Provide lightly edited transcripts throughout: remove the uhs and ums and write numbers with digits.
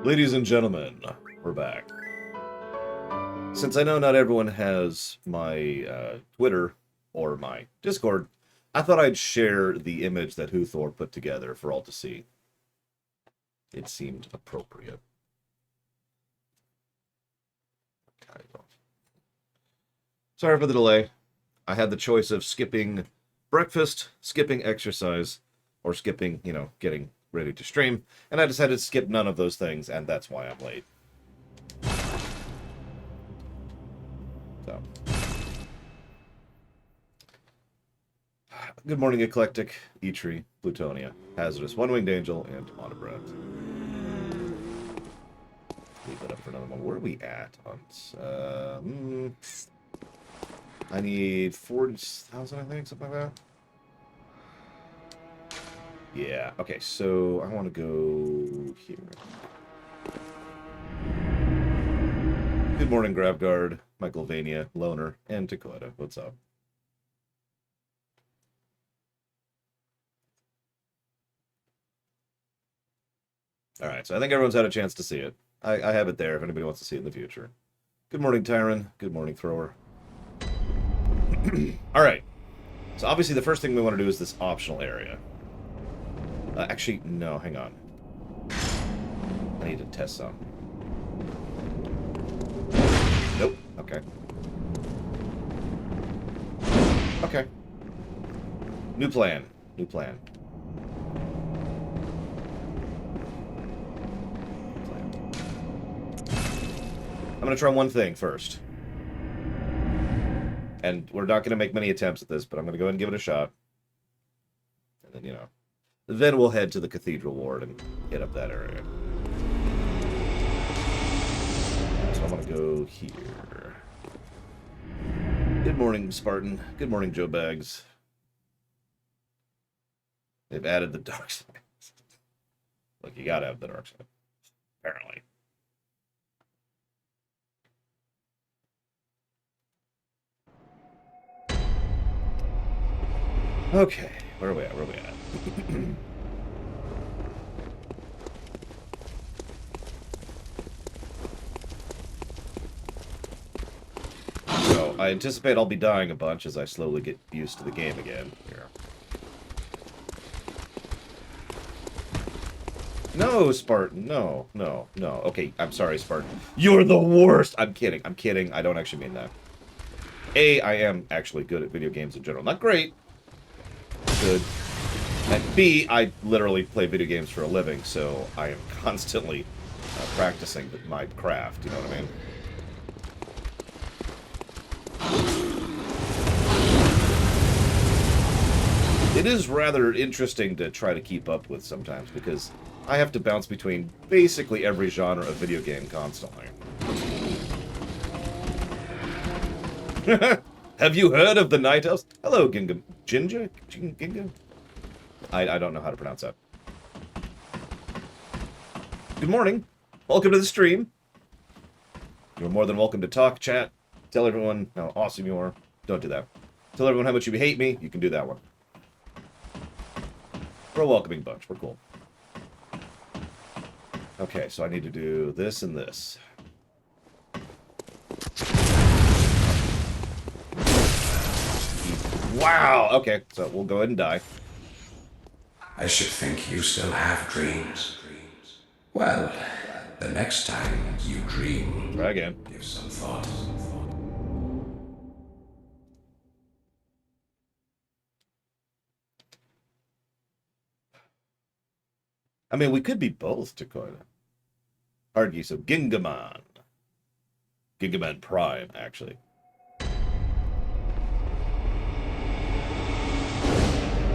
Ladies and gentlemen, we're back. Since I know not everyone has my Twitter or my Discord, I thought I'd share the image that Huthor put together for all to see. It seemed appropriate. Sorry for the delay. I had the choice of skipping breakfast, skipping exercise, or skipping, getting ready to stream, and I decided to skip none of those things, and that's why I'm late. So. Good morning, Eclectic, Eitri, Plutonia, Hazardous, One-Winged Angel, and Monobreath. Leave that up for another one. Where are we at on... I need 40,000, I think, something like that. Yeah, okay, so I want to go here. Good morning, Gravguard, Michael Vania, Loner, and Dakota. What's up? Alright, so I think everyone's had a chance to see it. I have it there if anybody wants to see it in the future. Good morning, Tyron. Good morning, Thrower. Alright, so obviously the first thing we want to do is this optional area. Actually, no, hang on. I need to test some. Nope. Okay. Okay. New plan. New plan. I'm going to try one thing first. And we're not going to make many attempts at this, but I'm going to go ahead and give it a shot. And then, then we'll head to the Cathedral Ward and hit up that area. So I'm going to go here. Good morning, Spartan. Good morning, Joe Bags. They've added the dark side. Look, you gotta have the dark side. Apparently. Okay, where are we at? Where are we at? So, I anticipate I'll be dying a bunch as I slowly get used to the game again. Here. No, Spartan. No, no, no. Okay, I'm sorry, Spartan. You're the worst! I'm kidding. I'm kidding. I don't actually mean that. A, I am actually good at video games in general. Not great. Good. And B, I literally play video games for a living, so I am constantly practicing my craft, you know what I mean? It is rather interesting to try to keep up with sometimes, because I have to bounce between basically every genre of video game constantly. Have you heard of the Night Elves? Hello, Ginga. Ginger? Ginga? I don't know how to pronounce that. Good morning. Welcome to the stream. You're more than welcome to talk, chat, tell everyone how awesome you are. Don't do that. Tell everyone how much you hate me. You can do that one. We're a welcoming bunch. We're cool. Okay, so I need to do this and this. Wow! Okay, so we'll go ahead and die. I should think you still have dreams. Well, the next time you dream, Try again. give some thought. I mean, we could be both, Dakota. Argue, so Gingaman. Gingaman Prime, actually.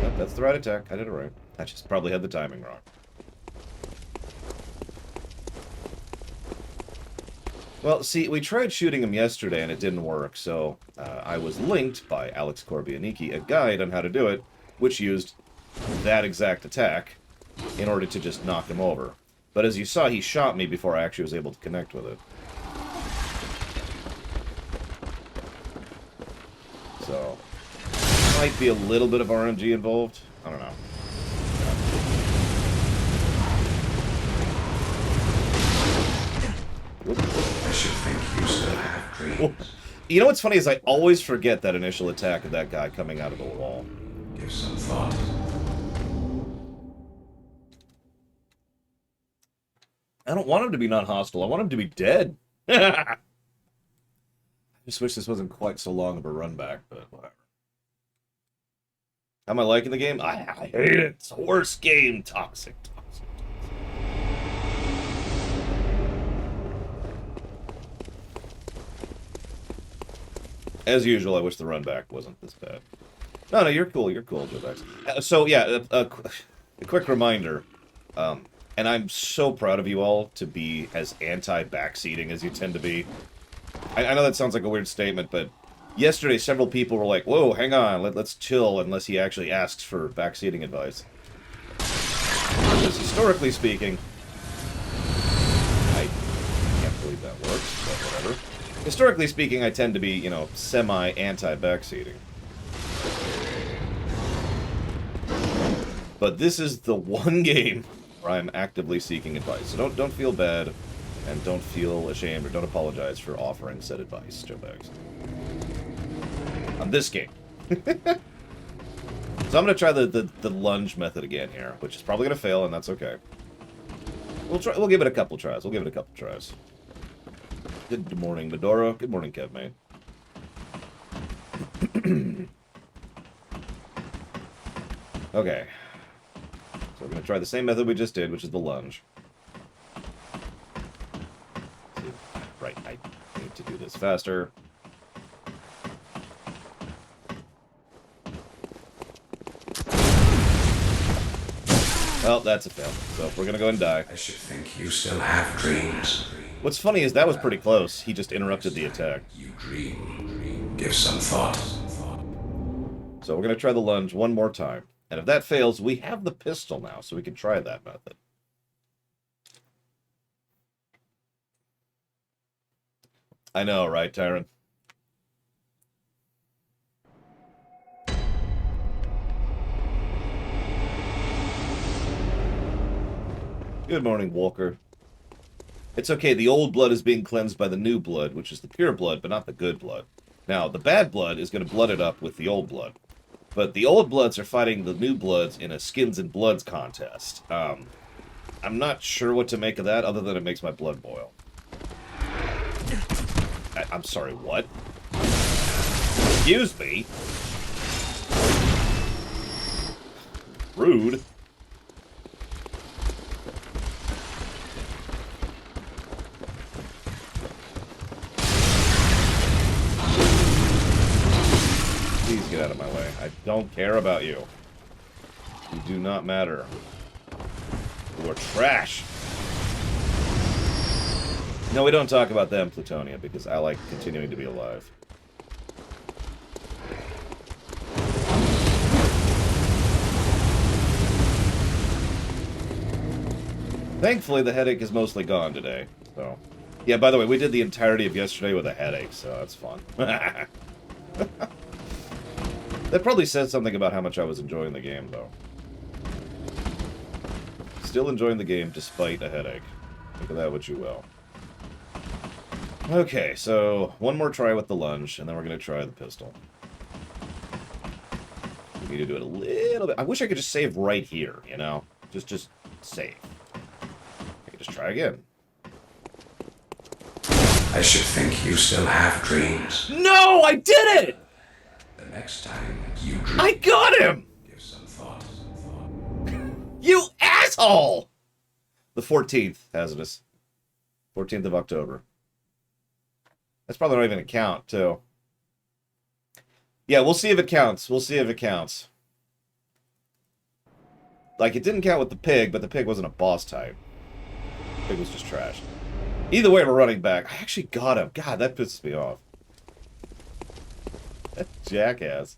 Yep, that's the right attack. I did it right. I just probably had the timing wrong. Well, see, we tried shooting him yesterday and it didn't work, so I was linked by Alex Korbianiki a guide on how to do it, which used that exact attack in order to just knock him over. But as you saw, he shot me before I actually was able to connect with it. So, might be a little bit of RNG involved. I don't know. You know what's funny is I always forget that initial attack of that guy coming out of the wall. Give some thought. I don't want him to be non-hostile. I want him to be dead. I just wish this wasn't quite so long of a run back, but whatever. How am I liking the game? I hate it. It's the worst game. Toxic. As usual, I wish the run back wasn't this bad. No, you're cool. You're cool, Joe. So, yeah, a quick reminder. And I'm so proud of you all to be as anti-backseating as you tend to be. I know that sounds like a weird statement, but yesterday several people were like, whoa, hang on, let's chill unless he actually asks for backseating advice. Because historically speaking, I can't believe that works, but whatever. Historically speaking, I tend to be, you know, semi-anti-backseating. But this is the one game where I'm actively seeking advice. So don't feel bad, and don't feel ashamed, or don't apologize for offering said advice, Joe Bags. On this game. So I'm gonna try the lunge method again here, which is probably gonna fail, and that's okay. We'll give it a couple tries. Good morning, Medora. Good morning, Kevmate. Okay. So we're going to try the same method we just did, which is the lunge. Right, I need to do this faster. Well, that's a fail. So we're going to go and die. I should think you still have dreams. What's funny is that was pretty close. He just interrupted the attack. You dream. Give some thought. So we're going to try the lunge one more time. And if that fails, we have the pistol now, so we can try that method. I know, right, Tyron? Good morning, Walker. It's okay, the old blood is being cleansed by the new blood, which is the pure blood, but not the good blood. Now, the bad blood is going to blood it up with the old blood. But the old bloods are fighting the new bloods in a skins and bloods contest. I'm not sure what to make of that, other than it makes my blood boil. I'm sorry, what? Excuse me? Rude. Please get out of my way. I don't care about you. You do not matter. You are trash. No, we don't talk about them, Plutonia, because I like continuing to be alive. Thankfully, the headache is mostly gone today. So, yeah, by the way, we did the entirety of yesterday with a headache, so that's fun. That probably says something about how much I was enjoying the game, though. Still enjoying the game despite a headache. Think of that what you will. Okay, so one more try with the lunge, and then we're going to try the pistol. We need to do it a little bit. I wish I could just save right here, you know? Just save. I could just try again. I should think you still have dreams. No, I did it! The next time you dream, I got him! give some thought. You asshole! The 14th, hazardous. 14th of October. That's probably not even a count, too. Yeah, we'll see if it counts. We'll see if it counts. Like, it didn't count with the pig, but the pig wasn't a boss type. The pig was just trash. Either way, we're running back. I actually got him. God, that pisses me off. That jackass.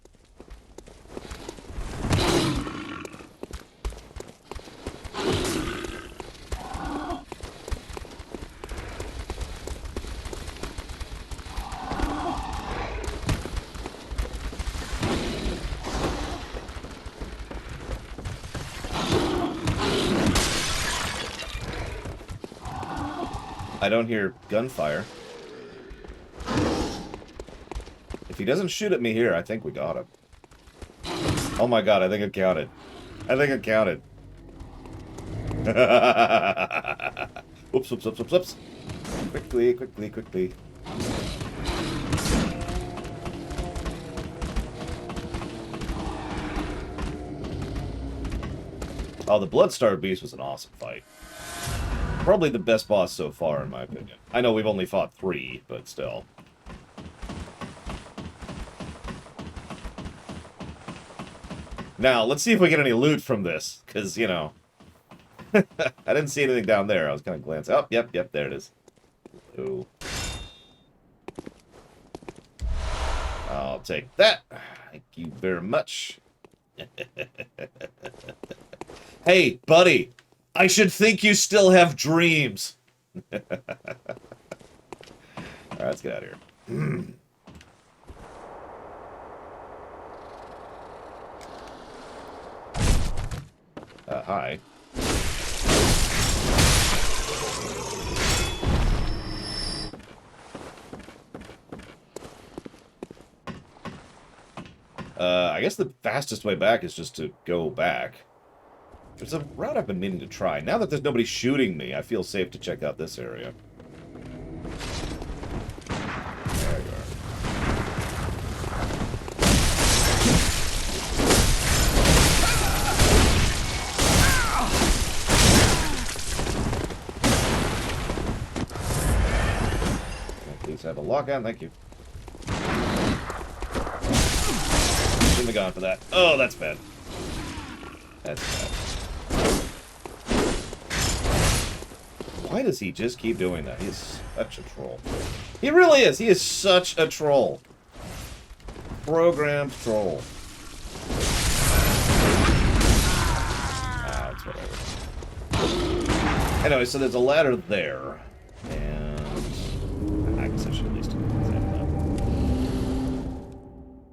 I don't hear gunfire. If he doesn't shoot at me here, I think we got him. Oh my god, I think it counted. I think it counted. Whoops, whoops, whoops, whoops, whoops. Quickly, quickly, quickly. Oh, the Bloodstar Beast was an awesome fight. Probably the best boss so far, in my opinion. I know we've only fought 3, but still. Now, let's see if we get any loot from this, because, you know... I didn't see anything down there. I was kind of glancing. Oh, yep, there it is. Ooh. I'll take that. Thank you very much. Hey, buddy. I should think you still have dreams. Alright, let's get out of here. Hi. I guess the fastest way back is just to go back. There's a route I've been meaning to try. Now that there's nobody shooting me, I feel safe to check out this area. There you are. Please have a lock-on, thank you. Shouldn't have gone for that. Oh, that's bad. That's bad. Why does he just keep doing that? He's such a troll. He really is. He is such a troll. Programmed troll. Ah, it's whatever. Anyway, so there's a ladder there. And I guess I should at least do that.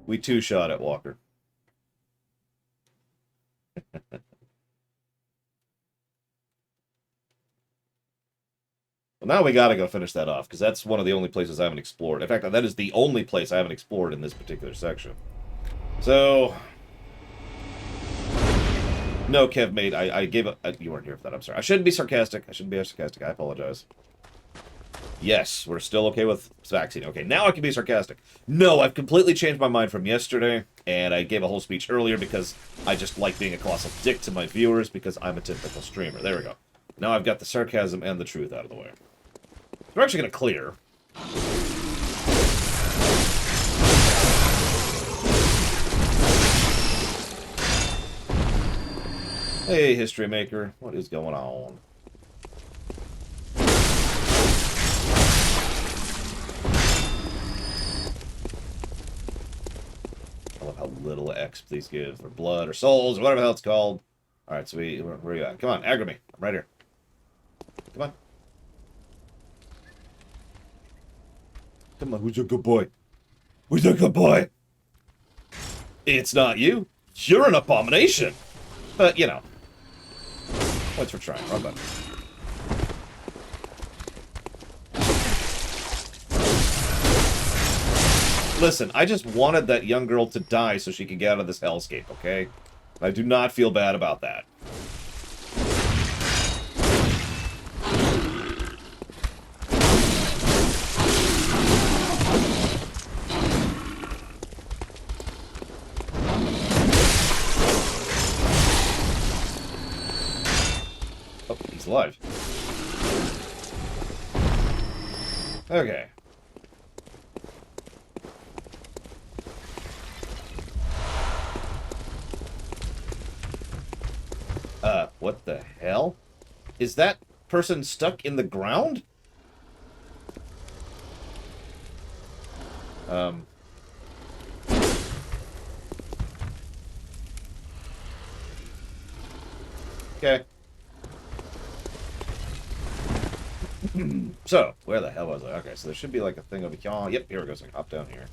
We two-shot at Walker. Well, now we gotta go finish that off, because that's one of the only places I haven't explored. In fact, that is the only place I haven't explored in this particular section. So... No, Kev, mate, I gave up... You weren't here for that, I'm sorry. I shouldn't be sarcastic. I apologize. Yes, we're still okay with vaccine. Okay, now I can be sarcastic. No, I've completely changed my mind from yesterday, and I gave a whole speech earlier because I just like being a colossal dick to my viewers because I'm a typical streamer. There we go. Now I've got the sarcasm and the truth out of the way. We're actually going to clear. Hey, History Maker. What is going on? I love how little X please give. Or blood, or souls, or whatever the hell it's called. Alright, so where are you at? Come on, aggro me. I'm right here. Come on. Come on, who's a good boy? Who's a good boy? It's not you. You're an abomination. But, you know. Points for trying. Wrong button. Listen, I just wanted that young girl to die so she could get out of this hellscape, okay? I do not feel bad about that. Oh, he's alive. Okay. What the hell? Is that person stuck in the ground? Okay. So, where the hell was I? Okay, so there should be like a thing over here. Oh, yep, here it goes. I can hop down here.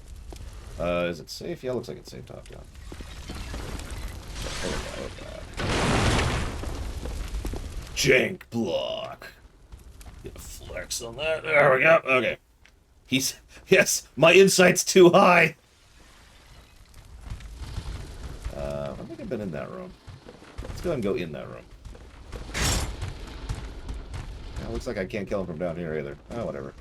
Is it safe? Yeah, looks like it's safe to hop down. Jank block. Get a flex on that. There we go. Okay. Yes, my insight's too high. been in that room. Let's go ahead and go in that room. It looks like I can't kill him from down here either. Oh, whatever.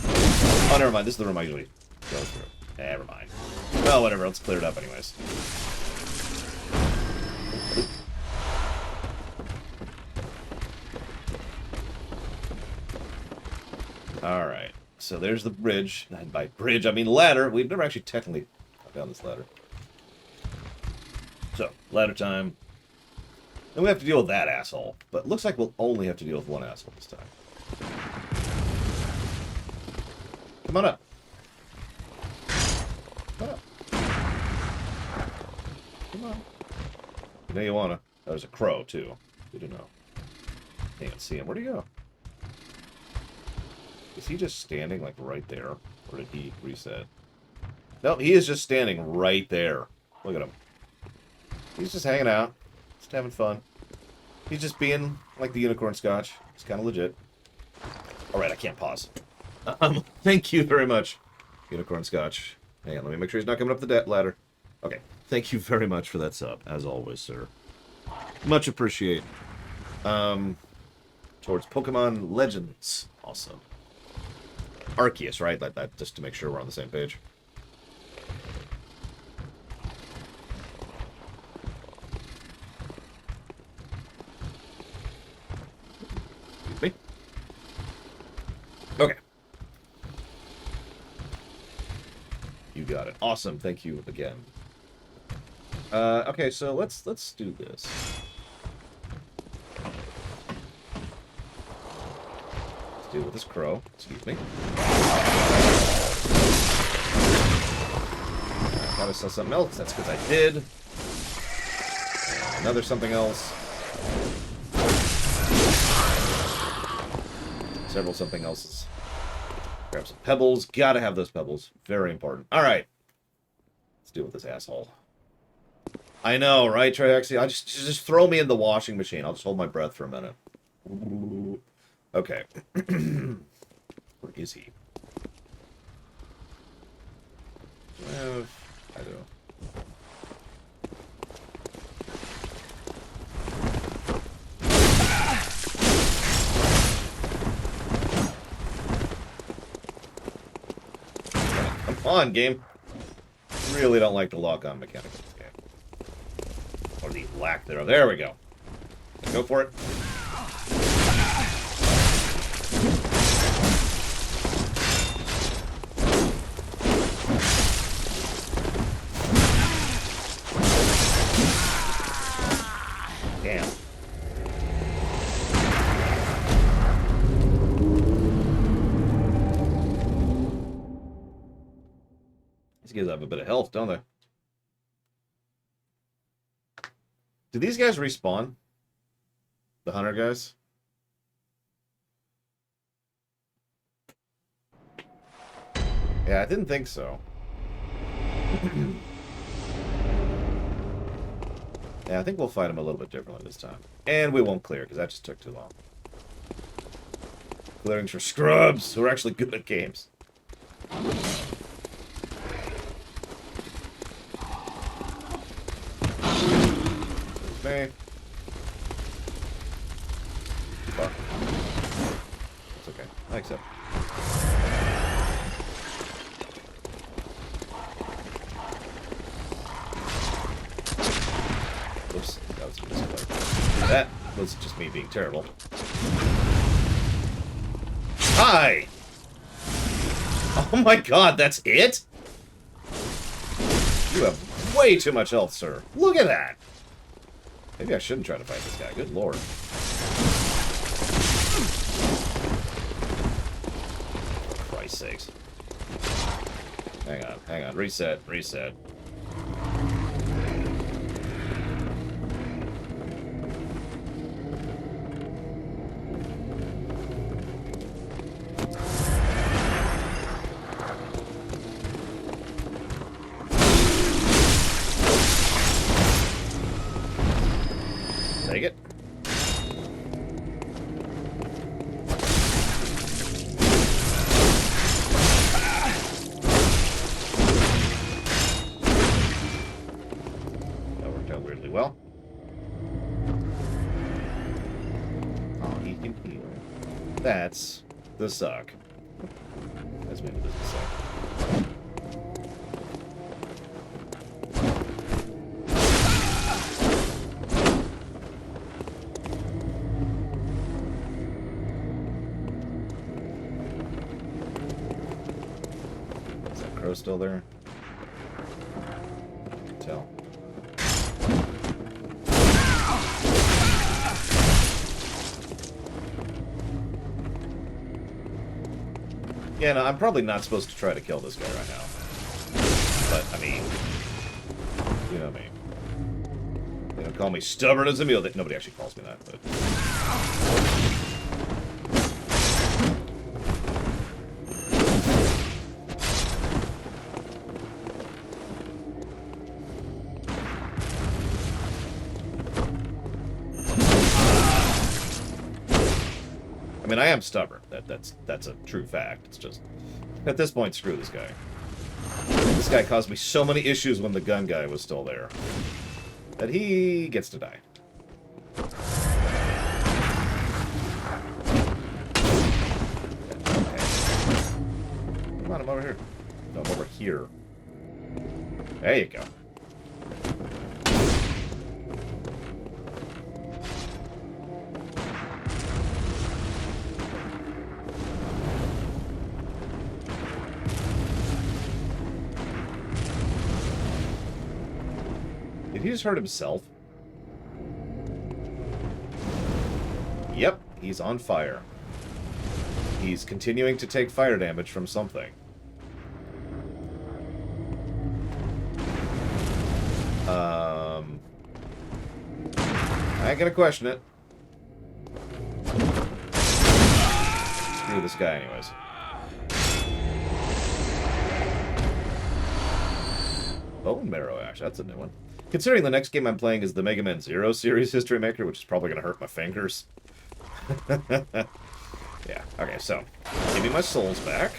Oh, never mind. This is the room I usually go through. Never mind. Well, whatever. Let's clear it up anyways. Alright. So there's the bridge. And by bridge, I mean ladder. We've never actually technically gone down this ladder. So, ladder time. And we have to deal with that asshole. But it looks like we'll only have to deal with one asshole this time. Come on up. Come on up. Come on. You know you wanna. Oh, there's a crow, too. Good to know. Can't even see him. Where'd he go? Is he just standing, like, right there? Or did he reset? No, he is just standing right there. Look at him. He's just hanging out. Just having fun. He's just being like the unicorn scotch. It's kind of legit. Alright, I can't pause. Thank you very much, unicorn scotch. Hang on, let me make sure he's not coming up the ladder. Okay, thank you very much for that sub, as always, sir. Much appreciate. Towards Pokemon Legends. Awesome. Arceus, right? Like that, just to make sure we're on the same page. Me? Okay. You got it. Awesome. Thank you again. Okay, so let's do this. Let's deal with this crow. Excuse me. Gotta sell something else. That's because I did. And another something else. Several something else's. Grab some pebbles. Gotta have those pebbles. Very important. Alright. Let's deal with this asshole. I know, right, Triaxia? I just throw me in the washing machine. I'll just hold my breath for a minute. Okay. Where is he? I do. Come on, game. Really don't like the lock-on mechanic in this game. Or the lack thereof. There we go. Go for it. Damn. These guys have a bit of health, don't they? Do these guys respawn? The hunter guys? Yeah, I didn't think so. Yeah, I think we'll fight him a little bit differently this time. And we won't clear, because that just took too long. Clearings for scrubs, who are actually good at games. Me. Fuck. It's okay. I accept. Oops. That was a misplay. That was just me being terrible. Hi! Oh my god, that's it? You have way too much health, sir. Look at that! Maybe I shouldn't try to fight this guy. Good lord. For Christ's sakes. Hang on, hang on. Reset, reset. Take it. That's the suck. That's maybe the suck. Is that crow still there? I can tell. Yeah, no, I'm probably not supposed to try to kill this guy right now. But, I mean, you know me. They don't call me stubborn as a mule. Nobody actually calls me that, but... I mean, I am stubborn. That's a true fact. It's just, at this point, screw this guy. This guy caused me so many issues when the gun guy was still there that he gets to die. Okay. Come on, I'm over here. No, I'm over here. There you go. He just hurt himself. Yep, he's on fire. He's continuing to take fire damage from something. I ain't gonna question it. Screw this guy anyways. Bone Marrow Ash, that's a new one. Considering the next game I'm playing is the Mega Man Zero series History Maker, which is probably going to hurt my fingers. Yeah, okay, so, give me my souls back.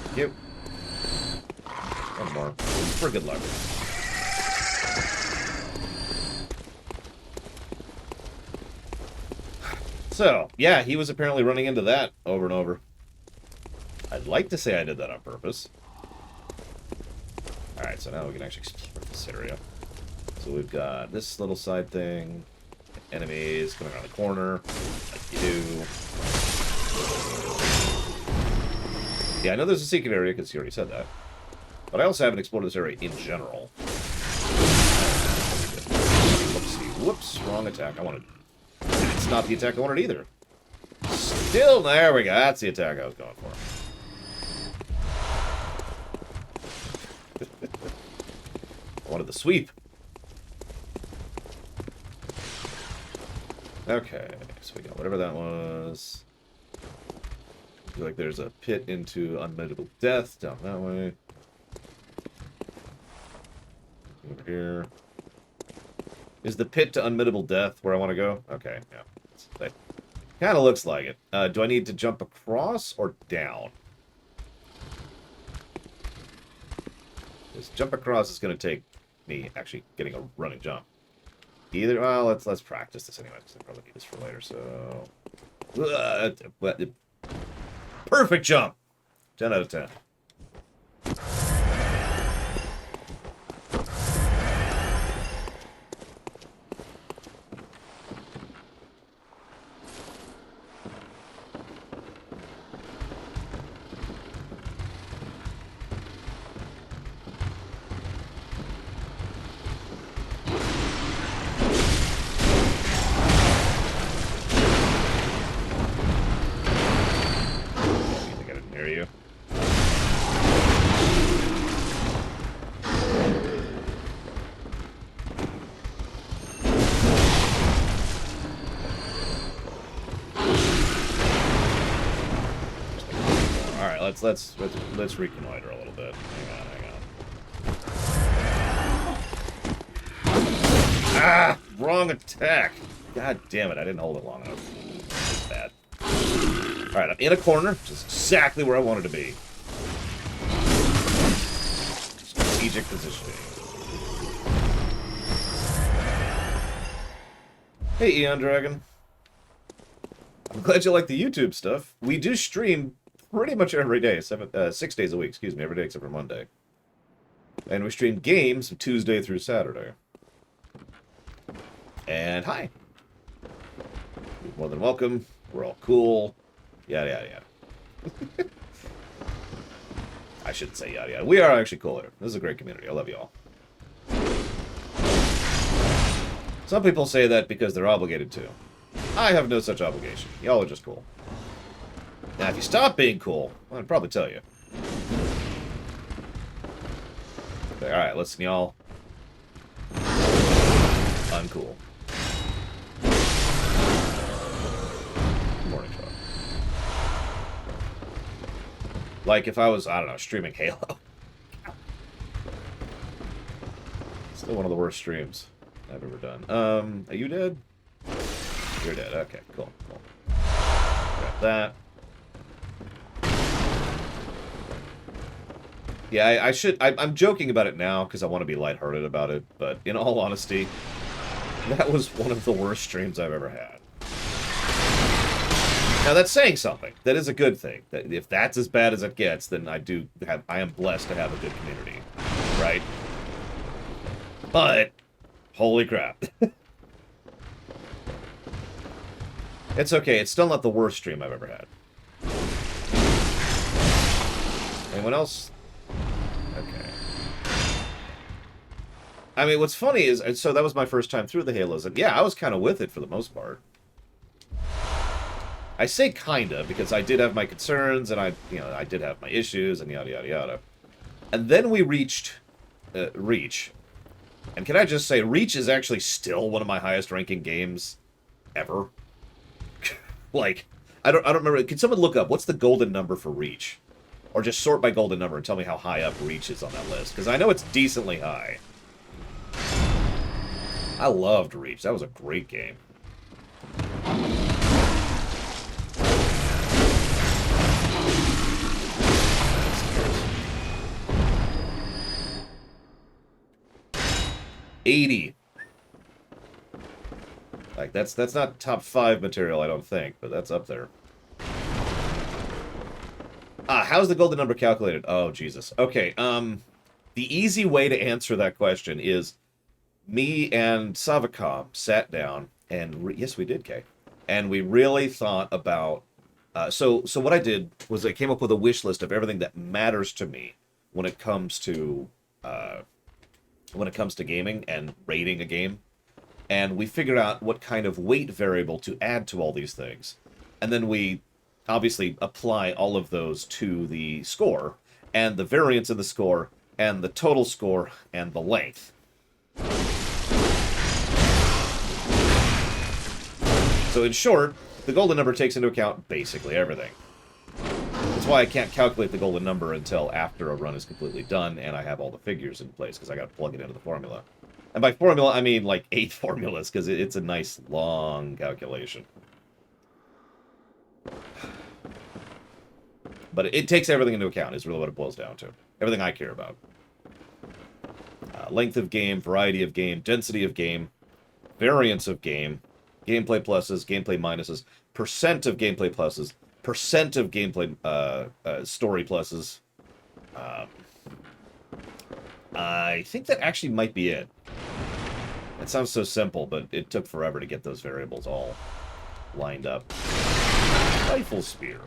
Thank you. One more. For good luck. So, yeah, he was apparently running into that over and over. I'd like to say I did that on purpose. Alright, so now we can actually explore this area. So we've got this little side thing. Enemies coming around the corner. Like you do. Yeah, I know there's a secret area because he already said that. But I also haven't explored this area in general. Whoopsie. Whoops, wrong attack. I wanted... It's not the attack I wanted either. Still, there we go. That's the attack I was going for. I wanted the sweep. Okay, so we got whatever that was. I feel like there's a pit into unmedical death down that way. Over here. Is the pit to unmedical death where I want to go? Okay, yeah. That kind of looks like it. Do I need to jump across or down? This jump across is going to take me actually getting a running jump. Either, well, let's practice this anyway, because I probably need this for later, so... Perfect jump! 10 out of 10. Let's reconnoiter a little bit. Hang on. Ah! Wrong attack! God damn it, I didn't hold it long enough. It's bad. Alright, I'm in a corner, which is exactly where I wanted to be. Strategic positioning. Hey, Eon Dragon. I'm glad you like the YouTube stuff. We do stream pretty much every day, 6 days a week, excuse me, every day except for Monday. And we stream games from Tuesday through Saturday. And hi. You're more than welcome. We're all cool. Yada, yada, yada. I shouldn't say yada, yada. We are actually cool here. This is a great community. I love you all. Some people say that because they're obligated to. I have no such obligation. Y'all are just cool. Now, if you stop being cool, well, I'd probably tell you. Okay, alright, listen, y'all. Uncool. Morning show. Like if I was, I don't know, streaming Halo. Still one of the worst streams I've ever done. Are you dead? You're dead. Okay, cool. Grab that. Yeah, I'm joking about it now because I want to be lighthearted about it, but in all honesty, that was one of the worst streams I've ever had. Now that's saying something. That is a good thing. That if that's as bad as it gets, then I am blessed to have a good community, right? But holy crap. It's okay. It's still not the worst stream I've ever had. Anyone else? Okay. I mean, what's funny is, so that was my first time through the Halos, and yeah, I was kind of with it for the most part. I say kinda, because I did have my concerns, and I did have my issues, and yada, yada, yada. And then we reached Reach. And can I just say, Reach is actually still one of my highest ranking games ever. Like, I don't remember. Can someone look up, what's the golden number for Reach? Or just sort by golden number and tell me how high up Reach is on that list. Because I know it's decently high. I loved Reach. That was a great game. $80. Like, that's not top 5 material, I don't think, but that's up there. How's the golden number calculated? Oh, Jesus. Okay, the easy way to answer that question is me and Savacom sat down, and yes, we did, Kay. And we really thought about... so what I did was I came up with a wish list of everything that matters to me when it comes to gaming and rating a game. And we figured out what kind of weight variable to add to all these things. And then we obviously apply all of those to the score, and the variance of the score, and the total score, and the length. So in short, the golden number takes into account basically everything. That's why I can't calculate the golden number until after a run is completely done, and I have all the figures in place, because I got to plug it into the formula. And by formula, I mean like 8 formulas, because it's a nice, long calculation. But it takes everything into account, is really what it boils down to. Everything I care about. Length of game, variety of game, density of game, variance of game, gameplay pluses, gameplay minuses, percent of gameplay pluses, percent of gameplay story pluses. I think that actually might be it. It sounds so simple, but it took forever to get those variables all lined up. Rifle spear.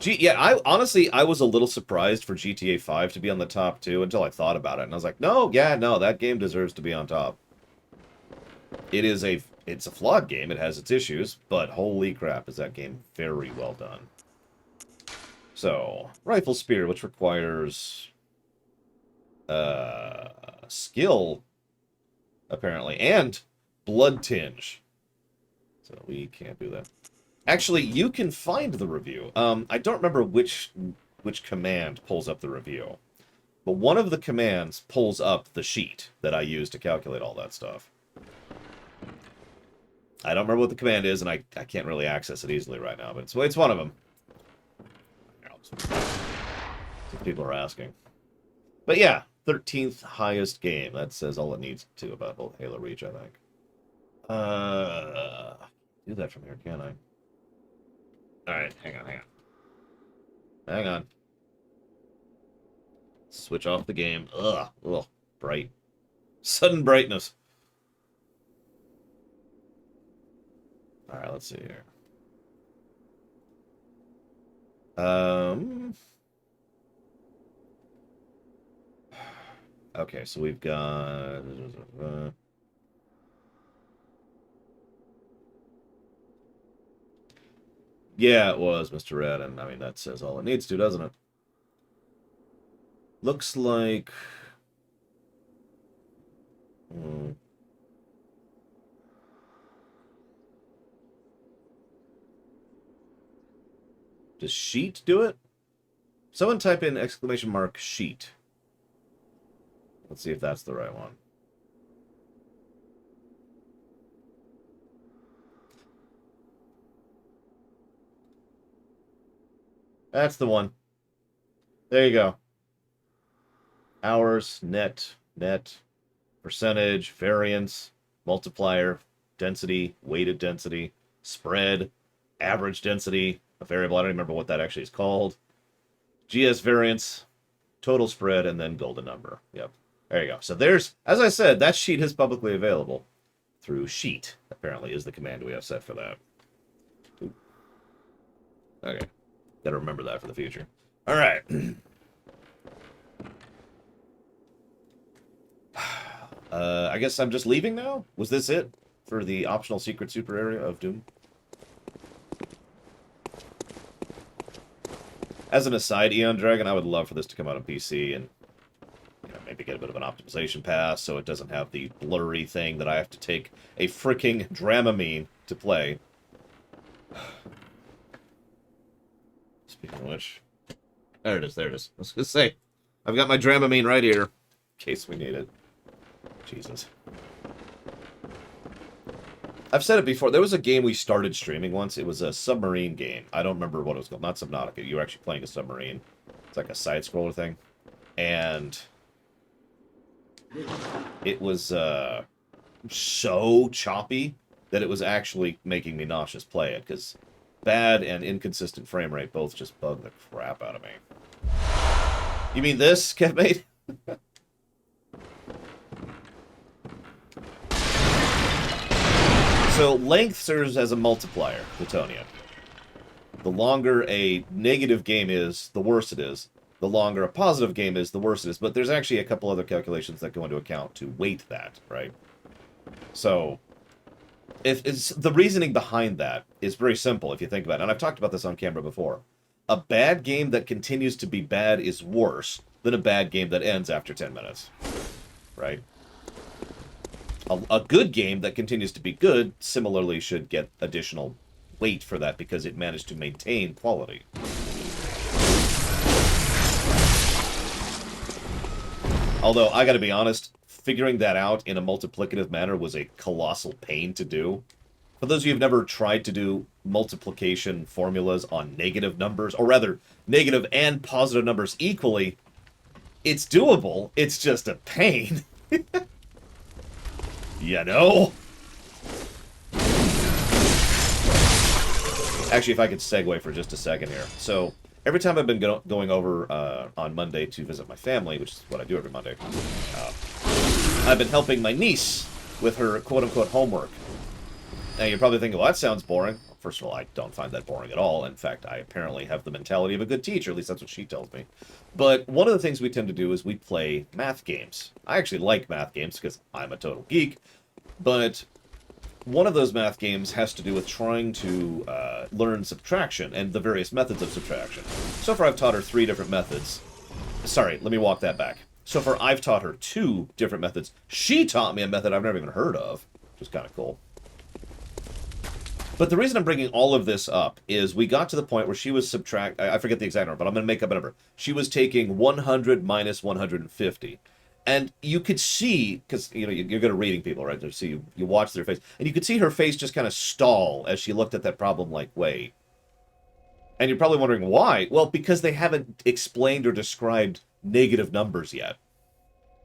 Yeah, honestly, I was a little surprised for GTA 5 to be on the top, too, until I thought about it. And I was like, no, that game deserves to be on top. It's a flawed game, it has its issues, but holy crap, is that game very well done. So, Rifle Spear, which requires... skill, apparently, and Blood Tinge. So we can't do that. Actually, you can find the review. I don't remember which command pulls up the review. But one of the commands pulls up the sheet that I use to calculate all that stuff. I don't remember what the command is, and I can't really access it easily right now, but it's one of them. If people are asking. But yeah, 13th highest game. That says all it needs to about Halo Reach, I think. Do that from here, can I? Alright, hang on. Hang on. Switch off the game. Ugh, bright. Sudden brightness. Alright, let's see here. Okay, so we've got... yeah, it was Mr. Red, and I mean, that says all it needs to, doesn't it? Looks like... Does sheet do it? Someone type in exclamation mark sheet. Let's see if that's the right one. That's the one. There you go. Hours, net, percentage, variance, multiplier, density, weighted density, spread, average density, a variable. I don't remember what that actually is called. GS variance, total spread, and then golden number. Yep. There you go. So there's, as I said, that sheet is publicly available through sheet, apparently, is the command we have set for that. Ooh. Okay. Gotta remember that for the future. All right. I guess I'm just leaving now? Was this it for the optional secret super area of Doom? As an aside, Eon Dragon, I would love for this to come out on PC and maybe get a bit of an optimization pass so it doesn't have the blurry thing that I have to take a freaking Dramamine to play. Speaking of which... there it is. I was going to say, I've got my Dramamine right here, in case we need it. Jesus. I've said it before. There was a game we started streaming once. It was a submarine game. I don't remember what it was called. Not Subnautica. You were actually playing a submarine. It's like a side-scroller thing. And it was so choppy that it was actually making me nauseous play it, because bad and inconsistent frame rate both just bug the crap out of me. You mean this, Kevmate? So length serves as a multiplier, Plutonian. The longer a negative game is, the worse it is. The longer a positive game is, the worse it is. But there's actually a couple other calculations that go into account to weight that, right? So, if it's the reasoning behind that is very simple if you think about it. And I've talked about this on camera before. A bad game that continues to be bad is worse than a bad game that ends after 10 minutes, right? A good game that continues to be good similarly should get additional weight for that because it managed to maintain quality. Although, I gotta be honest, figuring that out in a multiplicative manner was a colossal pain to do. For those of you who've never tried to do multiplication formulas on negative numbers, or rather, negative and positive numbers equally, it's doable, it's just a pain. You know? Actually, if I could segue for just a second here. So, every time I've been going over on Monday to visit my family, which is what I do every Monday, I've been helping my niece with her quote-unquote homework. Now, you're probably thinking, well, that sounds boring. First of all, I don't find that boring at all. In fact, I apparently have the mentality of a good teacher. At least that's what she tells me. But one of the things we tend to do is we play math games. I actually like math games because I'm a total geek. But one of those math games has to do with trying to learn subtraction and the various methods of subtraction. So far, I've taught her 3 different methods. Sorry, let me walk that back. So far, I've taught her 2 different methods. She taught me a method I've never even heard of, which is kind of cool. But the reason I'm bringing all of this up is we got to the point where she was I forget the exact number, but I'm going to make up a number. She was taking 100 minus 150. And you could see, because you're good at reading people, right? So you watch their face, and you could see her face just kind of stall as she looked at that problem like, wait. And you're probably wondering why. Well, because they haven't explained or described negative numbers yet.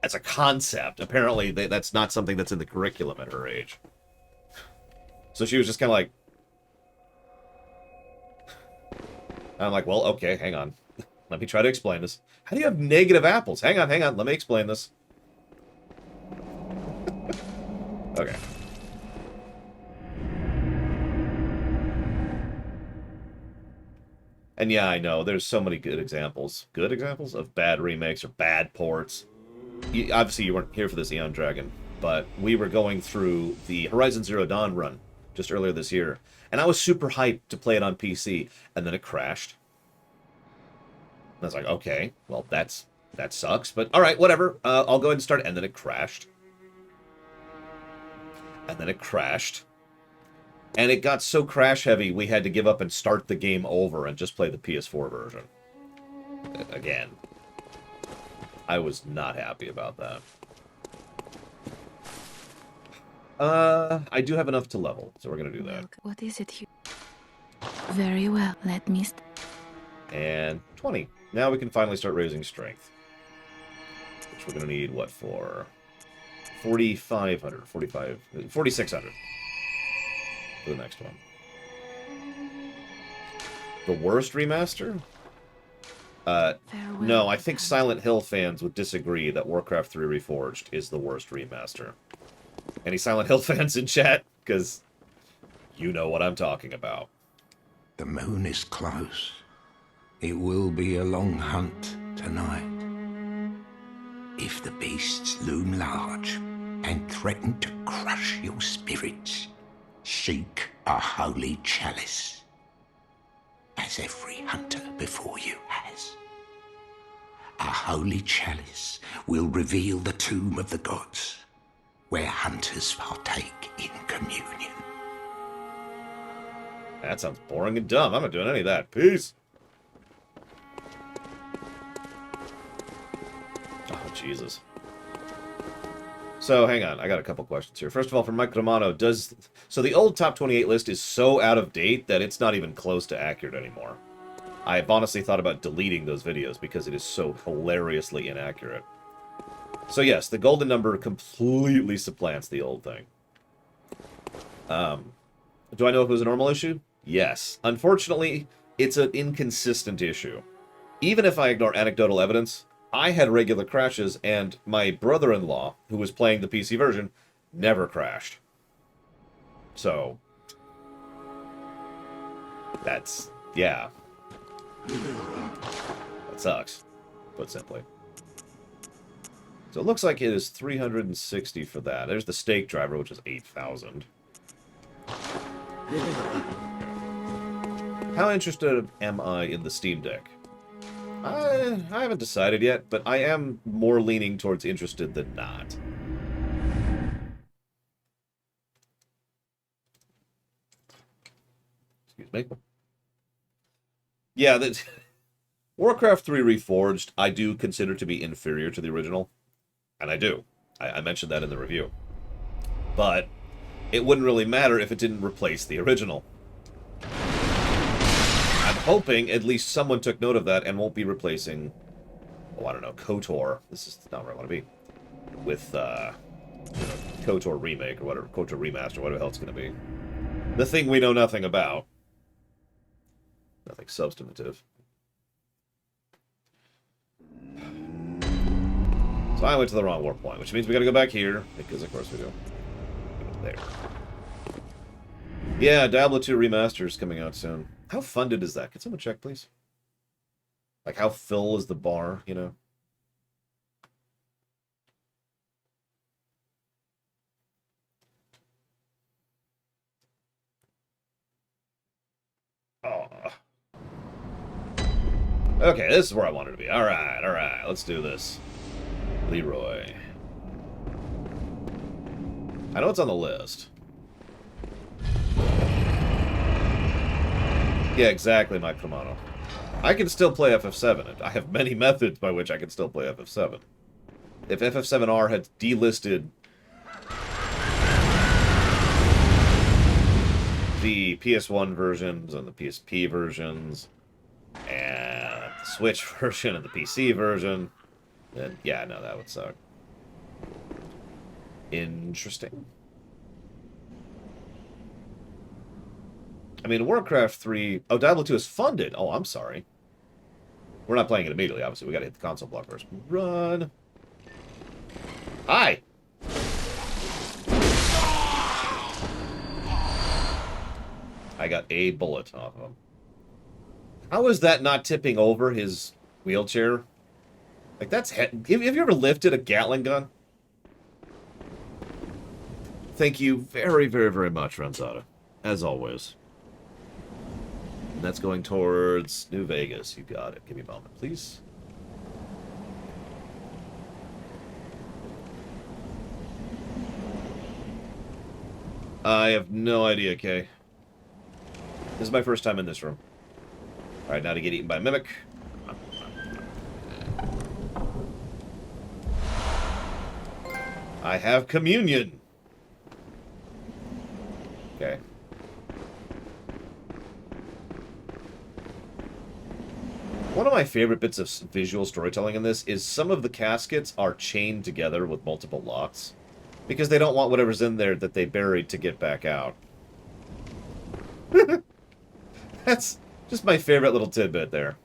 As a concept. Apparently, that's not something that's in the curriculum at her age. So she was just kind of like... I'm like, well, okay, hang on. Let me try to explain this. How do you have negative apples? Hang on, let me explain this. Okay. And yeah, I know, there's so many good examples. Good examples of bad remakes or bad ports. Obviously, you weren't here for this Eon Dragon, but we were going through the Horizon Zero Dawn run just earlier this year, and I was super hyped to play it on PC, and then it crashed. And I was like, okay, well, that sucks, but alright, whatever. I'll go ahead and start, and then it crashed. And then it crashed. And it got so crash heavy, we had to give up and start the game over and just play the PS4 version. Again. I was not happy about that. I do have enough to level, so we're gonna do that. What is it? Very well, let me... And 20. Now we can finally start raising strength. Which we're gonna need, what, for? 4,500, 4,600. For the next one. The worst remaster? No, I think Silent Hill fans would disagree that Warcraft 3 Reforged is the worst remaster. Any Silent Hill fans in chat? Because you know what I'm talking about. The moon is close. It will be a long hunt tonight. If the beasts loom large and threaten to crush your spirits, seek a holy chalice, as every hunter before you has. A holy chalice will reveal the tomb of the gods, where hunters partake in communion. That sounds boring and dumb. I'm not doing any of that. Peace! Oh, Jesus. So, hang on. I got a couple questions here. First of all, from Mike Romano, so the old top 28 list is so out of date that it's not even close to accurate anymore. I've honestly thought about deleting those videos because it is so hilariously inaccurate. So yes, the golden number completely supplants the old thing. Do I know if it was a normal issue? Yes. Unfortunately, it's an inconsistent issue. Even if I ignore anecdotal evidence, I had regular crashes, and my brother-in-law, who was playing the PC version, never crashed. So, that's, yeah. That sucks, put simply. So it looks like it is 360 for that. There's the stake driver, which is 8,000. How interested am I in the Steam Deck? I haven't decided yet, but I am more leaning towards interested than not. Excuse me. Yeah, that Warcraft 3 Reforged, I do consider to be inferior to the original. And I do. I mentioned that in the review. But it wouldn't really matter if it didn't replace the original. I'm hoping at least someone took note of that and won't be replacing, oh, I don't know, KOTOR. This is not where I want to be. With, KOTOR Remake or whatever, KOTOR Remaster, whatever the hell it's going to be. The thing we know nothing about. Nothing substantive. So I went to the wrong warp point, which means we gotta go back here, because of course we do. There. Yeah, Diablo 2 Remaster is coming out soon. How funded is that? Can someone check, please? Like, how full is the bar, you know? Oh. Okay, this is where I wanted to be. Alright, let's do this. Leroy. I know it's on the list. Yeah, exactly, Mike Romano. I can still play FF7. I have many methods by which I can still play FF7. If FF7R had delisted the PS1 versions and the PSP versions and the Switch version and the PC version, then yeah, no, that would suck. Interesting. I mean, Warcraft 3... Oh, Diablo 2 is funded. Oh, I'm sorry. We're not playing it immediately, obviously. We gotta hit the console block first. Run. Hi! I got a bullet off of him. How is that not tipping over his wheelchair? Like, that's... Have you ever lifted a Gatling gun? Thank you very, very, very much, Ranzada. As always. And that's going towards New Vegas. You got it. Give me a moment, please. I have no idea, Kay. This is my first time in this room. Alright, now to get eaten by a mimic. I have communion. Okay. One of my favorite bits of visual storytelling in this is some of the caskets are chained together with multiple locks. Because they don't want whatever's in there that they buried to get back out. That's just my favorite little tidbit there.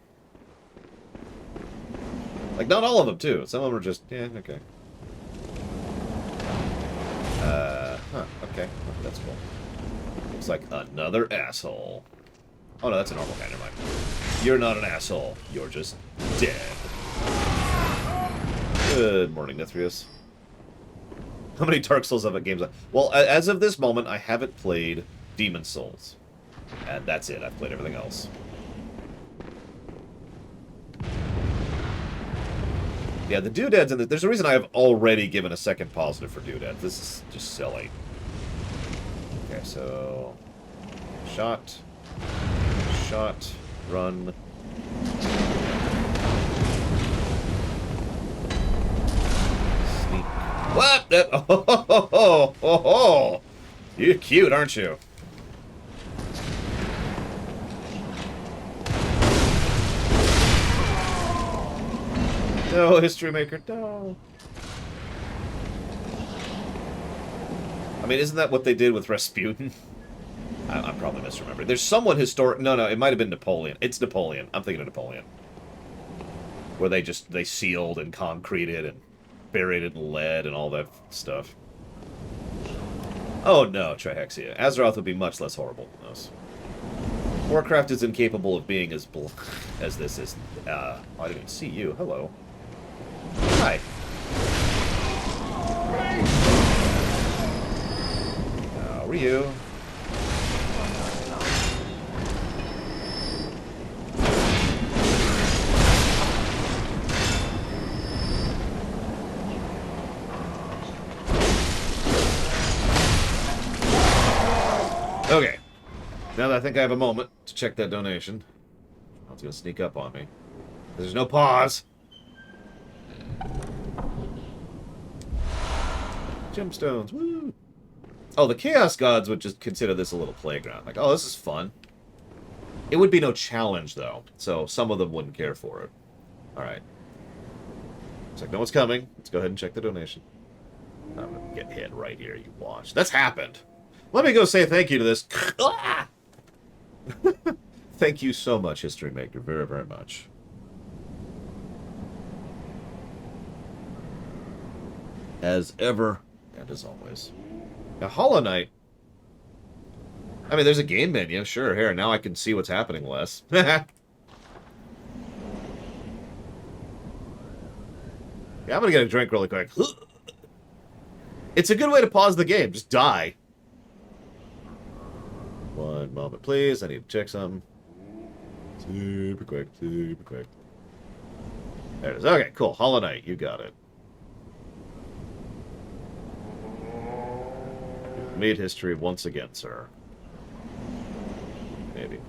Like, not all of them, too. Some of them are just, yeah, okay. Okay. That's cool. Looks like another asshole. Oh, no, that's a normal guy. Never mind. You're not an asshole. You're just dead. Good morning, Nithrius. How many Dark Souls have games? Well, as of this moment, I haven't played Demon Souls. And that's it. I've played everything else. Yeah, the doodads, and there's a reason I have already given a second positive for doodads. This is just silly. Okay, so... Shot. Shot. Run. Sneak. What? Oh. You're cute, aren't you? No, History Maker, no. I mean, isn't that what they did with Rasputin? I'm probably misremembering. There's someone historic... No, it might have been Napoleon. It's Napoleon. I'm thinking of Napoleon. Where they sealed and concreted and buried it in lead and all that stuff. Oh no, Trihexia. Azeroth would be much less horrible than this. Warcraft is incapable of being as this is. I didn't even see you. Hello. Hi. How are you? Okay. Now that I think I have a moment to check that donation. Oh, it's going to sneak up on me. There's no pause. Gemstones. Woo! Oh, the Chaos Gods would just consider this a little playground. Like, oh, this is fun. It would be no challenge, though. So some of them wouldn't care for it. Alright. It's like, no one's coming. Let's go ahead and check the donation. I'm going to get hit right here. You watch. That's happened. Let me go say thank you to this. Thank you so much, History Maker. Very, very much. As ever, and as always. Now, Hollow Knight. I mean, there's a game menu. Sure, here. Now I can see what's happening less. Yeah, I'm gonna get a drink really quick. It's a good way to pause the game. Just die. One moment, please. I need to check something. Super quick, super quick. There it is. Okay, cool. Hollow Knight, you got it. You've made history once again, sir. Maybe.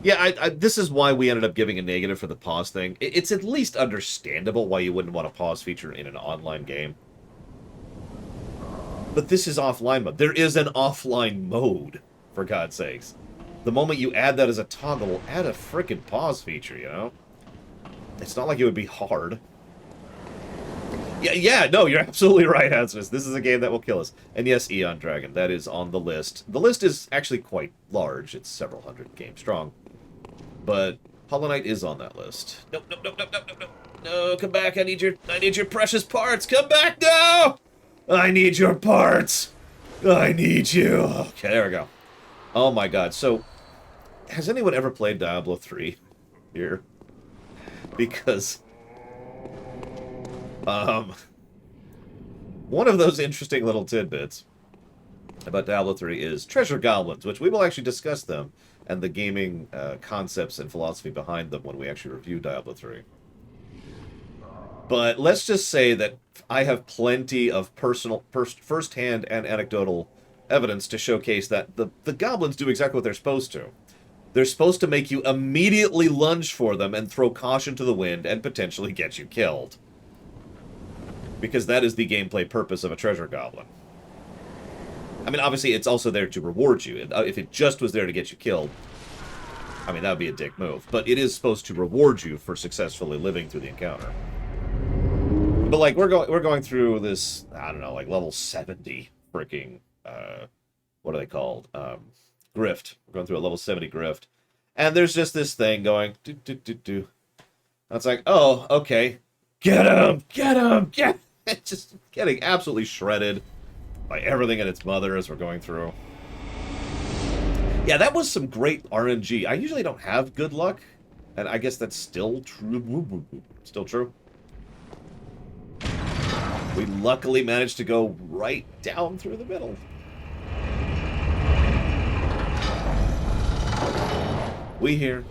Yeah, this is why we ended up giving a negative for the pause thing. It's at least understandable why you wouldn't want a pause feature in an online game. But this is offline mode. There is an offline mode, for God's sakes. The moment you add that as a toggle, add a frickin' pause feature, you know? It's not like it would be hard. Yeah, no, you're absolutely right, Hazardous. This is a game that will kill us. And yes, Eon Dragon, that is on the list. The list is actually quite large. It's several hundred games strong. But Hollow Knight is on that list. Nope, nope, nope, nope, nope, nope, nope. No, come back. I need your precious parts. Come back now! I need your parts. I need you. Okay, there we go. Oh my god. So, has anyone ever played Diablo 3 here? Because one of those interesting little tidbits about Diablo 3 is treasure goblins, which we will actually discuss them and the gaming concepts and philosophy behind them when we actually review Diablo 3. But let's just say that I have plenty of first-hand and anecdotal evidence to showcase that the goblins do exactly what they're supposed to. They're supposed to make you immediately lunge for them and throw caution to the wind and potentially get you killed. Because that is the gameplay purpose of a treasure goblin. I mean, obviously, it's also there to reward you. If it just was there to get you killed, I mean, that would be a dick move. But it is supposed to reward you for successfully living through the encounter. But, like, we're going through this, I don't know, like, level 70 freaking, what are they called? Grift. We're going through a level 70 grift. And there's just this thing going, do. It's like, oh, okay. Get him! Get him! Get him! It's just getting absolutely shredded by everything in its mother as we're going through. Yeah, that was some great RNG. I usually don't have good luck, and I guess that's still true. Still true. We luckily managed to go right down through the middle. We here,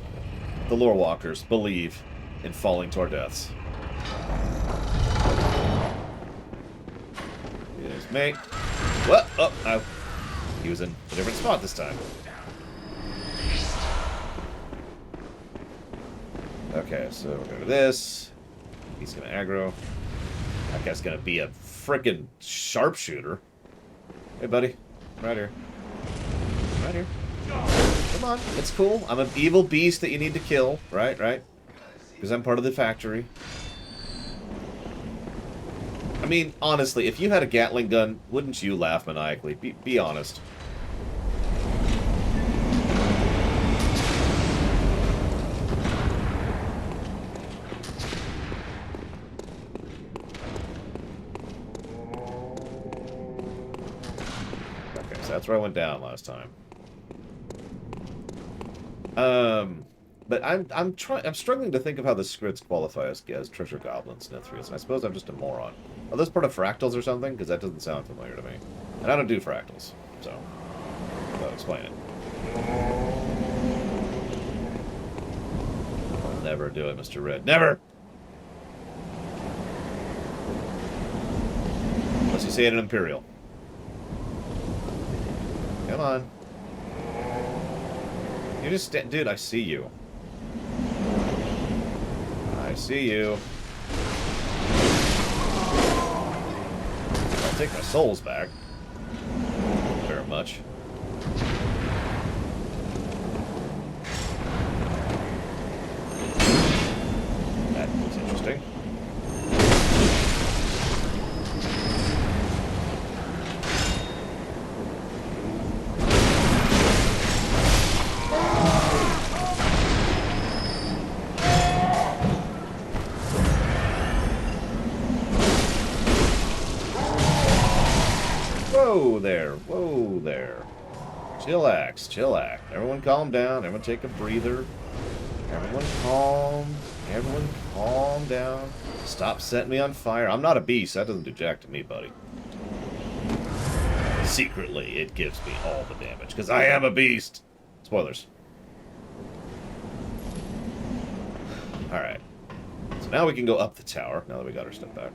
the lore walkers, believe in falling to our deaths. There's me. What? Oh, he was in a different spot this time. Okay, so we're gonna do this. He's gonna aggro. That guy's gonna be a frickin' sharpshooter. Hey, buddy. Right here. Right here. Come on. It's cool. I'm an evil beast that you need to kill. Right? Because I'm part of the factory. I mean, honestly, if you had a Gatling gun, wouldn't you laugh maniacally? Be honest. Okay, so that's where I went down last time. But I'm struggling to think of how the scripts qualify as treasure goblins in F3. I suppose I'm just a moron. Are those part of fractals or something? Because that doesn't sound familiar to me. And I don't do fractals, so I'll explain it. I'll never do it, Mr. Red. Never! Unless you say it in Imperial. Come on. You just dude, I see you. I see you. I'll take my souls back. Very much. That was interesting. Whoa there. Chillax. Everyone calm down. Everyone take a breather. Everyone calm down. Stop setting me on fire. I'm not a beast. That doesn't do jack to me, buddy. Secretly, it gives me all the damage, because I am a beast. Spoilers. Alright. So now we can go up the tower, now that we got our stuff back.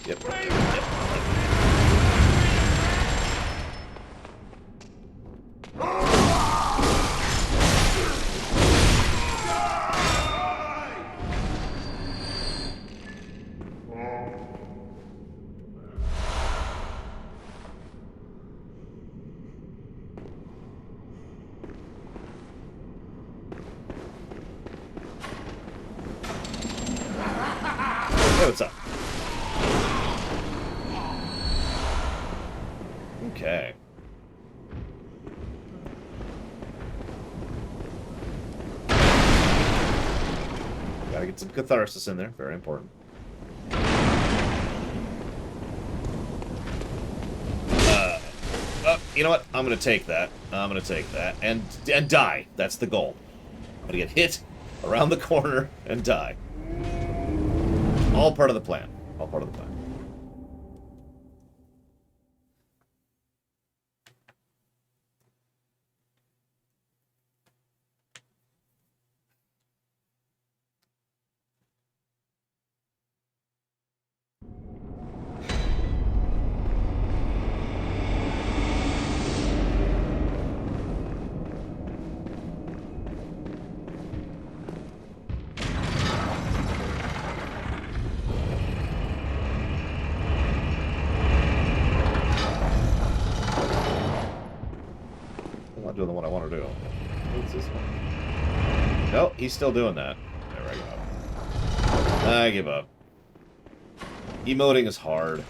Yep. Hey, what's up? Okay. Gotta get some catharsis in there. Very important. You know what? I'm gonna take that. I'm gonna take that. And die. That's the goal. I'm gonna get hit around the corner and die. All part of the plan. All part of the plan. I'm not doing the one I want to do. What's this one? No, he's still doing that. There, I give up. I give up. Emoting is hard.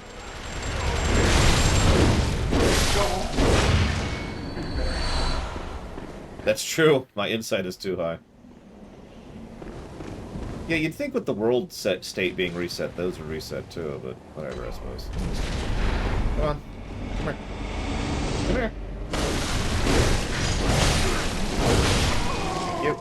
That's true. My insight is too high. Yeah, you'd think with the world state being reset, those would reset too, but whatever, I suppose. Come on. Come here. Come here. Thank you.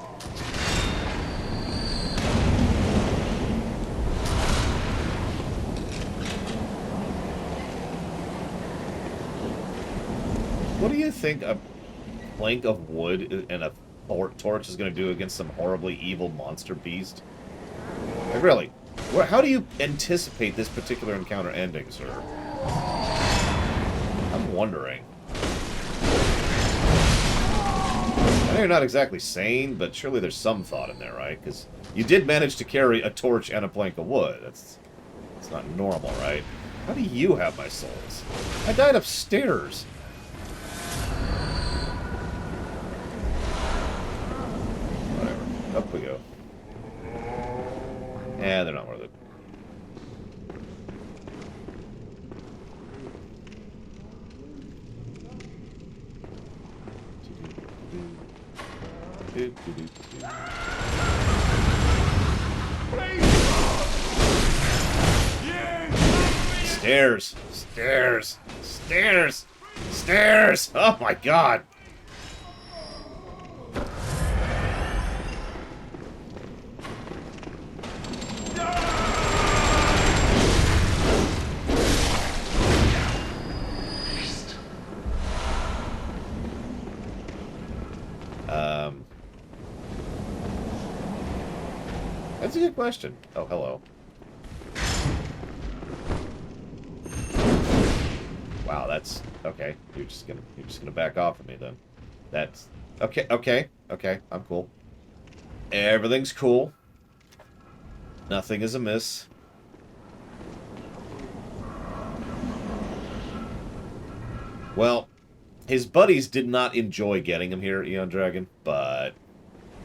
What do you think a plank of wood and a torch is going to do against some horribly evil monster beast? Like, really, how do you anticipate this particular encounter ending, sir? I'm wondering. I know you're not exactly sane, but surely there's some thought in there, right? Because you did manage to carry a torch and a plank of wood. It's not normal, right? How do you have my souls? I died upstairs. Whatever. Up we go. Yeah, they're not worth it. Stairs! Stairs! Stairs! Stairs! Oh my god! That's a good question. Oh, hello. Wow, that's okay. You're just gonna back off of me then. That's okay. Okay. I'm cool. Everything's cool. Nothing is amiss. Well, his buddies did not enjoy getting him here, Eon Dragon, but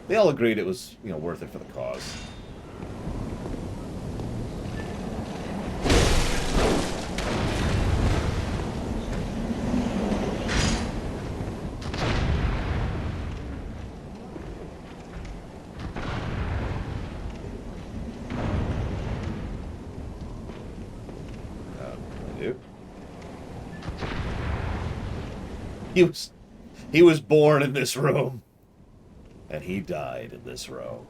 they all agreed it was, worth it for the cause. He was born in this room, and he died in this room.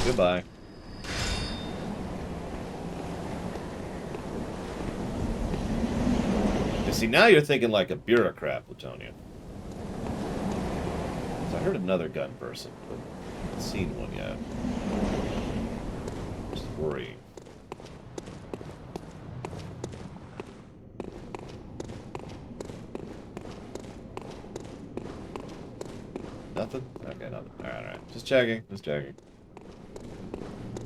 Goodbye. You see, now you're thinking like a bureaucrat, Plutonian. So I heard another gun person, but I haven't seen one yet. Just worrying. Nothing? Okay, nothing. Alright. Just checking. Just checking.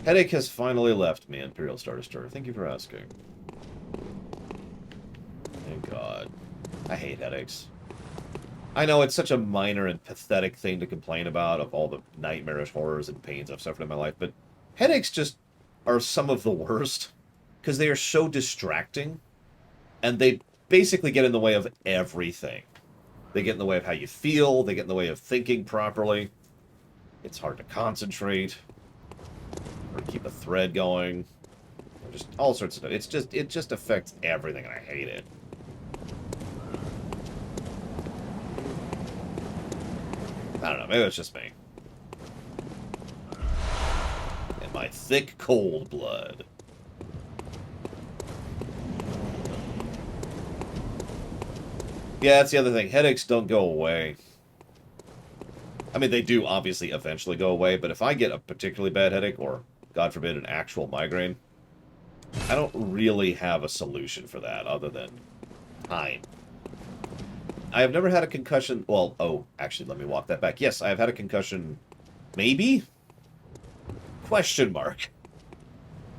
Headache has finally left me, Imperial Star Destroyer. Thank you for asking. Thank God. I hate headaches. I know it's such a minor and pathetic thing to complain about of all the nightmarish horrors and pains I've suffered in my life, but headaches just are some of the worst because they are so distracting and they basically get in the way of everything. They get in the way of how you feel, they get in the way of thinking properly. It's hard to concentrate or keep a thread going. Or just all sorts of stuff. It just affects everything and I hate it. I don't know, maybe it's just me. And my thick, cold blood. Yeah, that's the other thing. Headaches don't go away. I mean, they do obviously eventually go away, but if I get a particularly bad headache, or, God forbid, an actual migraine, I don't really have a solution for that other than time. I have never had a concussion. Well, oh, actually, let me walk that back. Yes, I have had a concussion. Maybe? Question mark.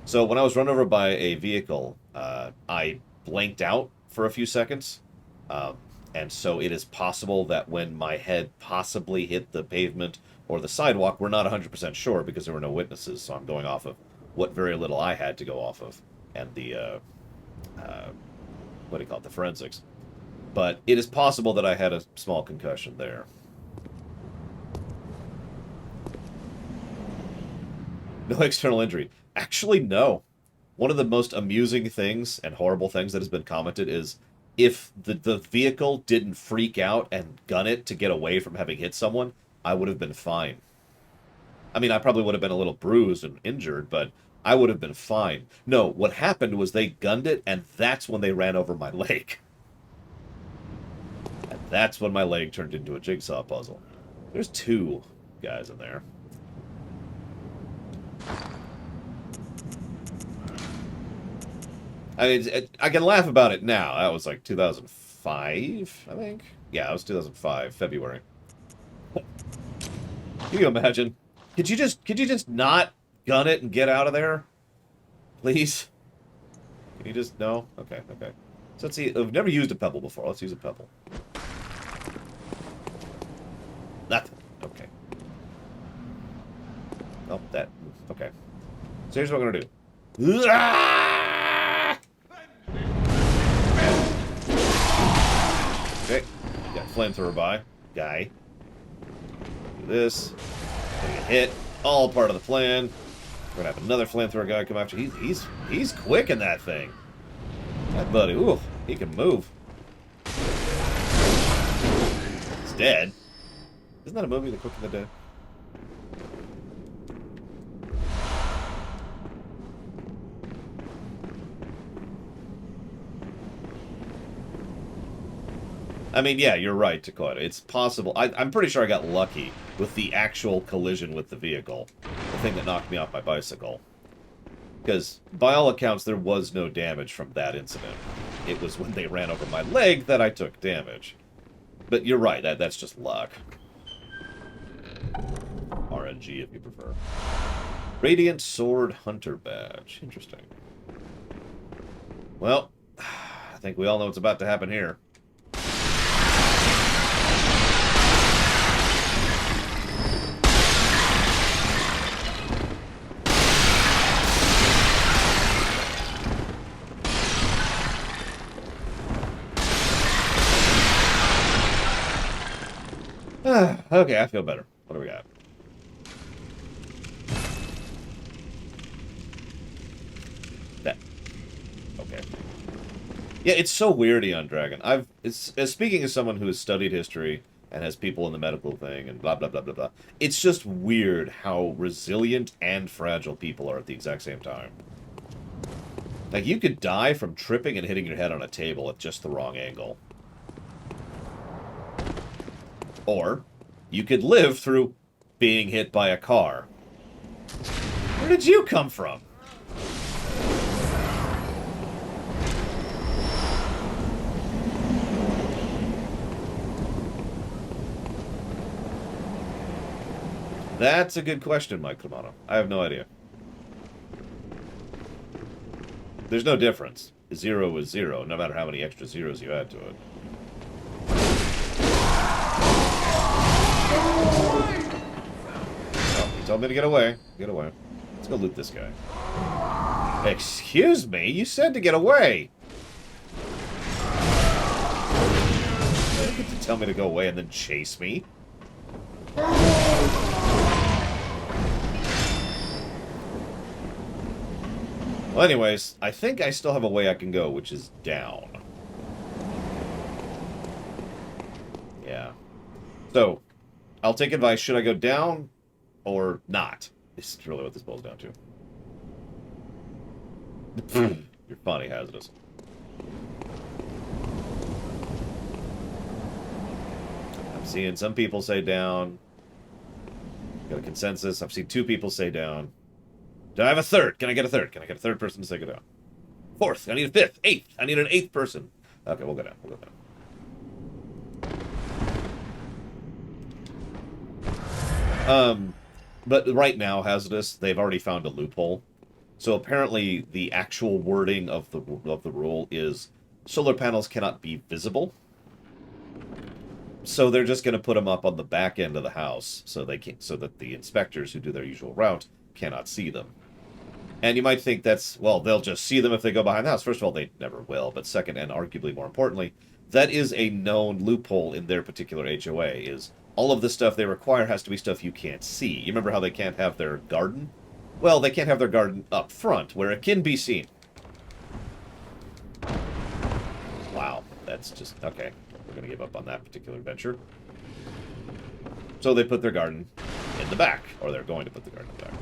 So when I was run over by a vehicle, I blanked out for a few seconds. And so it is possible that when my head possibly hit the pavement or the sidewalk, we're not 100% sure because there were no witnesses. So I'm going off of what very little I had to go off of. And the, what do you call it, the forensics. But it is possible that I had a small concussion there. No external injury. Actually, no. One of the most amusing things and horrible things that has been commented is if the vehicle didn't freak out and gun it to get away from having hit someone, I would have been fine. I mean, I probably would have been a little bruised and injured, but I would have been fine. No, what happened was they gunned it, and that's when they ran over my leg. And that's when my leg turned into a jigsaw puzzle. There's two guys in there. I mean, I can laugh about it now. That was like 2005, I think. Yeah, it was 2005, February. Can you imagine? Could you just not gun it and get out of there? Please? Can you just... No? Okay, okay. So let's see. I've never used a pebble before. Let's use a pebble. Nothing. Okay. Oh, that... Okay. So here's what we're gonna do. Okay. Got flamethrower by. Guy. Do this. Gonna get hit. All part of the plan. We're gonna have another flamethrower guy come after. He's quick in that thing. That buddy, ooh, he can move. He's dead. Isn't that a movie, The Quick and the Dead? I mean, yeah, you're right, Dakota. It's possible. I'm pretty sure I got lucky with the actual collision with the vehicle. The thing that knocked me off my bicycle. Because, by all accounts, there was no damage from that incident. It was when they ran over my leg that I took damage. But you're right, that's just luck. RNG, if you prefer. Radiant Sword Hunter Badge. Interesting. Well, I think we all know what's about to happen here. Okay, I feel better. What do we got? That. Okay. Yeah, it's so weirdy on Dragon. Speaking as someone who has studied history and has people in the medical thing and blah, blah, blah, blah, blah. It's just weird how resilient and fragile people are at the exact same time. Like, you could die from tripping and hitting your head on a table at just the wrong angle. Or you could live through being hit by a car. Where did you come from? That's a good question, Mike Romano. I have no idea. There's no difference. 0 is 0, no matter how many extra zeros you add to it. Oh, he told me to get away. Get away. Let's go loot this guy. Excuse me? You said to get away! You don't get to tell me to go away and then chase me. Well, anyways, I think I still have a way I can go, which is down. Yeah. So, I'll take advice. Should I go down or not? This is really what this boils down to. You're funny, Hazardous. I'm seeing some people say down. Got a consensus. I've seen 2 people say down. Do I have a third? Can I get a third? Can I get a third person to say go down? 4th. I need a 5th. 8th. I need an 8th person. Okay, we'll go down. We'll go down. But right now, Hazardous, they've already found a loophole. So apparently, the actual wording of the rule is solar panels cannot be visible. So they're just going to put them up on the back end of the house, so that the inspectors who do their usual route cannot see them. And you might think that's, well, they'll just see them if they go behind the house. First of all, they never will. But second, and arguably more importantly, that is a known loophole in their particular HOA, is all of the stuff they require has to be stuff you can't see. You remember how they can't have their garden? Well, they can't have their garden up front, where it can be seen. Wow, that's just, okay. We're going to give up on that particular venture. So they put their garden in the back, or they're going to put the garden in the back.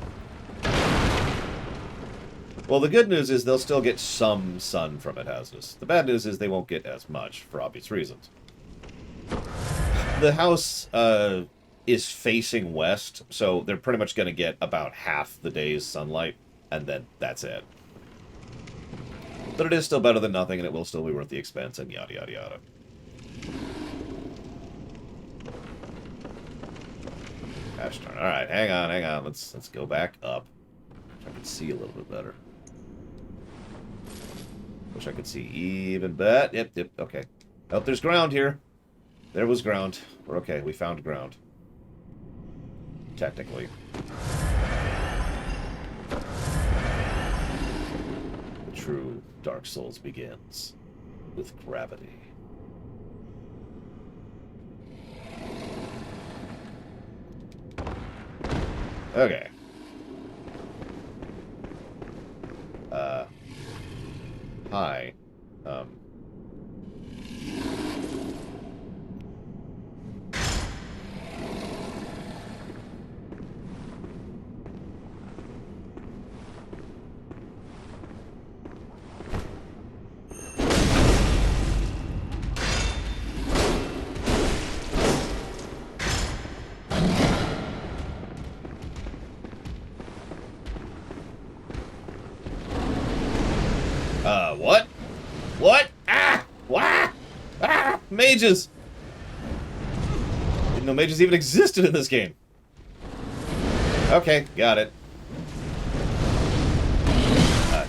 Well, the good news is they'll still get some sun from it, Hazardous. The bad news is they won't get as much, for obvious reasons. The house is facing west, so they're pretty much going to get about half the day's sunlight, and then that's it. But it is still better than nothing, and it will still be worth the expense, and yada, yada, yada. Gosh darn. Alright, hang on. Let's go back up. I can see a little bit better. Wish I could see even better. Yep, okay. Oh, there's ground here. There was ground. We're okay. We found ground. Technically. The true Dark Souls begins with gravity. Okay. Hi. What? What? Ah! Wah! Ah! Mages! Didn't know mages even existed in this game. Okay, got it.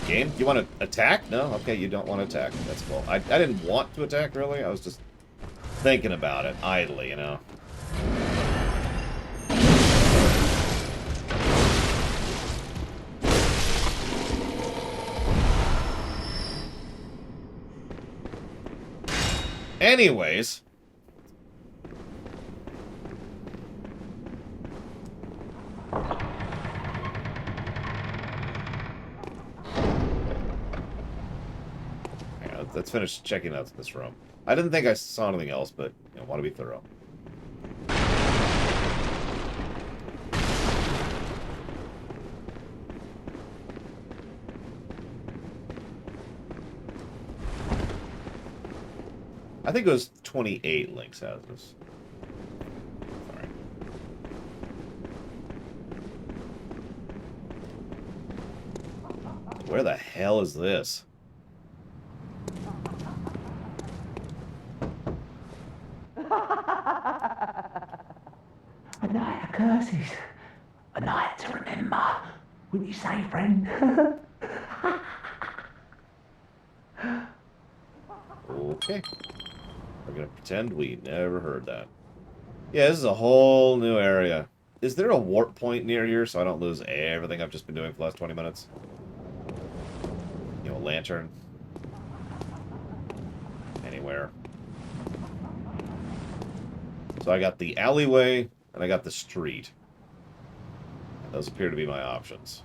Game? You want to attack? No? Okay, you don't want to attack. That's cool. I didn't want to attack, really. I was just thinking about it, idly, you know. Anyways. Yeah, let's finish checking out this room. I didn't think I saw anything else, but I want to be thorough. I think it was 28 Link's houses. Sorry. Where the hell is this? A night of curses. A night to remember. Wouldn't you say, friend? Okay. We're gonna pretend we never heard that. Yeah, this is a whole new area. Is there a warp point near here so I don't lose everything I've just been doing for the last 20 minutes? You know, a lantern. Anywhere. So I got the alleyway, and I got the street. Those appear to be my options.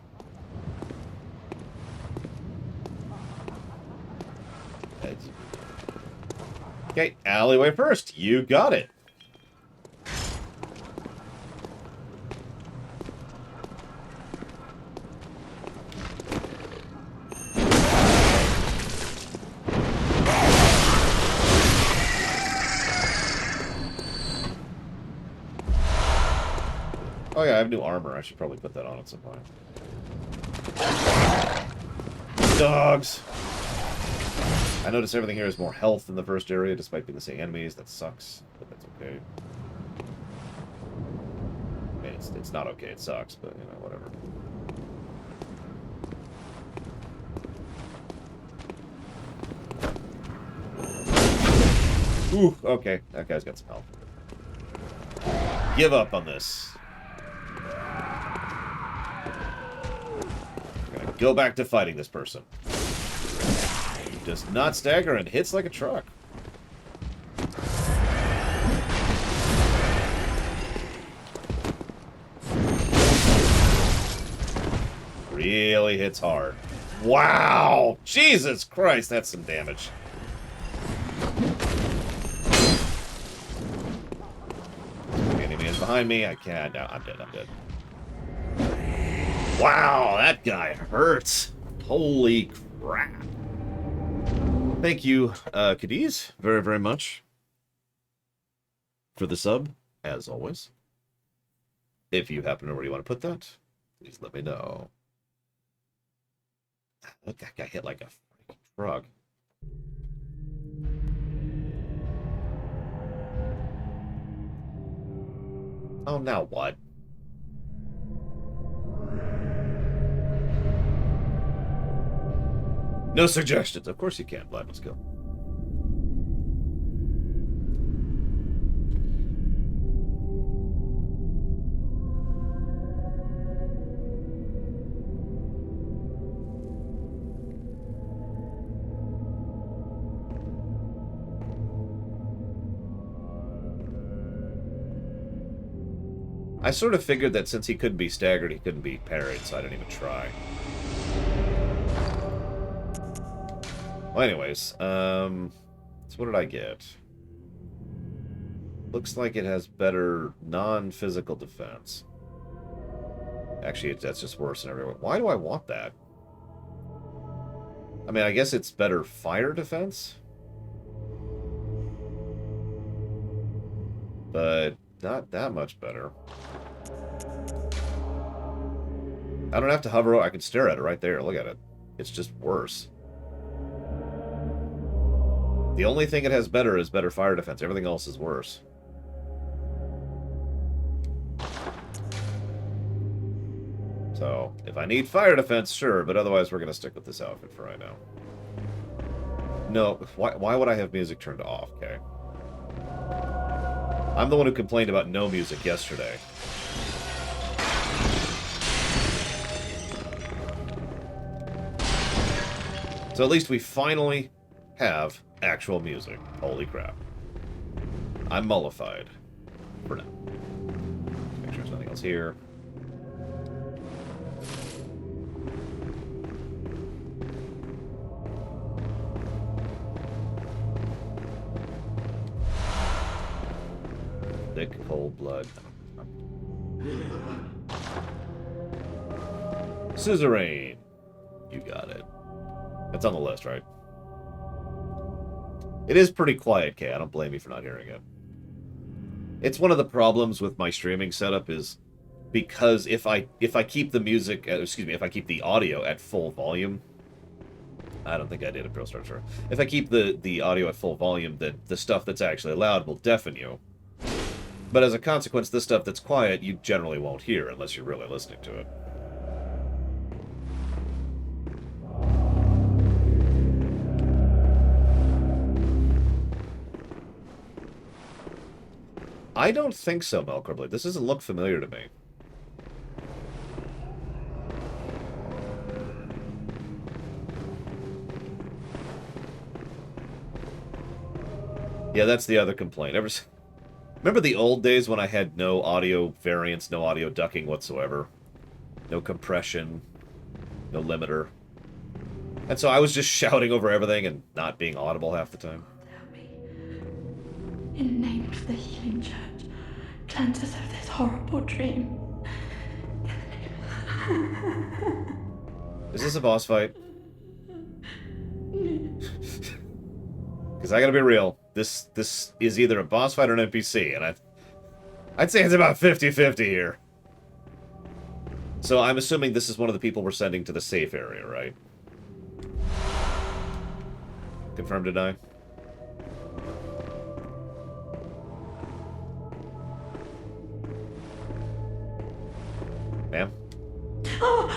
Okay, alleyway first. You got it. Oh yeah, I have new armor. I should probably put that on at some point. Dogs! I notice everything here has more health than the first area, despite being the same enemies. That sucks, but that's okay. I mean, it's not okay. It sucks, but, you know, whatever. Ooh, okay. That guy's got some health. Give up on this. Go back to fighting this person. He does not stagger and hits like a truck. Really hits hard. Wow! Jesus Christ, that's some damage. The enemy is behind me. I can't. No, I'm dead. I'm dead. Wow, that guy hurts. Holy crap. Thank you, Cadiz, very, very much for the sub, as always. If you happen to know where you want to put that, please let me know. Look, that guy hit like a freaking frog. Oh, now what? No suggestions. Of course you can, Vlad. Let's go. I sort of figured that since he couldn't be staggered, he couldn't be parried, so I didn't even try. Well, anyways, so what did I get? Looks like it has better non-physical defense. Actually, that's just worse than everyone. Why do I want that? I mean, I guess it's better fire defense? But not that much better. I don't have to hover. I can stare at it right there. Look at it. It's just worse. The only thing it has better is better fire defense. Everything else is worse. So, if I need fire defense, sure, but otherwise we're going to stick with this outfit for right now. No, why would I have music turned off, okay? I'm the one who complained about no music yesterday. So at least we finally have actual music. Holy crap. I'm mollified. For now. Make sure there's nothing else here. Thick, cold blood. Suzerain. You got it. That's on the list, right? It is pretty quiet, Kay. I don't blame you for not hearing it. It's one of the problems with my streaming setup is because if I keep the music, if I keep the audio at full volume, I don't think I did a Pro Structure. If I keep the audio at full volume, the stuff that's actually loud will deafen you. But as a consequence, this stuff that's quiet, you generally won't hear unless you're really listening to it. I don't think so, Melkorblade. This doesn't look familiar to me. Yeah, that's the other complaint. Remember the old days when I had no audio variance, no audio ducking whatsoever? No compression, no limiter. And so I was just shouting over everything and not being audible half the time. Help me. In the name of the healing church, cleanse us of this horrible dream. Is this a boss fight? Because I gotta be real, this is either a boss fight or an NPC, and I'd say it's about 50-50 here. So I'm assuming this is one of the people we're sending to the safe area, right? Confirm, deny? Ma'am? Oh,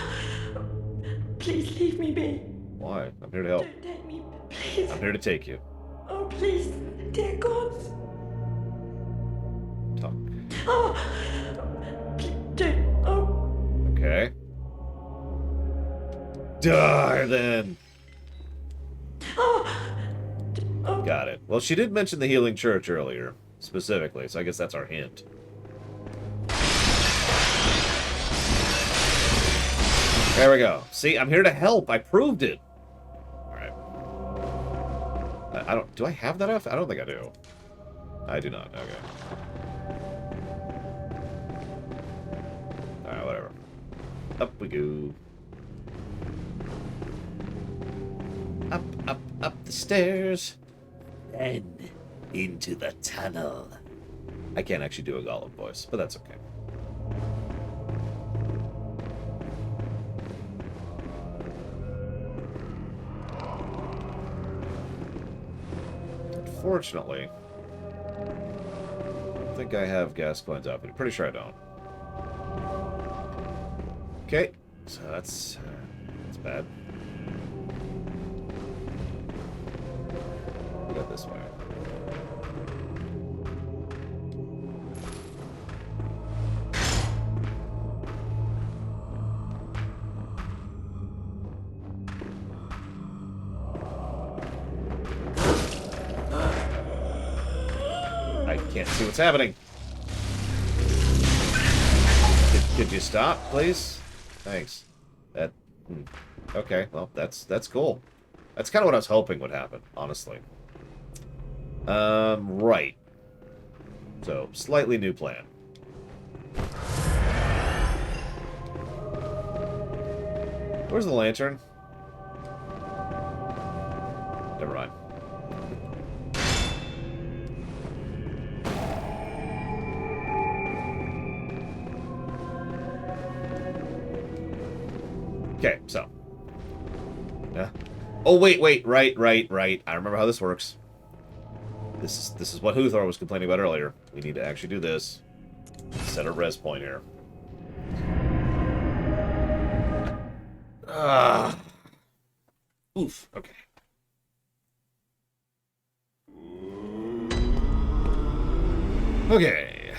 please leave me be. Why? I'm here to help. Don't take me, please. I'm here to take you. Oh, please, dear gods. Talk. Oh, please, don't. Oh. Okay. Die, then! Oh. Oh. Got it. Well, she did mention the Healing Church earlier, specifically, so I guess that's our hint. There we go. See, I'm here to help. I proved it. Alright. I don't... Do I have that off? I don't think I do. I do not. Okay. Alright, whatever. Up we go. Up the stairs. And into the tunnel. I can't actually do a Gollum voice, but that's okay. Unfortunately, I don't think I have Gascoigne's outfit. I'm pretty sure I don't. Okay, so that's bad. We got this way. I can't see what's happening. Could you stop, please? Thanks. Okay, well, that's cool. That's kind of what I was hoping would happen, honestly. Right. So, slightly new plan. Where's the lantern? Never mind. Okay, so. Yeah. Oh, wait. Right. I remember how this works. This is what Huthor was complaining about earlier. We need to actually do this. Set a res point here. Oof. Okay. Okay.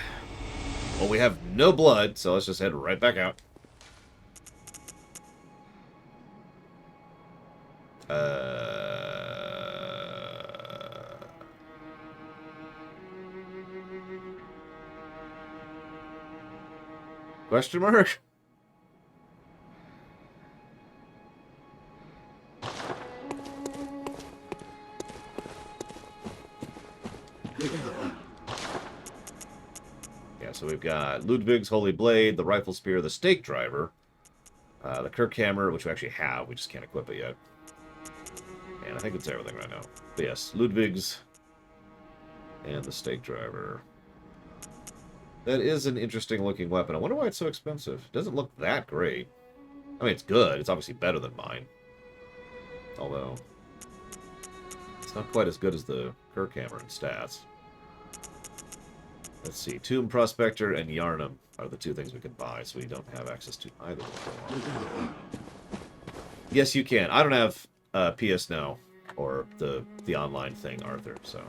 Well, we have no blood, so let's just head right back out. Question mark? Yeah, so we've got Ludwig's Holy Blade, the Rifle Spear, the Stake Driver, the Kirkhammer, which we actually have, we just can't equip it yet. And I think it's everything right now. But yes, Ludwig's and the Stake Driver. That is an interesting looking weapon. I wonder why it's so expensive. It doesn't look that great. I mean, it's good. It's obviously better than mine. Although, it's not quite as good as the Kirkhammer in stats. Let's see. Tomb Prospector and Yarnum are the two things we can buy, so we don't have access to either of them. Yes, you can. I don't have PS Now or the online thing, Arthur, so...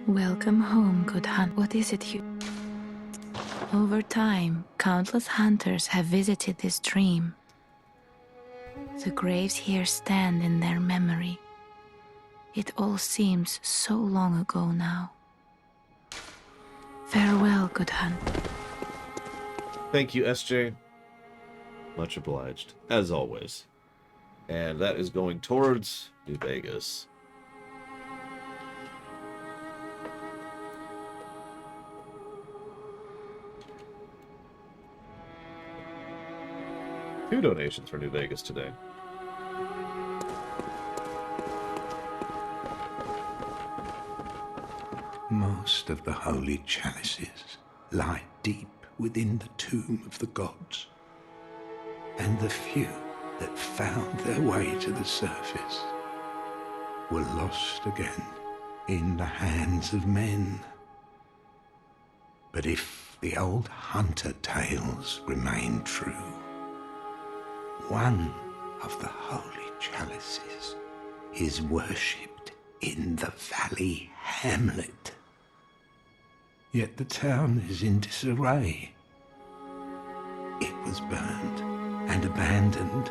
Welcome home, good hunt. What is it you... Over time, countless hunters have visited this dream. The graves here stand in their memory. It all seems so long ago now. Farewell, good hunt. Thank you, SJ. Much obliged, as always. And that is going towards New Vegas. Two donations for New Vegas today. Most of the holy chalices lie deep within the tomb of the gods, and the few that found their way to the surface were lost again in the hands of men. But if the old hunter tales remain true, one of the holy chalices is worshipped in the valley hamlet. Yet the town is in disarray. It was burned and abandoned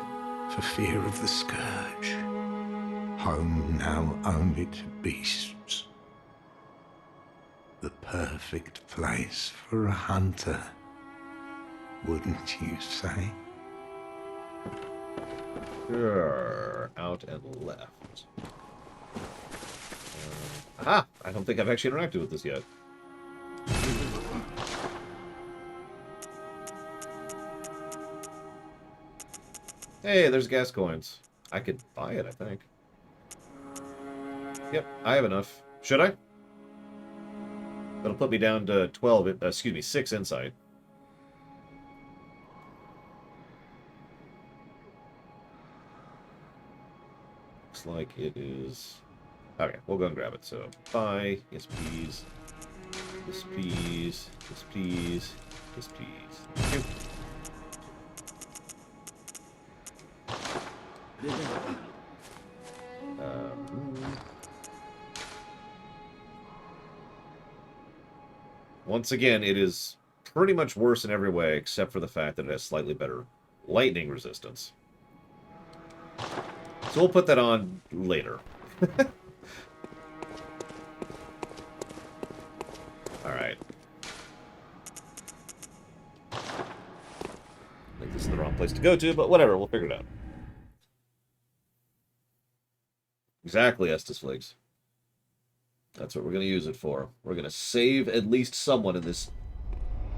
for fear of the scourge. Home now only to beasts. The perfect place for a hunter, wouldn't you say? Sure. Out and left. Aha! I don't think I've actually interacted with this yet. Hey, there's gas coins. I could buy it, I think. Yep, I have enough. Should I? That'll put me down to 6 insight. Looks like it is... Okay, we'll go and grab it. So, buy. Yes, please. Yes, please. Yes, please. Yes, please. Thank you. Once again, it is pretty much worse in every way, except for the fact that it has slightly better lightning resistance. So we'll put that on later. Alright. I think this is the wrong place to go to, but whatever, we'll figure it out. Exactly, Estes Flakes. That's what we're going to use it for. We're going to save at least someone in this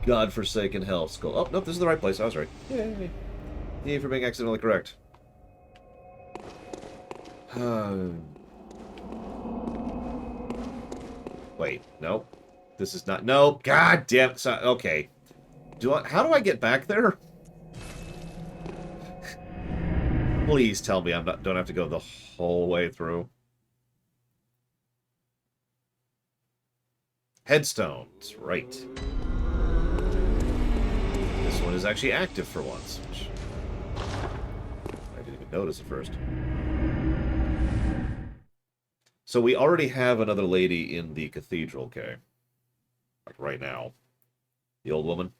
godforsaken hell skull. Oh, nope, this is the right place. I was right. Yay. Yay for being accidentally correct. Wait, nope. This is not... No, god damn it. So, okay. How do I get back there? Please tell me don't have to go the whole way through. Headstones, right. This one is actually active for once, which I didn't even notice at first. So we already have another lady in the cathedral, okay? Like right now. The old woman.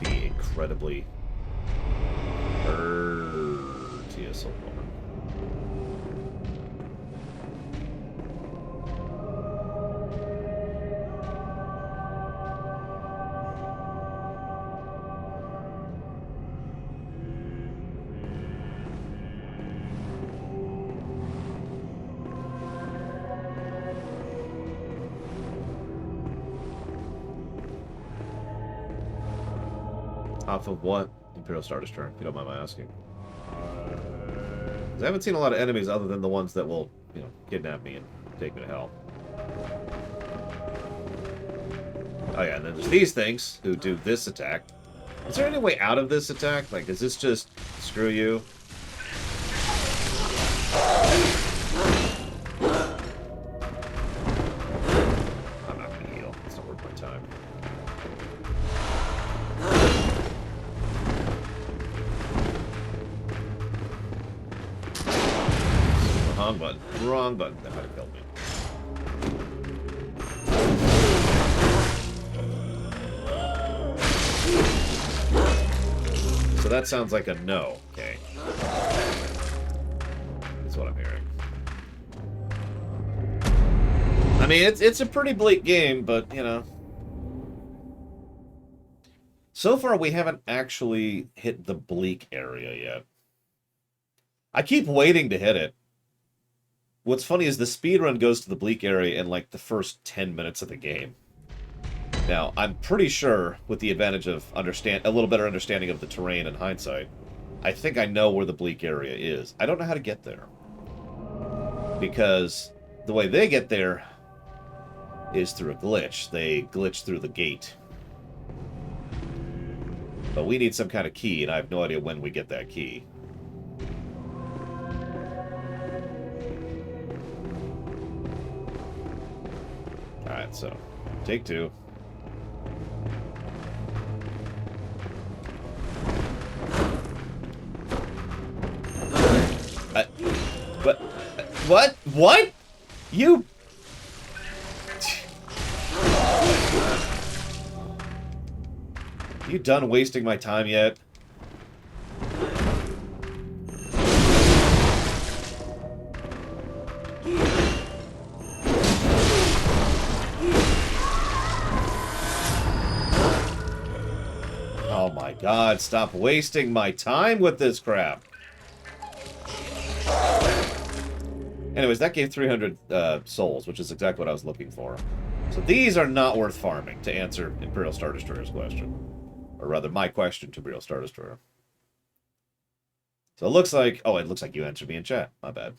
The incredibly courteous old woman. Off of what? Imperial Star Destroyer, if you don't mind my asking. 'Cause I haven't seen a lot of enemies other than the ones that will, you know, kidnap me and take me to hell. Oh yeah, and then there's these things who do this attack. Is there any way out of this attack? Like, is this just screw you? time. Wrong button. Wrong button. That might have killed me. So that sounds like a no. Okay. That's what I'm hearing. I mean, it's a pretty bleak game, but, you know. So far, we haven't actually hit the bleak area yet. I keep waiting to hit it. What's funny is the speedrun goes to the bleak area in, like, the first 10 minutes of the game. Now, I'm pretty sure, with the advantage of a little better understanding of the terrain in hindsight, I think I know where the bleak area is. I don't know how to get there. Because the way they get there is through a glitch. They glitch through the gate. But we need some kind of key, and I have no idea when we get that key. Alright, so, take two. What? What? You... You done wasting my time yet? Oh my god, stop wasting my time with this crap. Anyways, that gave 300 souls, which is exactly what I was looking for. So these are not worth farming, to answer Imperial Star Destroyer's question. Or rather, my question to Imperial Star Destroyer. So it looks like... Oh, it looks like you answered me in chat. My bad.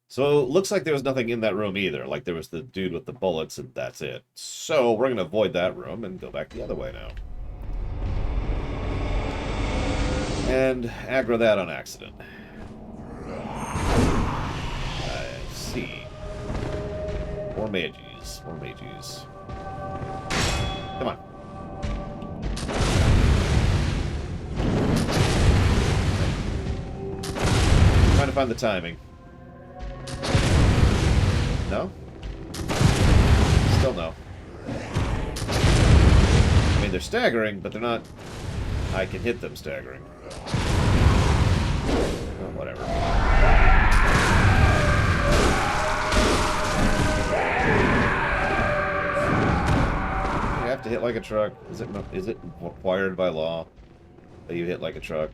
So it looks like there was nothing in that room either. Like there was the dude with the bullets, and that's it. So we're going to avoid that room and go back the other way now. And aggro that on accident. I see. More mages. More mages. Come on. Trying to find the timing. No? Still no. I mean, they're staggering, but they're not... I can hit them staggering. Oh, whatever. You have to hit like a truck. Is it required by law that you hit like a truck?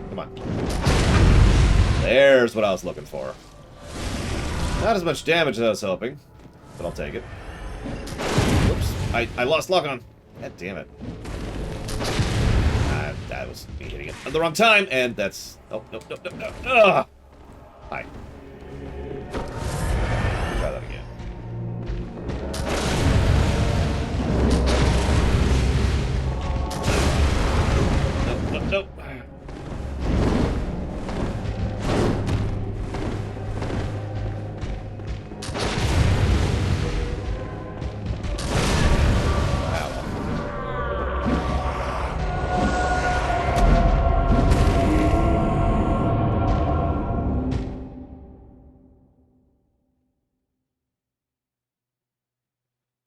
Come on. There's what I was looking for. Not as much damage as I was hoping, but I'll take it. Whoops. I lost lock on. God damn it. That was me hitting it at the wrong time, and that's... Oh, no, no, no, no. Ugh. Hi. Try that again. No, no, no.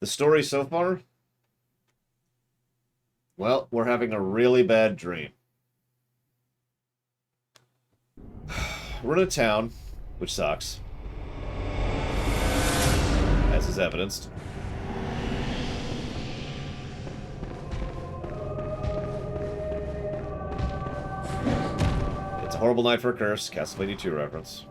The story so far? Well, we're having a really bad dream. We're in a town, which sucks. As is evidenced. It's a horrible night for a curse. Castlevania 2 reference.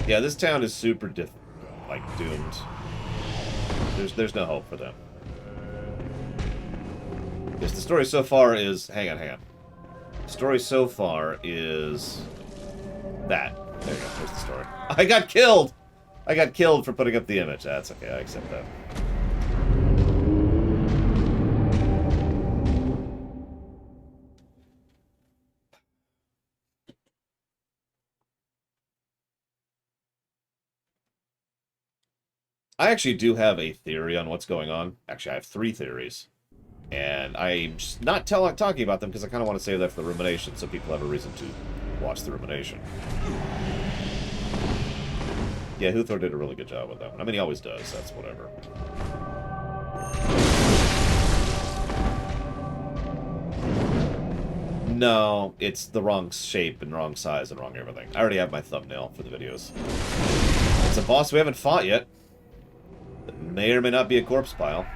Yeah, this town is super doomed. There's no hope for them. Yes, the story so far is... Hang on. The story so far is... that. There you go, there's the story. I got killed! I got killed for putting up the image. That's okay, I accept that. I actually do have a theory on what's going on. Actually, I have 3 theories. And I'm just not talking about them because I kind of want to save that for the rumination so people have a reason to watch the rumination. Yeah, Huthor did a really good job with that one. I mean, he always does. That's whatever. No, it's the wrong shape and wrong size and wrong everything. I already have my thumbnail for the videos. It's a boss we haven't fought yet. That may or may not be a corpse pile.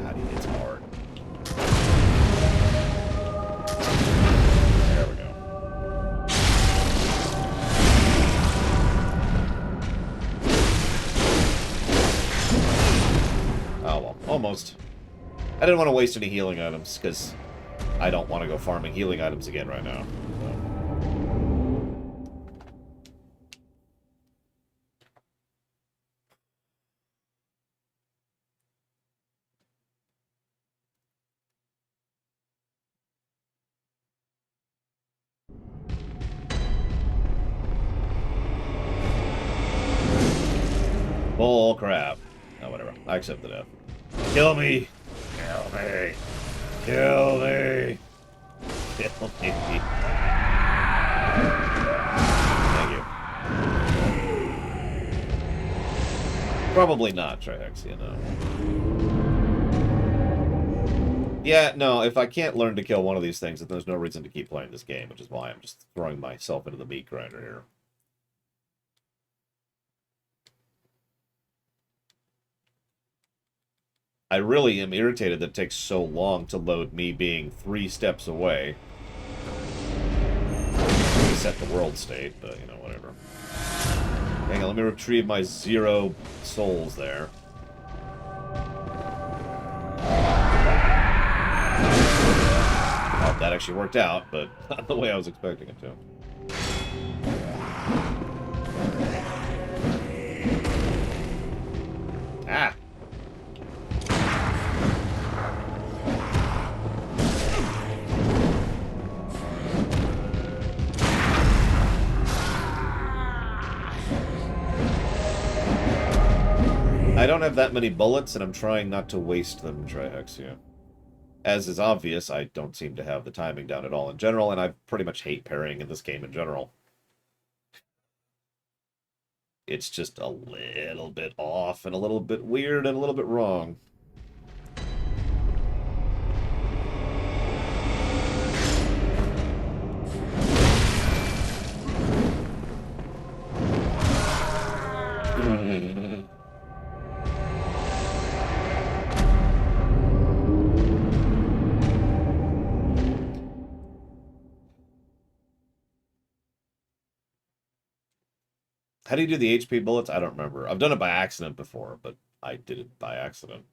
God, he hits hard. There we go. Oh well, almost. I didn't want to waste any healing items, because I don't want to go farming healing items again right now. Bull crap. Oh, whatever. I accept the death. Kill me! Kill me! Kill me! Kill me! Thank you. Probably not, Trihexia, no. Yeah, no, if I can't learn to kill one of these things, then there's no reason to keep playing this game, which is why I'm just throwing myself into the meat grinder here. I really am irritated that it takes so long to load me being 3 steps away. Set the world state, but, you know, whatever. Hang on, let me retrieve my 0 souls there. Well, that actually worked out, but not the way I was expecting it to. Ah! I don't have that many bullets, and I'm trying not to waste them, Trihexia. As is obvious, I don't seem to have the timing down at all in general, and I pretty much hate parrying in this game in general. It's just a little bit off, and a little bit weird, and a little bit wrong. How do you do the HP bullets? I don't remember. I've done it by accident before, but I did it by accident.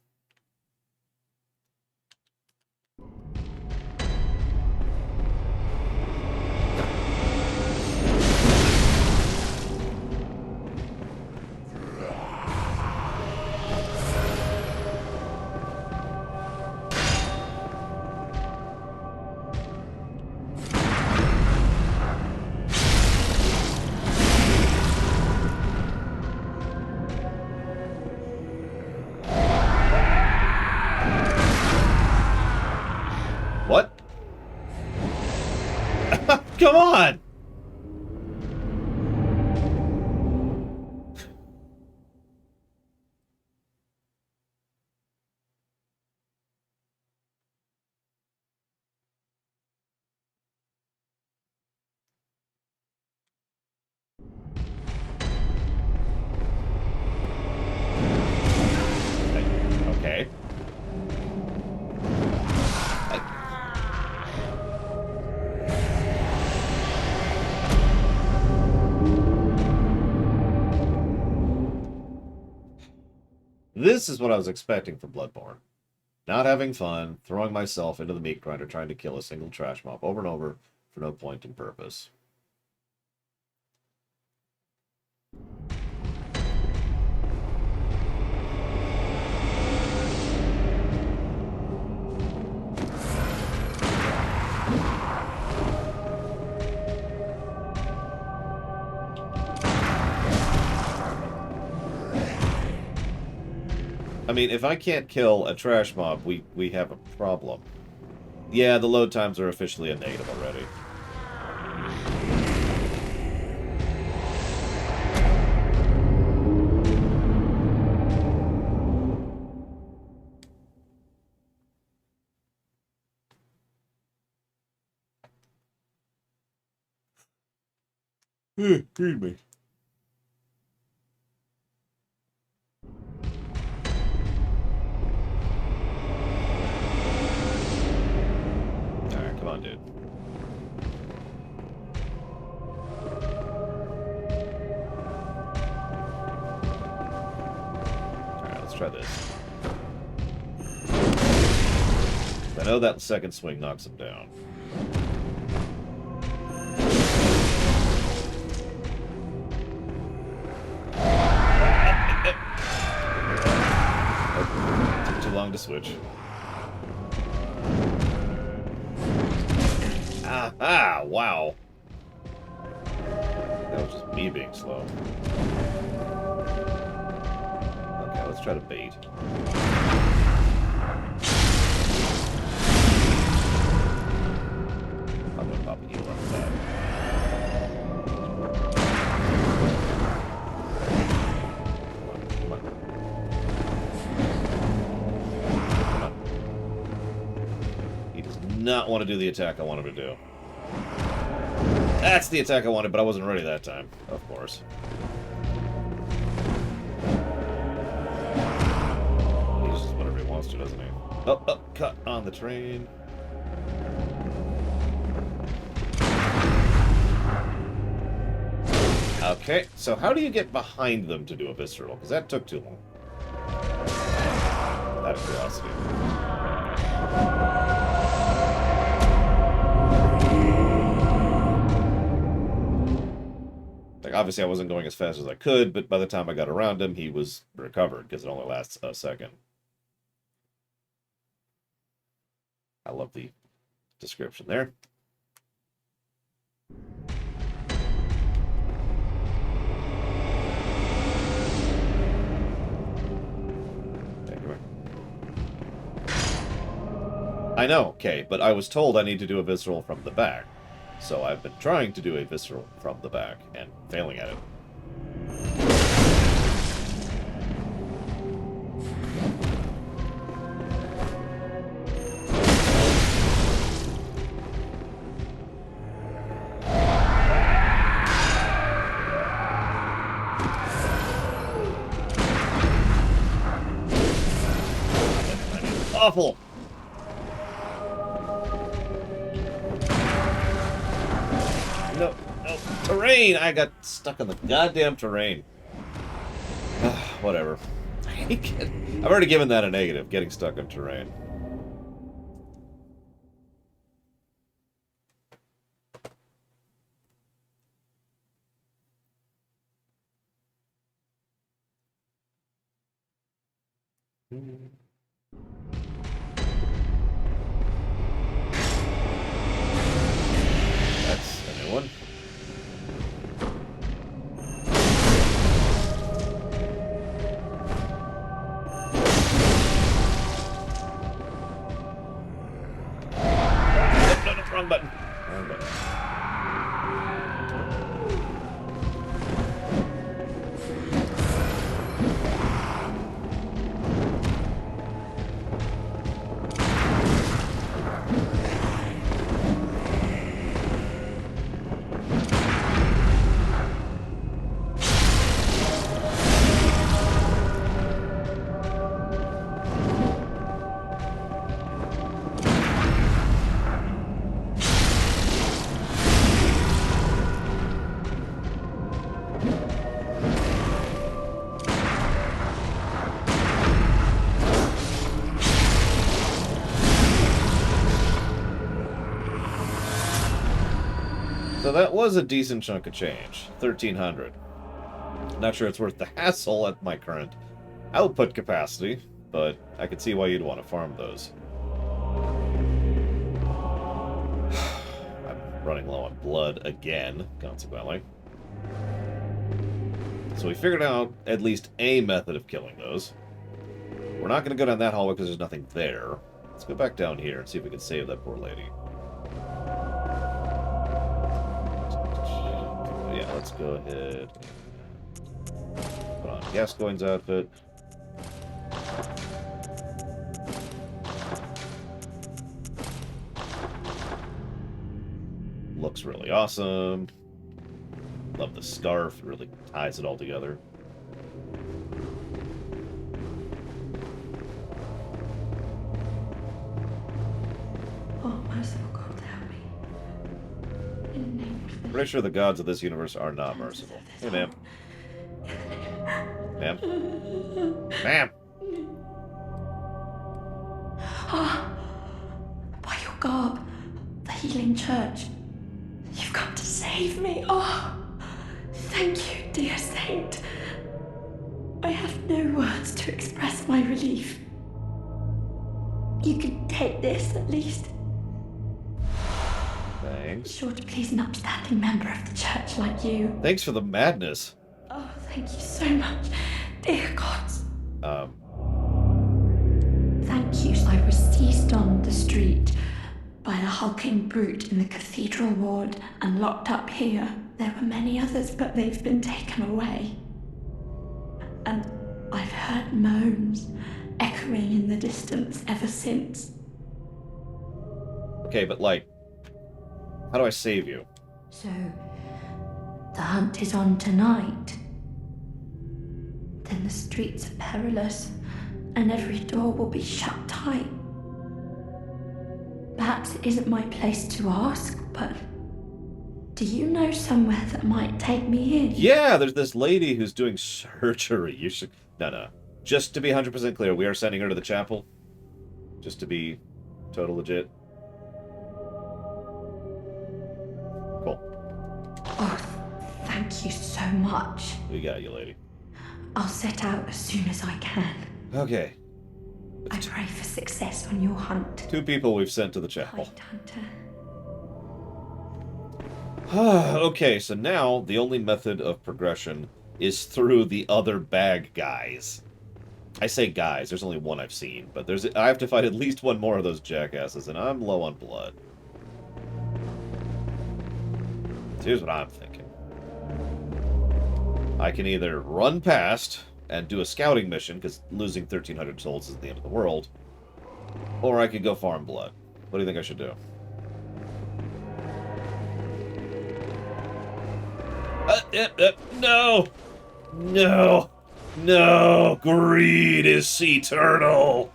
What? Come on! Okay. This is what I was expecting from Bloodborne. Not having fun, throwing myself into the meat grinder, trying to kill a single trash mob over and over for no point in purpose. I mean, if I can't kill a trash mob, we have a problem. Yeah, the load times are officially a negative already. Excuse me. Alright, come on, dude. Alright, let's try this. I know that second swing knocks him down. Took too long to switch. Ah, wow. That was just me being slow. Okay, let's try to bait. I'm gonna pop a heal off that. Come on. Come on. He does not want to do the attack I want him to do. That's the attack I wanted, but I wasn't ready that time. Of course. He just does whatever he wants to, doesn't he? Oh, oh, cut on the train. Okay, so how do you get behind them to do a visceral? Because that took too long. Out of curiosity. Like, obviously I wasn't going as fast as I could, but by the time I got around him, he was recovered, because it only lasts a second. I love the description there. I know, okay, but I was told I need to do a visceral from the back. So I've been trying to do a visceral from the back, and failing at it. Awful! No, no, terrain! I got stuck on the goddamn terrain. Whatever. I've already given that a negative, getting stuck on terrain. That's a new one. No, wrong button. Wrong button. So that was a decent chunk of change. 1,300. Not sure it's worth the hassle at my current output capacity, but I could see why you'd want to farm those. I'm running low on blood again, consequently. So we figured out at least a method of killing those. We're not going to go down that hallway because there's nothing there. Let's go back down here and see if we can save that poor lady. Yeah, let's go ahead and put on Gascoigne's outfit. Looks really awesome. Love the scarf. It really ties it all together. Oh, merciful God, help me. In the name of the Pretty sure the gods of this universe are not merciful. Hey, ma'am. Ma'am? Ma'am! Ah, by your garb, the healing church. You've come to save me. Oh, thank you, dear saint. I have no words to express my relief. You can take this, at least. Thanks. Sure to please an upstanding member of the church like you. Thanks for the madness. Oh, thank you so much, dear gods. Thank you. I was seized on the street by the hulking brute in the cathedral ward and locked up here. There were many others, but they've been taken away. And I've heard moans echoing in the distance ever since. Okay, but like, how do I save you? So, the hunt is on tonight. Then the streets are perilous, and every door will be shut tight. Perhaps it isn't my place to ask, but do you know somewhere that might take me in? Yeah, there's this lady who's doing surgery. You should... No. Just to be 100% clear, we are sending her to the chapel. Just to be total legit. Cool. Oh, thank you so much. We got you, lady. I'll set out as soon as I can. Okay. I pray for success on your hunt. 2 people we've sent to the chapel. Kind hunter. Okay, so now the only method of progression is through the other bag guys. I say guys, there's only one I've seen, but I have to fight at least one more of those jackasses, and I'm low on blood. So here's what I'm thinking. I can either run past and do a scouting mission, because losing 1,300 souls isn't the end of the world, or I could go farm blood. What do you think I should do? No! No! No! Greed is eternal!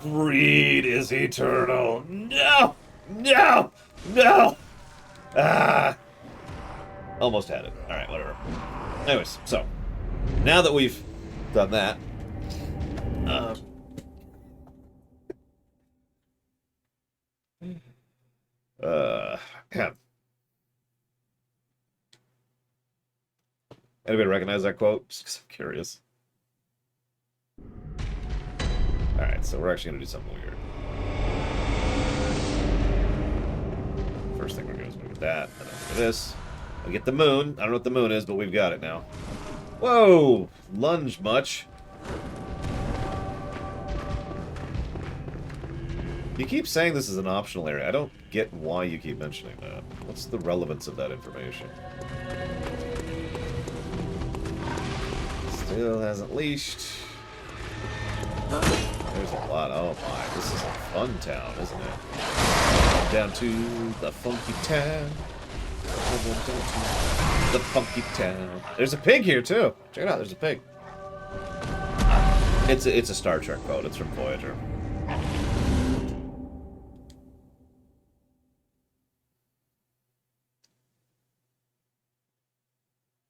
Greed is eternal! No! No! No! Ah! Almost had it. Alright, whatever. Anyways, so, now that we've done that, yeah. Anybody recognize that quote? Just 'cause I'm curious. Alright, so we're actually going to do something weird. First thing we're going to do is move that, and then do this. We get the moon. I don't know what the moon is, but we've got it now. Whoa! Lunge much. You keep saying this is an optional area. I don't get why you keep mentioning that. What's the relevance of that information? Still hasn't leashed. There's a lot. Oh my, this is a fun town, isn't it? Down to the funky town. The funky town. There's a pig here too. Check it out. There's a pig. It's a Star Trek quote. It's from Voyager.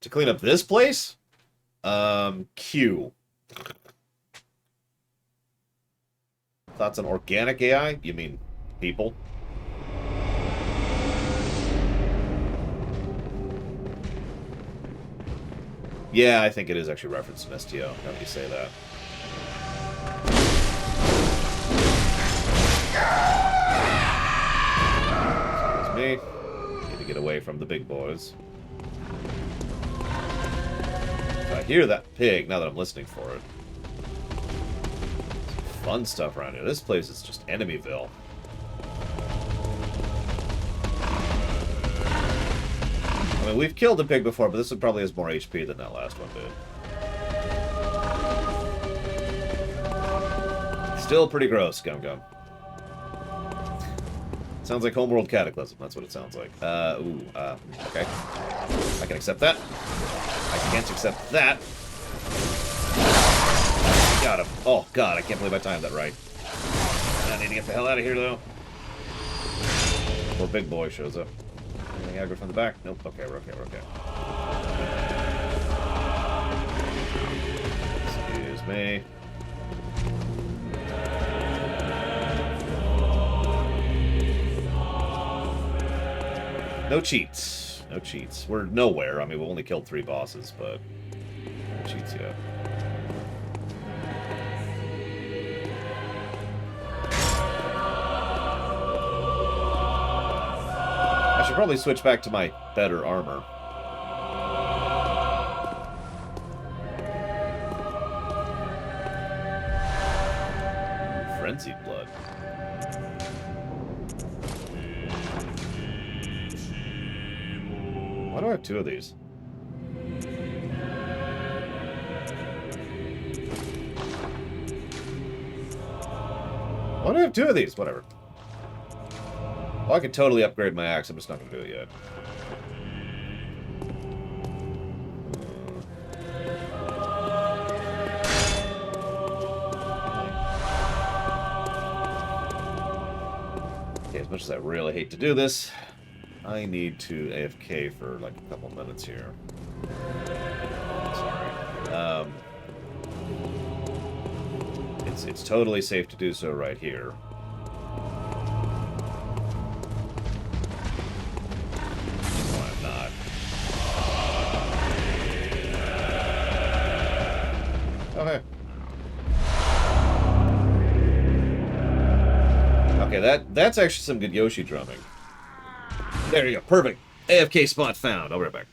To clean up this place? Q. Thoughts on organic AI? You mean people? Yeah, I think it is actually referenced in STO, now that you say that. Excuse me. Need to get away from the big boys. If I hear that pig, now that I'm listening for it. fun stuff around here. This place is just Enemyville. I mean, we've killed a pig before, but this one probably has more HP than that last one did. Still pretty gross, Gum Gum. Sounds like Homeworld Cataclysm. That's what it sounds like. Okay. I can accept that. I can't accept that. Got him. Oh, God, I can't believe I timed that right. I need to get the hell out of here, though. Poor big boy shows up. Anything aggro from the back? Nope. Okay, we're okay, we're okay. Excuse me. No cheats. No cheats. We're nowhere. I mean, we've only killed 3 bosses, but no cheats yet. I should probably switch back to my better armor. Frenzied blood. Why do I have 2 of these? Why do I have 2 of these? Whatever. Well, I could totally upgrade my axe. I'm just not going to do it yet. Okay, as much as I really hate to do this, I need to AFK for like a couple minutes here. Sorry. It's totally safe to do so right here. No, I'm not. Okay. Okay, that's actually some good Yoshi drumming. There you go. Perfect. AFK spot found. I'll be right back.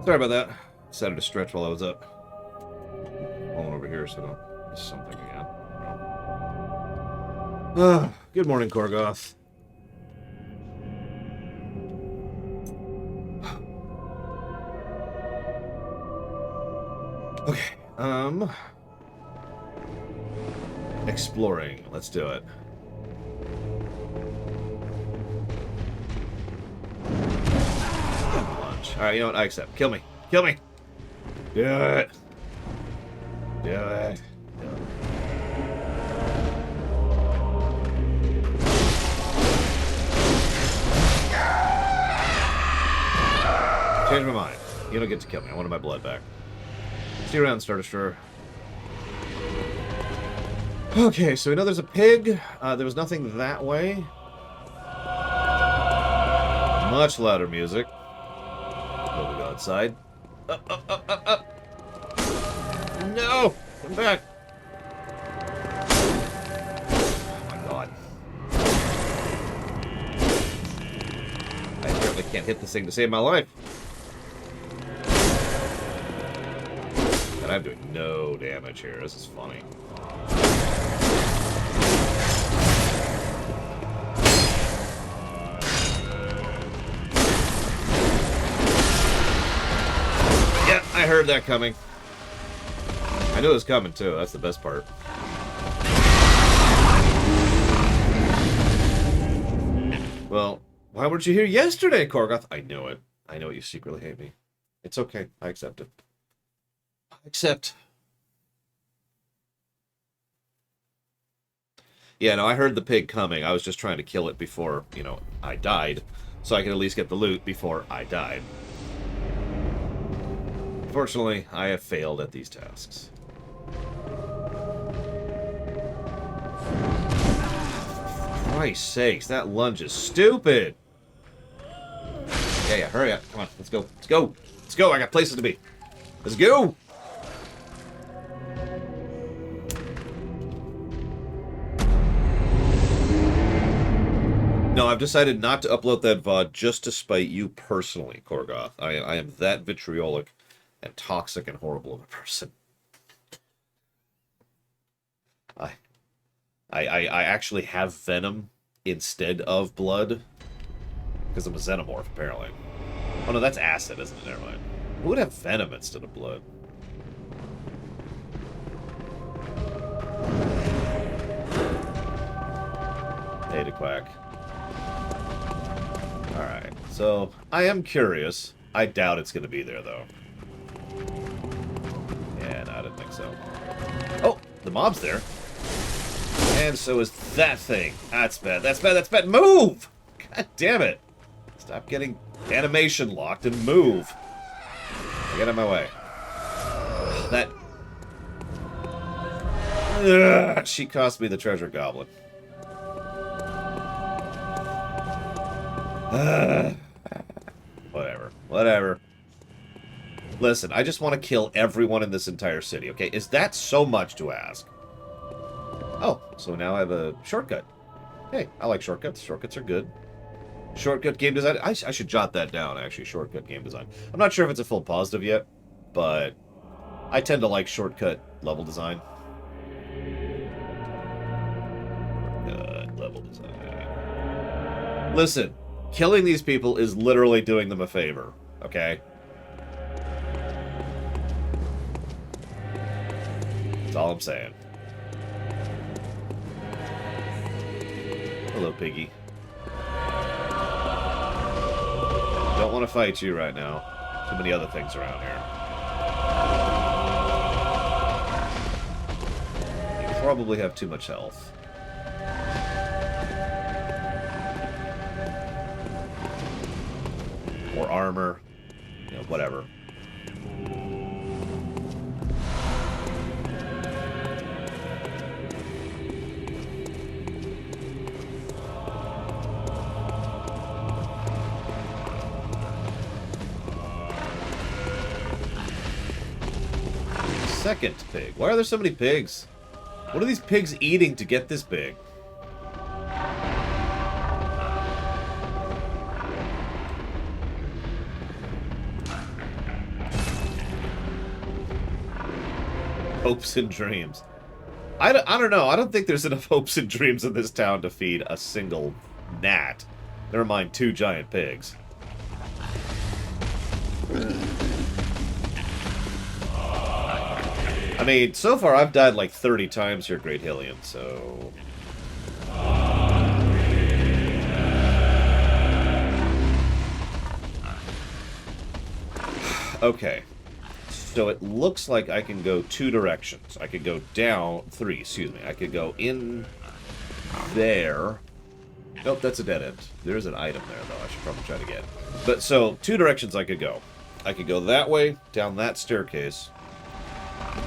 Sorry about that. Decided to stretch while I was up. Rolling over here so I don't miss something again. Good morning, Korgoth. Okay, exploring. Let's do it. Alright, you know what? I accept. Kill me. Kill me! Do it! Do it. Do it. Change my mind. You don't get to kill me. I wanted my blood back. See you around, Star Destroyer. Okay, so we know there's a pig. There was nothing that way. Much louder music. Oh, we go outside. Up, up, up, up, up. No! Come back. Oh my god. I apparently can't hit this thing to save my life. And I'm doing no damage here. This is funny. Yeah, I heard that coming. I knew it was coming too. That's the best part. Well, why weren't you here yesterday, Korgoth? I knew it. I know you secretly hate me. It's okay. I accept it. I accept. Yeah, no, I heard the pig coming. I was just trying to kill it before, you know, I died. So I could at least get the loot before I died. Fortunately, I have failed at these tasks. For Christ's sakes, that lunge is stupid! Yeah, hurry up. Come on, let's go. Let's go! Let's go! I got places to be. Let's go! No, I've decided not to upload that VOD just to spite you personally, Korgoth. I am that vitriolic and toxic and horrible of a person. I actually have venom instead of blood. Because I'm a xenomorph, apparently. Oh no, that's acid, isn't it? Never mind. Who would have venom instead of blood? Hey, to quack. Alright, so I am curious. I doubt it's going to be there, though. Yeah, no, I didn't think so. Oh, the mob's there. And so is that thing. That's bad. That's bad. That's bad. Move! God damn it. Stop getting animation locked and move. Get out of my way. That... Ugh, she cost me the treasure goblin. Whatever. Whatever. Listen, I just want to kill everyone in this entire city, okay? Is that so much to ask? Oh, so now I have a shortcut. Hey, I like shortcuts. Shortcuts are good. Shortcut game design. I should jot that down, actually. Shortcut game design. I'm not sure if it's a full positive yet, but I tend to like shortcut level design. Good level design. Listen, killing these people is literally doing them a favor, okay? That's all I'm saying. Hello, piggy. Don't want to fight you right now. Too many other things around here. You probably have too much health. Or armor. You know, whatever. Second pig. Why are there so many pigs? What are these pigs eating to get this big? Hopes and dreams. I don't know. I don't think there's enough hopes and dreams in this town to feed a single gnat. Never mind 2 giant pigs. I mean, so far I've died like 30 times here, Great Hillian, so... Okay. So it looks like I can go 2 directions. I could go down... 3, excuse me. I could go in there. Nope, that's a dead end. There's an item there, though. I should probably try to get. But, so, 2 directions I could go. I could go that way, down that staircase,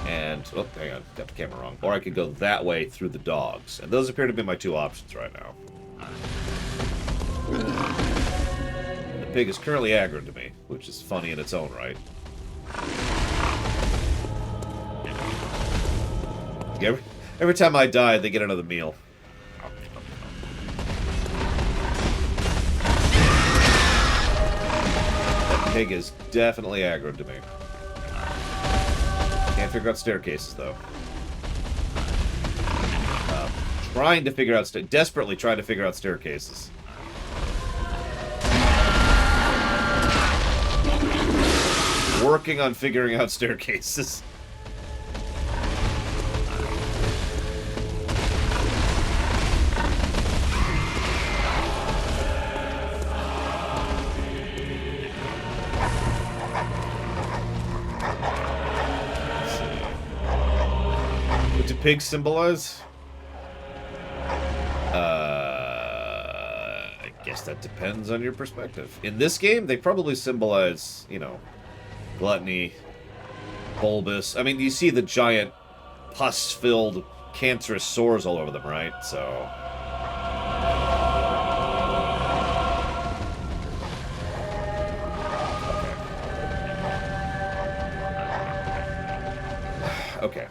and... Oh, hang on. Got the camera wrong. Or I could go that way through the dogs. And those appear to be my 2 options right now. The pig is currently aggroed to me, which is funny in its own right. Every time I die, they get another meal. That pig is definitely aggroed to me. Can't figure out staircases, though. Desperately trying to figure out staircases. Working on figuring out staircases. What do pigs symbolize? I guess that depends on your perspective. In this game, they probably symbolize, you know, gluttony, bulbous. I mean, you see the giant pus-filled cancerous sores all over them, right? So... Okay.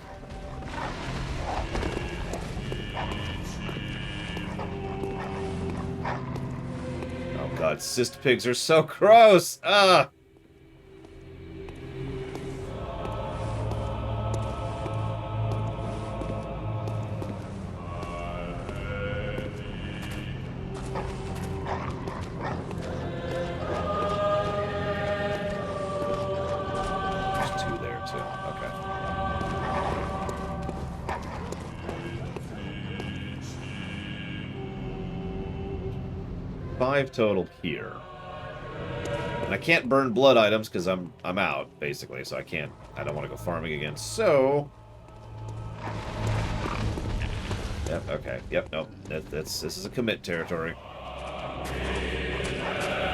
Oh god, cyst pigs are so gross! Ah! There's 2 there, too. Okay. 5 total here. And I can't burn blood items because I'm out, basically, so I don't want to go farming again. So yep, okay. Yep, nope. This is a commit territory.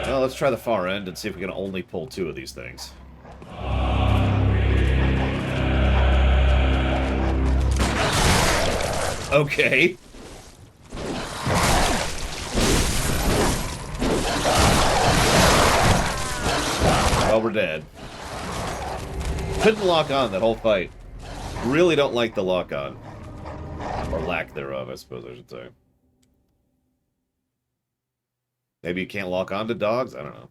Well, let's try the far end and see if we can only pull 2 of these things. Okay. Well, we're dead. Couldn't lock on that whole fight. Really don't like the lock on. Or lack thereof, I suppose I should say. Maybe you can't lock on to dogs? I don't know.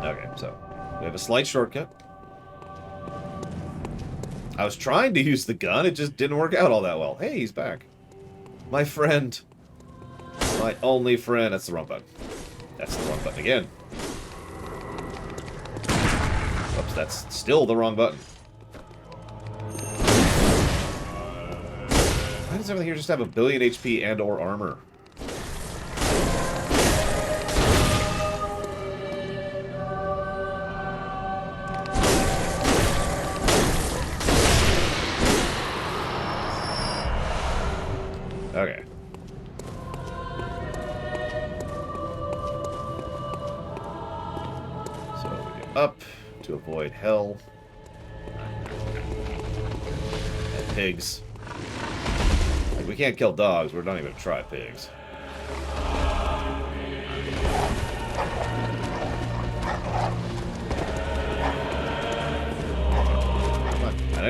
Okay, so we have a slight shortcut. I was trying to use the gun, it just didn't work out all that well. Hey, he's back. My friend. My only friend. That's the wrong button. That's the wrong button again. Oops, that's still the wrong button. Why does everything here just have a billion HP and or armor? Okay. So we go up to avoid hell. And pigs. Like, we can't kill dogs, we're not even gonna try pigs.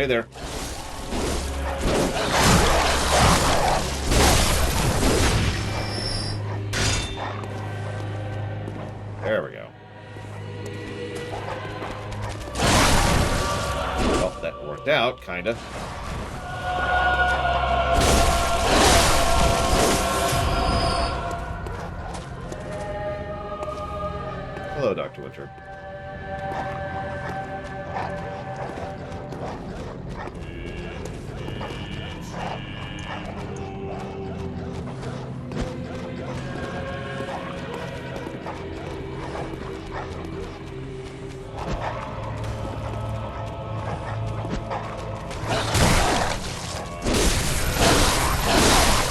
Stay there. There we go. Well, that worked out, kinda. Hello, Dr. Witcher.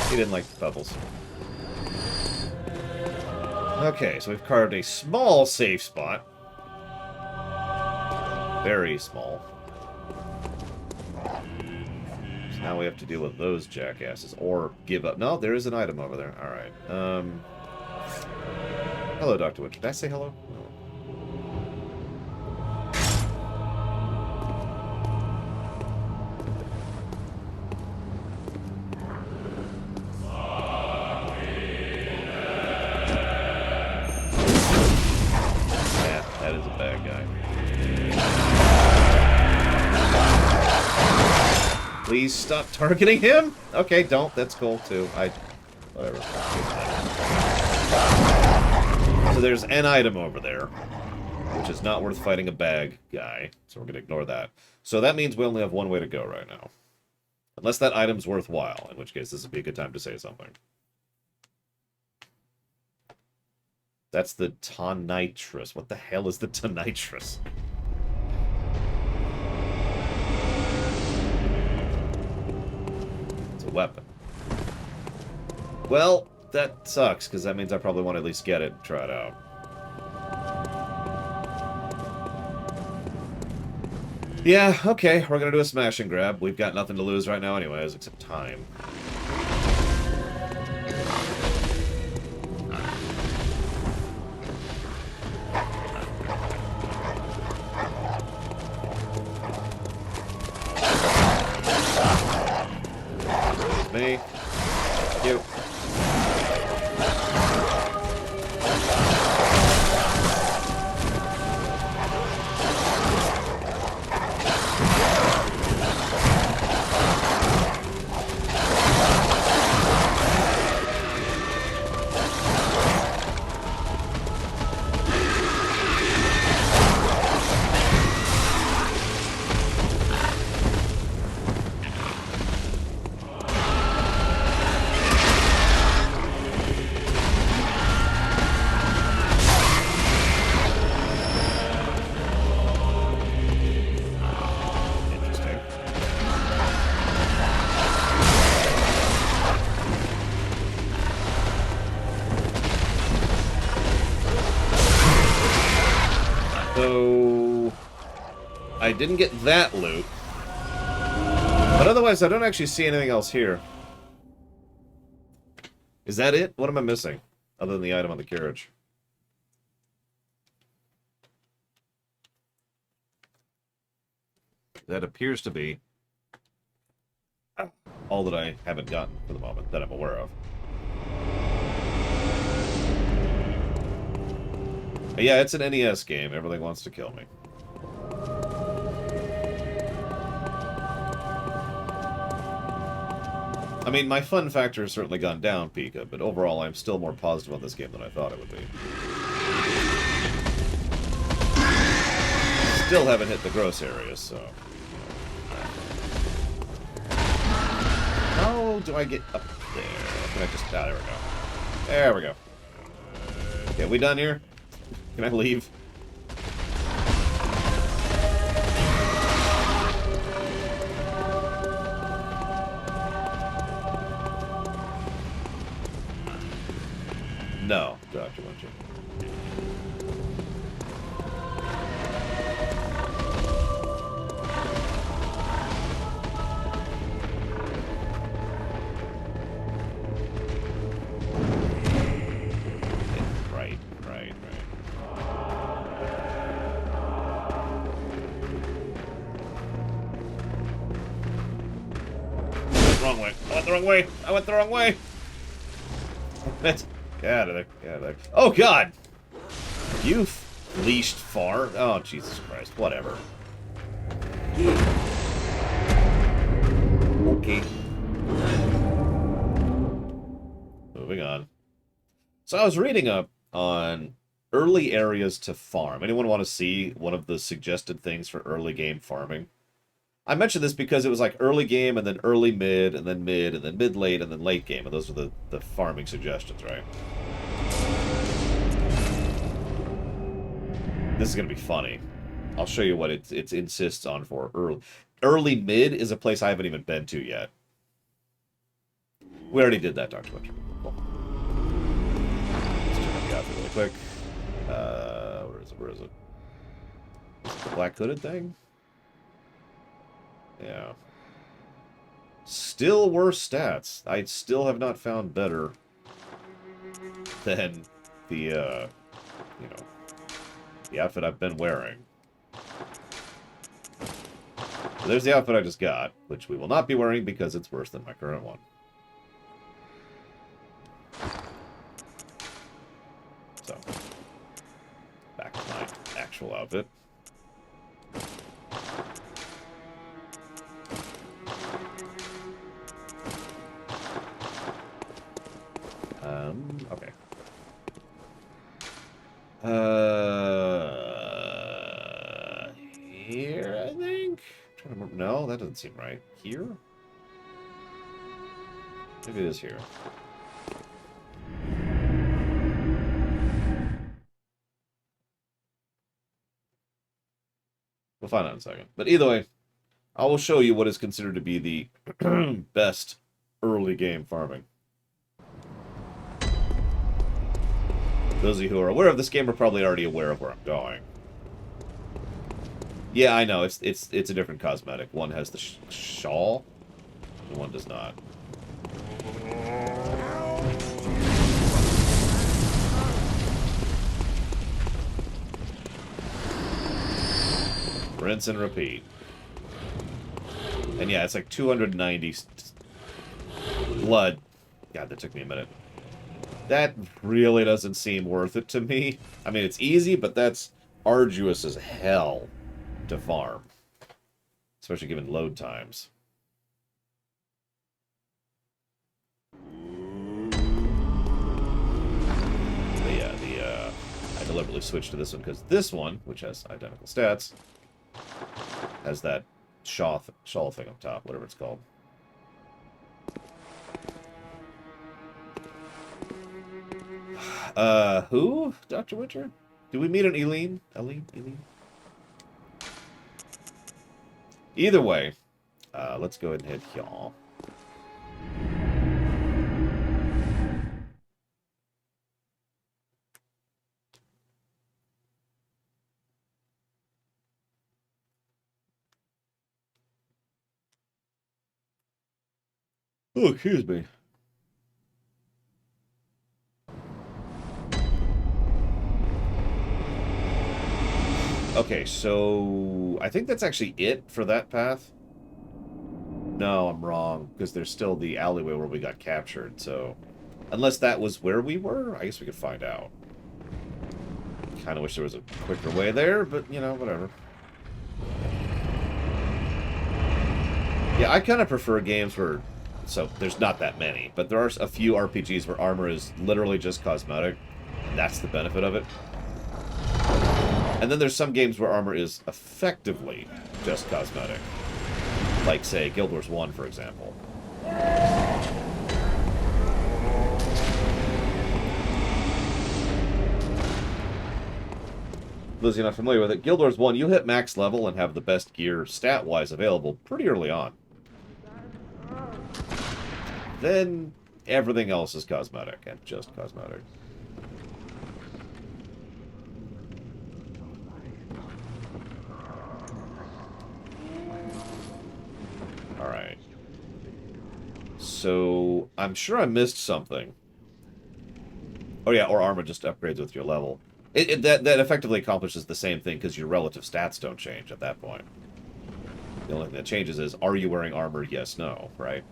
He didn't like the bubbles. Okay, so we've carved a small safe spot. Very small. So now we have to deal with those jackasses. Or give up. No, there is an item over there. Alright. Hello, Dr. Witcher. Did I say hello? No. Please stop targeting him? Okay, don't. That's cool, too. Whatever. So there's an item over there, which is not worth fighting a bag guy, so we're going to ignore that. So that means we only have one way to go right now. Unless that item's worthwhile, in which case this would be a good time to say something. That's the tonitrus. What the hell is the tonitrus? Weapon. Well, that sucks, because that means I probably want to at least get it and try it out. Yeah, okay, we're gonna do a smash and grab. We've got nothing to lose right now anyways, except time. Me. You. So I didn't get that loot. But otherwise, I don't actually see anything else here. Is that it? What am I missing? Other than the item on the carriage. That appears to be all that I haven't gotten for the moment, that I'm aware of. But yeah, it's an NES game. Everything wants to kill me. I mean, my fun factor has certainly gone down, Pika, but overall I'm still more positive on this game than I thought it would be. Still haven't hit the gross areas, so... How do I get up there? Can I just... Ah, there we go. There we go. Okay, we done here? Can I leave? No, Dr. Winter. Right. wrong way. I went the wrong way. I went the wrong way. Get out of there. Get out of there. Oh, God. You leashed far. Oh, Jesus Christ. Whatever. Okay. Moving on. So I was reading up on early areas to farm. Anyone want to see one of the suggested things for early game farming? I mentioned this because it was like early game and then early mid and then mid and then mid late and then late game. And those are the farming suggestions, right? This is going to be funny. I'll show you what it insists on for early. Early mid is a place I haven't even been to yet. We already did that, Dr. Winter. Cool. Let's check out the outfit really quick. Where is it? Where is it? Is it the black hooded thing? Yeah. Still worse stats. I still have not found better than the, you know, the outfit I've been wearing. So there's the outfit I just got, which we will not be wearing because it's worse than my current one. So, back to my actual outfit. Okay. Here, I think? I'm trying to remember. No, that doesn't seem right. Here? Maybe it is here. We'll find out in a second. But either way, I will show you what is considered to be the best early game farming. Those of you who are aware of this game are probably already aware of where I'm going. Yeah, I know. It's a different cosmetic. One has the shawl, and one does not. Rinse and repeat. And yeah, it's like 290 blood. God, that took me a minute. That really doesn't seem worth it to me. I mean, it's easy, but that's arduous as hell to farm. Especially given load times. I deliberately switched to this one because this one, which has identical stats, has that shawl thing up top, whatever it's called. Who? Dr. Winter? Did we meet an Eileen? Eileen? Either way, let's go ahead and hit y'all. Oh, excuse me. Okay, so I think that's actually it for that path. No, I'm wrong, because there's still the alleyway where we got captured, so... Unless that was where we were, I guess we could find out. Kind of wish there was a quicker way there, but, you know, whatever. Yeah, I kind of prefer games where... So, there's not that many, but there are a few RPGs where armor is literally just cosmetic, and that's the benefit of it. And then there's some games where armor is effectively just cosmetic. Like, say, Guild Wars 1, for example. Those of you not familiar with it, Guild Wars 1, you hit max level and have the best gear stat-wise available pretty early on. Then everything else is cosmetic, and just cosmetic. Alright. So, I'm sure I missed something. Oh yeah, or armor just upgrades with your level. That effectively accomplishes the same thing, because your relative stats don't change at that point. The only thing that changes is, are you wearing armor? Yes, no, right?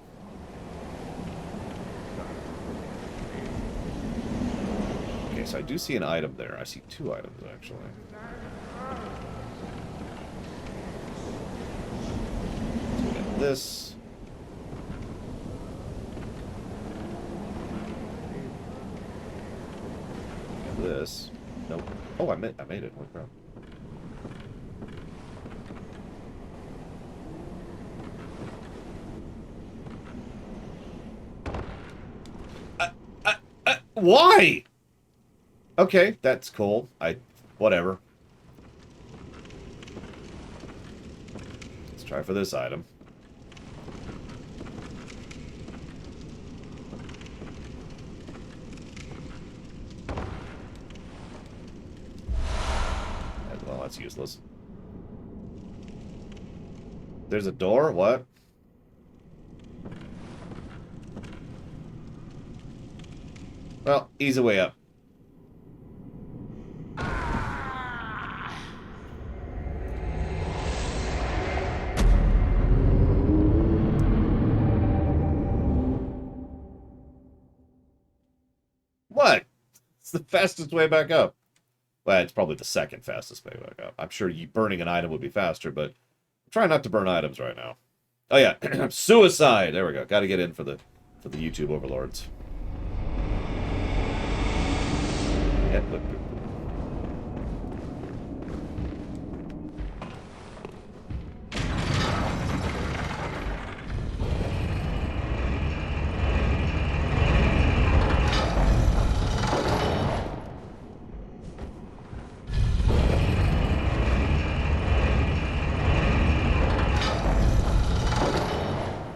Okay, so I do see an item there. I see 2 items, actually. So we got this. We got this. Nope. Oh, I made it. Holy crap. Why? Okay, that's cool. Whatever. Let's try for this item. Well, that's useless. There's a door? What? Well, easy way up. What? It's the fastest way back up. Well, it's probably the second fastest way back up. I'm sure burning an item would be faster, but try not to burn items right now. Oh yeah, suicide. There we go. Got to get in for the YouTube overlords. Yep, look.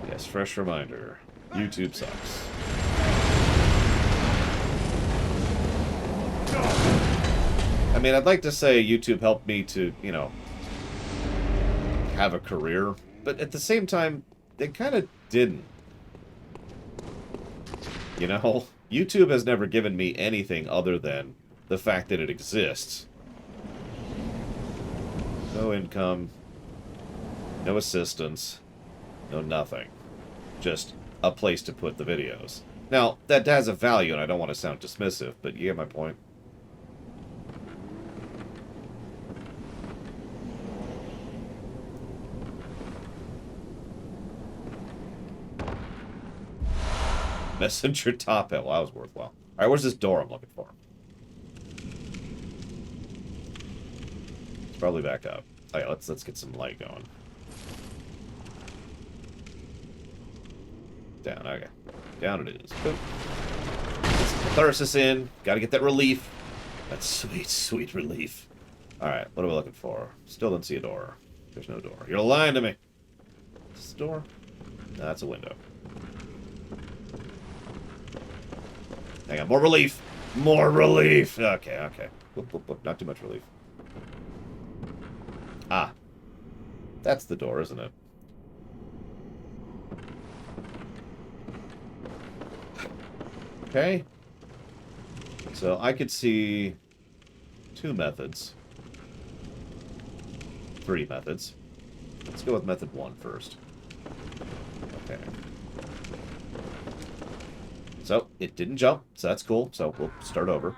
Yes, fresh reminder. YouTube sucks. I mean, I'd like to say YouTube helped me to, you know, have a career, but at the same time, they kind of didn't. You know, YouTube has never given me anything other than the fact that it exists. No income, no assistance, no nothing. Just a place to put the videos. Now, that has a value, and I don't want to sound dismissive, but you get my point. Messenger top hat. Well, that was worthwhile. Alright, where's this door I'm looking for? It's probably back up. Oh yeah, let's get some light going. Down, okay. Down it is. Boom. Get some catharsis in. Gotta get that relief. That's sweet, sweet relief. Alright, what are we looking for? Still don't see a door. There's no door. You're lying to me. Is this a door? No, that's a window. Hang on, more relief! More relief! Okay, okay. Whoop, whoop, whoop. Not too much relief. Ah. That's the door, isn't it? Okay. So I could see 2 methods. 3 methods. Let's go with method 1 first. Okay. So, it didn't jump, so that's cool. So, we'll start over.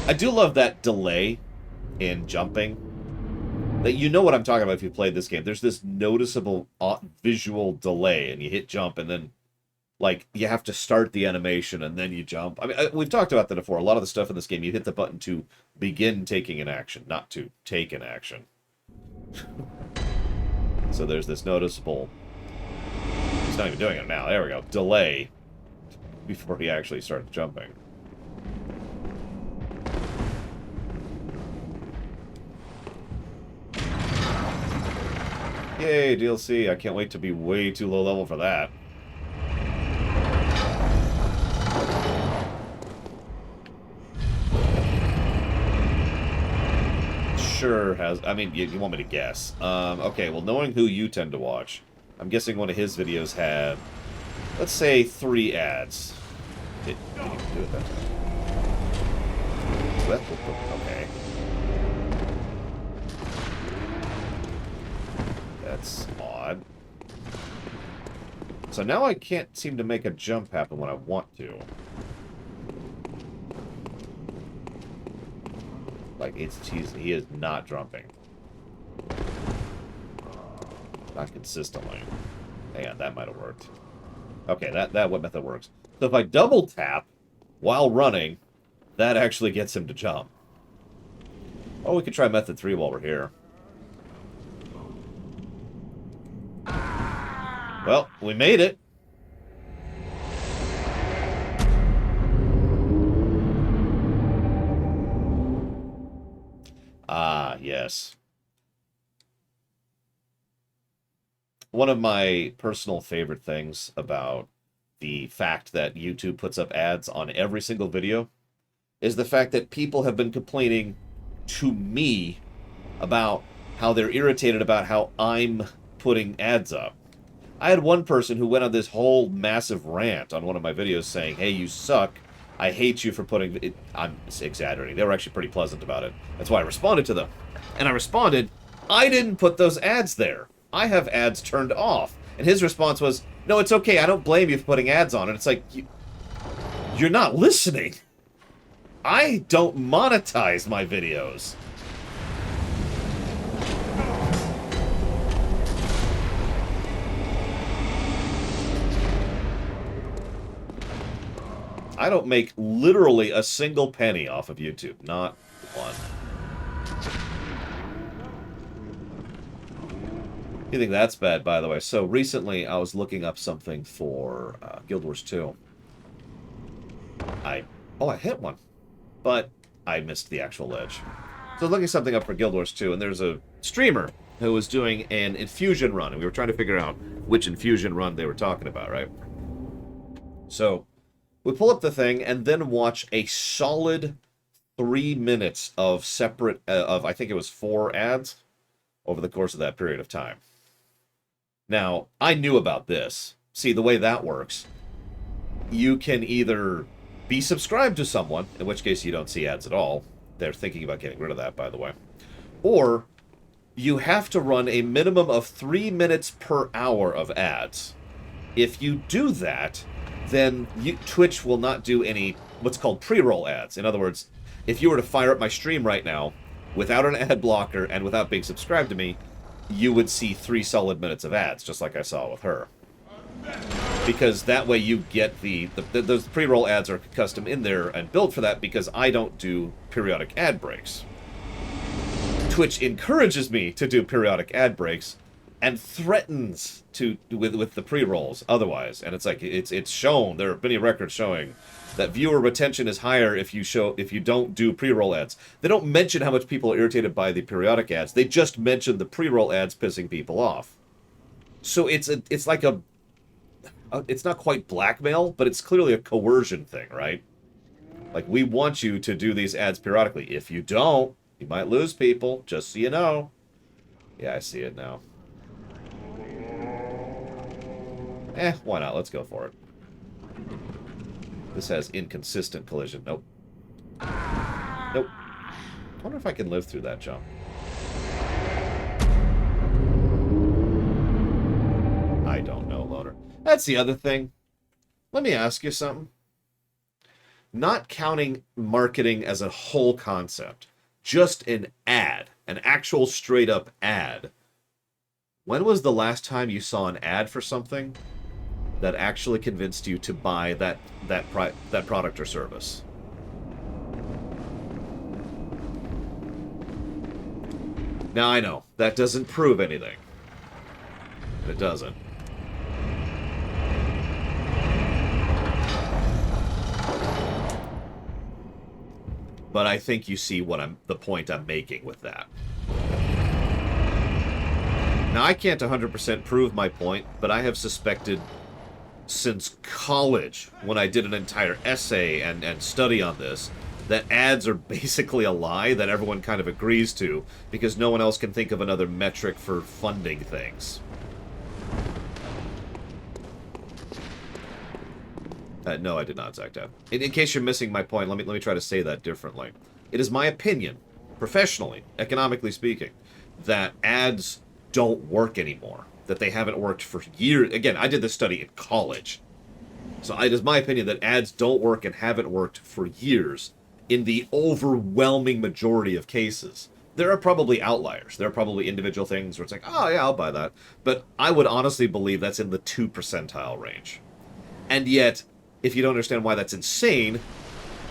I do love that delay in jumping. That you know what I'm talking about if you played this game. There's this noticeable visual delay, and you hit jump, and then, like, you have to start the animation, and then you jump. I mean, we've talked about that before. A lot of the stuff in this game, you hit the button to begin taking an action, not to take an action. So there's this noticeable... He's not even doing it now. There we go. Delay before he actually starts jumping. Yay, DLC. I can't wait to be way too low level for that. Sure has... I mean, you want me to guess. Okay, well, knowing who you tend to watch... I'm guessing one of his videos had, let's say, 3 ads. Did you do it that time? Okay. That's odd. So now I can't seem to make a jump happen when I want to. Like, he is not jumping. Not consistently. Yeah, that might have worked. Okay, that what method works. So if I double tap while running, that actually gets him to jump. Oh, we could try method 3 while we're here. Well, we made it. Ah, yes. One of my personal favorite things about the fact that YouTube puts up ads on every single video is the fact that people have been complaining to me about how they're irritated about how I'm putting ads up. I had one person who went on this whole massive rant on one of my videos saying, hey, you suck. I hate you for putting it. I'm exaggerating. They were actually pretty pleasant about it. That's why I responded to them. And I responded, I didn't put those ads there. I have ads turned off. And his response was, no, it's okay. I don't blame you for putting ads on. And it's like, you're not listening. I don't monetize my videos. I don't make literally a single penny off of YouTube. Not one. You think that's bad, by the way. So recently I was looking up something for Guild Wars 2. I hit one. But I missed the actual ledge. So I was looking something up for Guild Wars 2, and there's a streamer who was doing an infusion run, and we were trying to figure out which infusion run they were talking about, right? So we pull up the thing and then watch a solid 3 minutes of separate, I think it was 4 ads over the course of that period of time. Now, I knew about this. See, the way that works, you can either be subscribed to someone, in which case you don't see ads at all. They're thinking about getting rid of that, by the way. Or you have to run a minimum of 3 minutes per hour of ads. If you do that, then Twitch will not do any what's called pre-roll ads. In other words, if you were to fire up my stream right now without an ad blocker and without being subscribed to me, you would see 3 solid minutes of ads, just like I saw with her. Because that way you get those pre-roll ads are custom in there and built for that, because I don't do periodic ad breaks. Twitch encourages me to do periodic ad breaks and threatens to with the pre-rolls otherwise. And it's like it's shown, there are many records showing that viewer retention is higher if you don't do pre-roll ads. They don't mention how much people are irritated by the periodic ads. They just mention the pre-roll ads pissing people off. So it's like it's not quite blackmail, but it's clearly a coercion thing, right? Like, we want you to do these ads periodically. If you don't, you might lose people, just so you know. Yeah, I see it now. Why not? Let's go for it. This has inconsistent collision. Nope. Nope. I wonder if I can live through that jump. I don't know, Loader. That's the other thing. Let me ask you something. Not counting marketing as a whole concept, just an ad, an actual straight-up ad. When was the last time you saw an ad for something that actually convinced you to buy that product or service? Now, I know, that doesn't prove anything. It doesn't. But I think you see the point I'm making with that. Now, I can't 100% prove my point, but I have suspected since college, when I did an entire essay and study on this, that ads are basically a lie that everyone kind of agrees to, because no one else can think of another metric for funding things. No, I did not, Zactav. In case you're missing my point, let me try to say that differently. It is my opinion, professionally, economically speaking, that ads don't work anymore. That they haven't worked for years. Again, I did this study in college. So it is my opinion that ads don't work and haven't worked for years. in the overwhelming majority of cases. There are probably outliers. There are probably individual things where it's like, oh yeah, I'll buy that. But I would honestly believe that's in the 2 percentile range. And yet, if you don't understand why that's insane,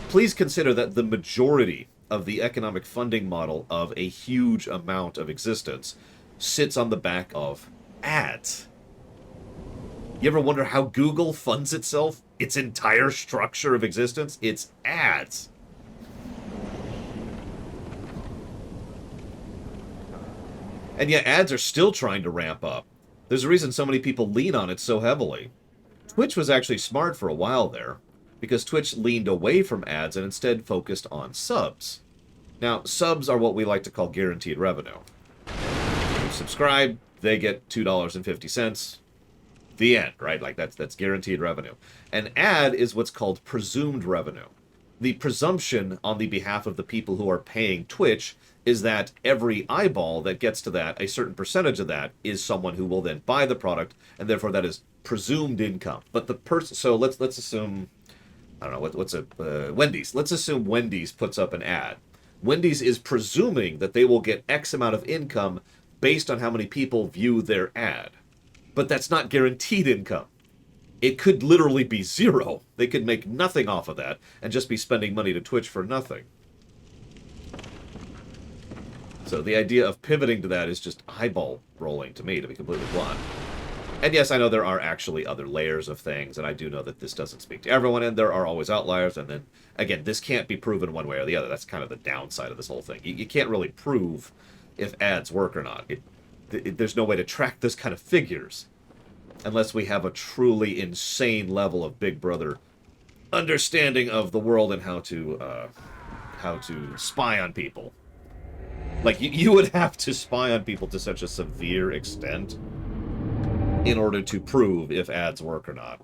please consider that the majority of the economic funding model of a huge amount of existence sits on the back of ads. You ever wonder how Google funds itself? Its entire structure of existence? It's ads. And yet ads are still trying to ramp up. There's a reason so many people lean on it so heavily. Twitch was actually smart for a while there, because Twitch leaned away from ads and instead focused on subs. Now, subs are what we like to call guaranteed revenue. You subscribe, they get $2.50. The end, right? Like that's guaranteed revenue. An ad is what's called presumed revenue. The presumption on the behalf of the people who are paying Twitch is that every eyeball that gets to that, a certain percentage of that, is someone who will then buy the product, and therefore that is presumed income. But the person, so let's assume, I don't know, what's a Wendy's. Let's assume Wendy's puts up an ad. Wendy's is presuming that they will get X amount of income based on how many people view their ad. But that's not guaranteed income. It could literally be zero. They could make nothing off of that and just be spending money to Twitch for nothing. So the idea of pivoting to that is just eyeball rolling to me, to be completely blunt. And yes, I know there are actually other layers of things, and I do know that this doesn't speak to everyone, and there are always outliers, and then, again, this can't be proven one way or the other. That's kind of the downside of this whole thing. You can't really prove if ads work or not. There's no way to track this kind of figures unless we have a truly insane level of Big Brother understanding of the world and how to spy on people. Like, you would have to spy on people to such a severe extent in order to prove if ads work or not.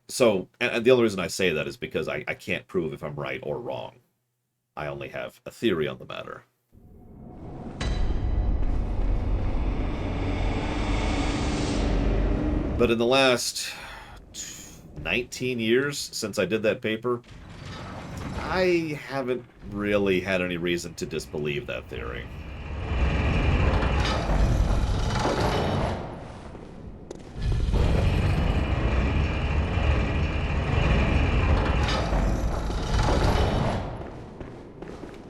So, and the only reason I say that is because I can't prove if I'm right or wrong. I only have a theory on the matter. But in the last 19 years since I did that paper, I haven't really had any reason to disbelieve that theory.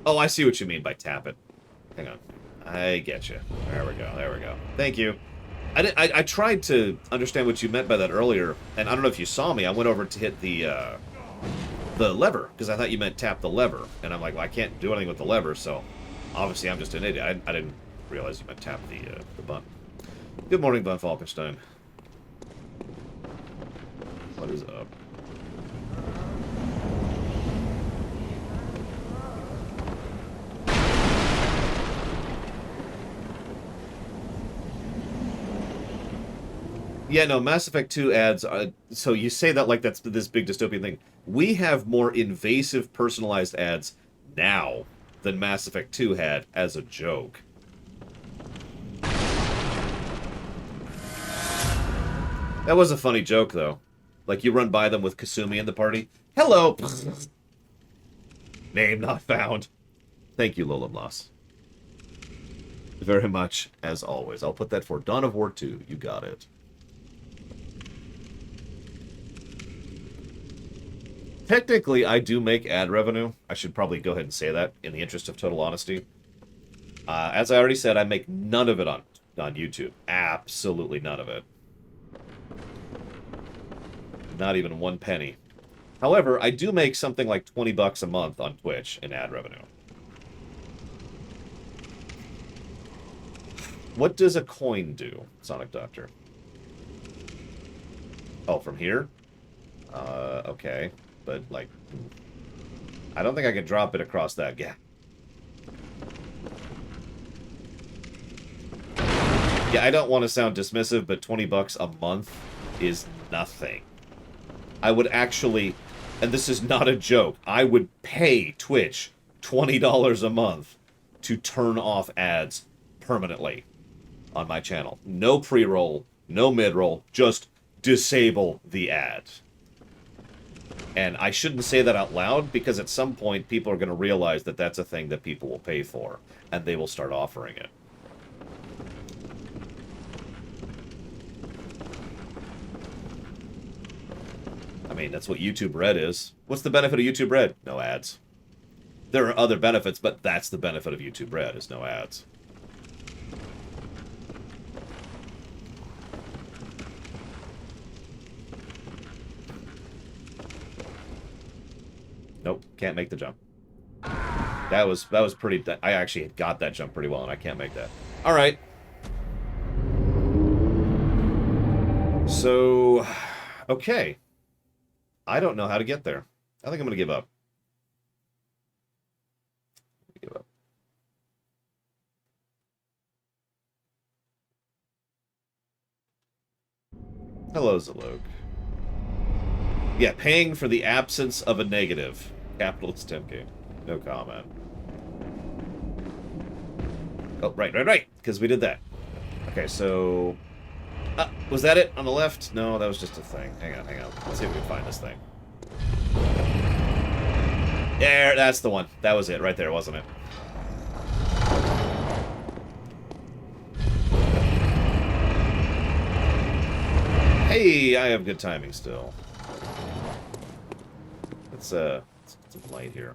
Oh, I see what you mean by tap it. Hang on. I get you. There we go. There we go. Thank you. I tried to understand what you meant by that earlier, and I don't know if you saw me. I went over to hit the lever, because I thought you meant tap the lever. And I'm like, well, I can't do anything with the lever, so obviously I'm just an idiot. I didn't realize you meant tap the button. Good morning, Von Falkenstein. What is up? Yeah, no, Mass Effect 2 ads, so you say that like that's this big dystopian thing. We have more invasive, personalized ads now than Mass Effect 2 had as a joke. That was a funny joke, though. Like, you run by them with Kasumi in the party. Hello! Name not found. Thank you, Lolamlas. Very much, as always. I'll put that for Dawn of War 2. You got it. Technically, I do make ad revenue. I should probably go ahead and say that in the interest of total honesty. As I already said, I make none of it on YouTube. Absolutely none of it. Not even 1 penny. However, I do make something like 20 bucks a month on Twitch in ad revenue. What does a coin do, Sonic Doctor? Oh, from here? Okay. But, like, I don't think I can drop it across that gap. Yeah, I don't want to sound dismissive, but 20 bucks a month is nothing. I would actually, and this is not a joke, I would pay Twitch $20 a month to turn off ads permanently on my channel. No pre-roll, no mid-roll, just disable the ad. And I shouldn't say that out loud, because at some point people are going to realize that that's a thing that people will pay for, and they will start offering it. I mean, that's what YouTube Red is. What's the benefit of YouTube Red? No ads. There are other benefits, but that's the benefit of YouTube Red, is no ads. Nope, can't make the jump. That was pretty... I actually got that jump pretty well, and I can't make that. Alright. So... Okay. I don't know how to get there. I think I'm going to give up. Give up. Hello, Zalog. Yeah, paying for the absence of a negative. Capitalist tempting. No comment. Oh, right. Because we did that. Okay, so... was that it on the left? No, that was just a thing. Hang on. Let's see if we can find this thing. There, that's the one. That was it right there, wasn't it? Hey, I have good timing still. Let's some light here.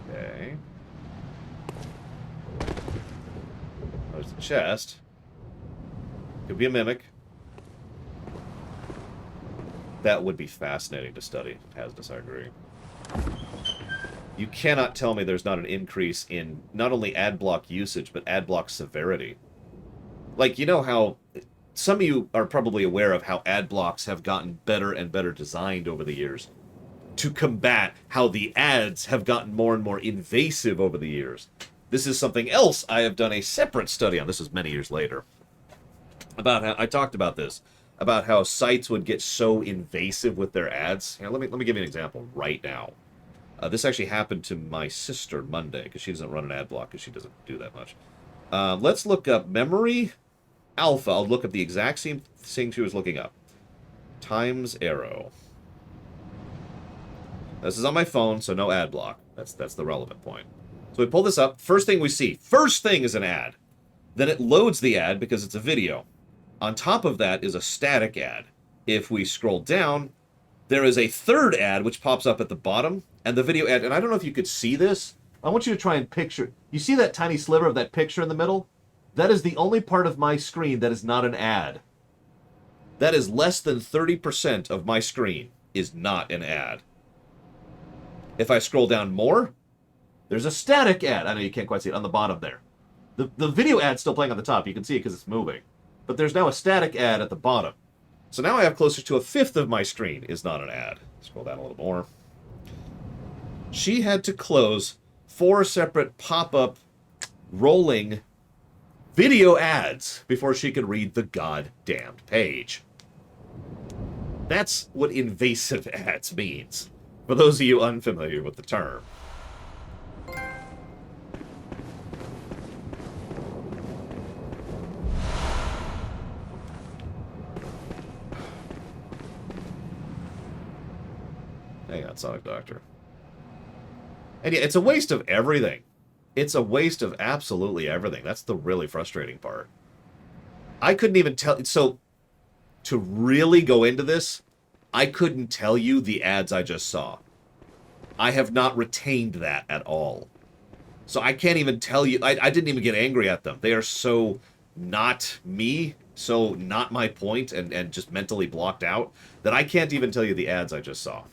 Okay. There's the chest. Could be a mimic. That would be fascinating to study, Hasness, I agree. You cannot tell me there's not an increase in not only ad block usage, but ad block severity. Like, you know how... Some of you are probably aware of how ad blocks have gotten better and better designed over the years to combat how the ads have gotten more and more invasive over the years. This is something else I have done a separate study on. This is many years later. About how I talked about this, about how sites would get so invasive with their ads. Here, let me give you an example right now. This actually happened to my sister Monday, because she doesn't run an ad block, because she doesn't do that much. Let's look up memory alpha. I'll look up the exact same thing she was looking up. Times arrow. This is on my phone, so no ad block. That's the relevant point. So we pull this up. First thing we see. First thing is an ad. Then it loads the ad because it's a video. On top of that is a static ad. If we scroll down, there is a third ad which pops up at the bottom, and the video ad. And I don't know if you could see this. I want you to try and picture. You see that tiny sliver of that picture in the middle? That is the only part of my screen that is not an ad. That is less than 30% of my screen is not an ad. If I scroll down more, there's a static ad. I know you can't quite see it on the bottom there. The video ad's still playing on the top. You can see it because it's moving. But there's now a static ad at the bottom. So now I have closer to a fifth of my screen is not an ad. Scroll down a little more. She had to close 4 separate pop-up rolling video ads before she could read the goddamned page. That's what invasive ads means, for those of you unfamiliar with the term. Hang on, Sonic Doctor. And yeah, it's a waste of everything. It's a waste of absolutely everything. That's the really frustrating part. I couldn't even tell... So, to really go into this, I couldn't tell you the ads I just saw. I have not retained that at all. So I can't even tell you... I didn't even get angry at them. They are so not me, so not my point, and just mentally blocked out, that I can't even tell you the ads I just saw.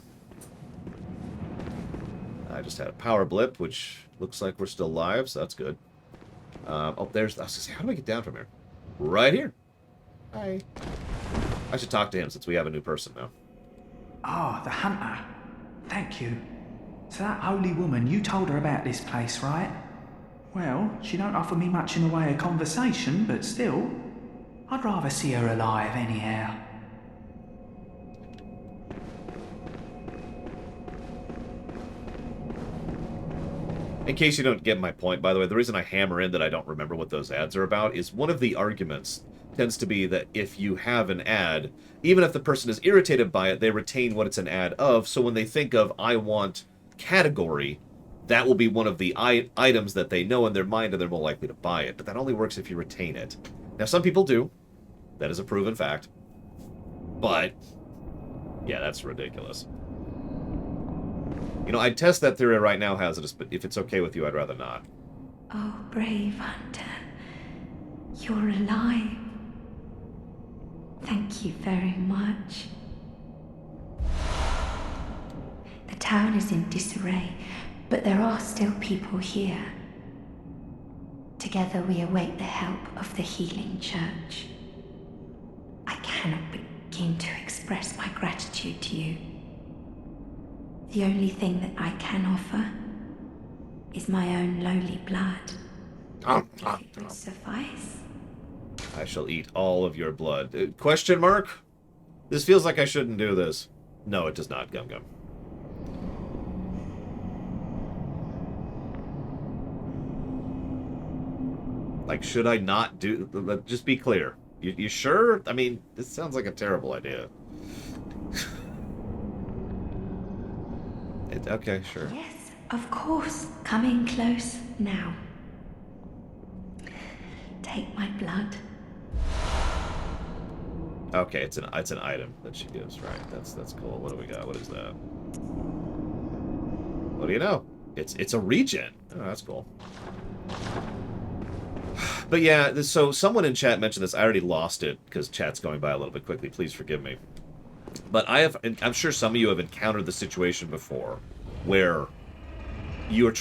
I just had a power blip, which... looks like we're still live, so that's good. Oh, there's... I was gonna say, how do I get down from here? Right here. Hi. I should talk to him since we have a new person now. Ah, the hunter. Thank you. So that holy woman, you told her about this place, right? Well, she don't offer me much in the way of conversation, but still, I'd rather see her alive anyhow. In case you don't get my point, by the way, the reason I hammer in that I don't remember what those ads are about is one of the arguments tends to be that if you have an ad, even if the person is irritated by it, they retain what it's an ad of, so when they think of, I want category, that will be one of the items that they know in their mind and they're more likely to buy it. But that only works if you retain it. Now, some people do. That is a proven fact. But, yeah, that's ridiculous. You know, I'd test that theory right now, Hazardous, but if it's okay with you, I'd rather not. Oh, brave hunter. You're alive. Thank you very much. The town is in disarray, but there are still people here. Together we await the help of the healing church. I cannot begin to express my gratitude to you. The only thing that I can offer is my own lowly blood. If it would suffice. I shall eat all of your blood. Question mark? This feels like I shouldn't do this. No, it does not, Gum Gum. Like, should I not do... Just be clear. You sure? I mean, this sounds like a terrible idea. Okay, sure. Yes, of course. Coming close now. Take my blood. Okay, it's an item that she gives, right? That's cool. What do we got? What is that? What do you know? It's a regen. Oh, that's cool. But yeah, so someone in chat mentioned this. I already lost it because chat's going by a little bit quickly. Please forgive me. But I'm sure some of you have encountered the situation before where you're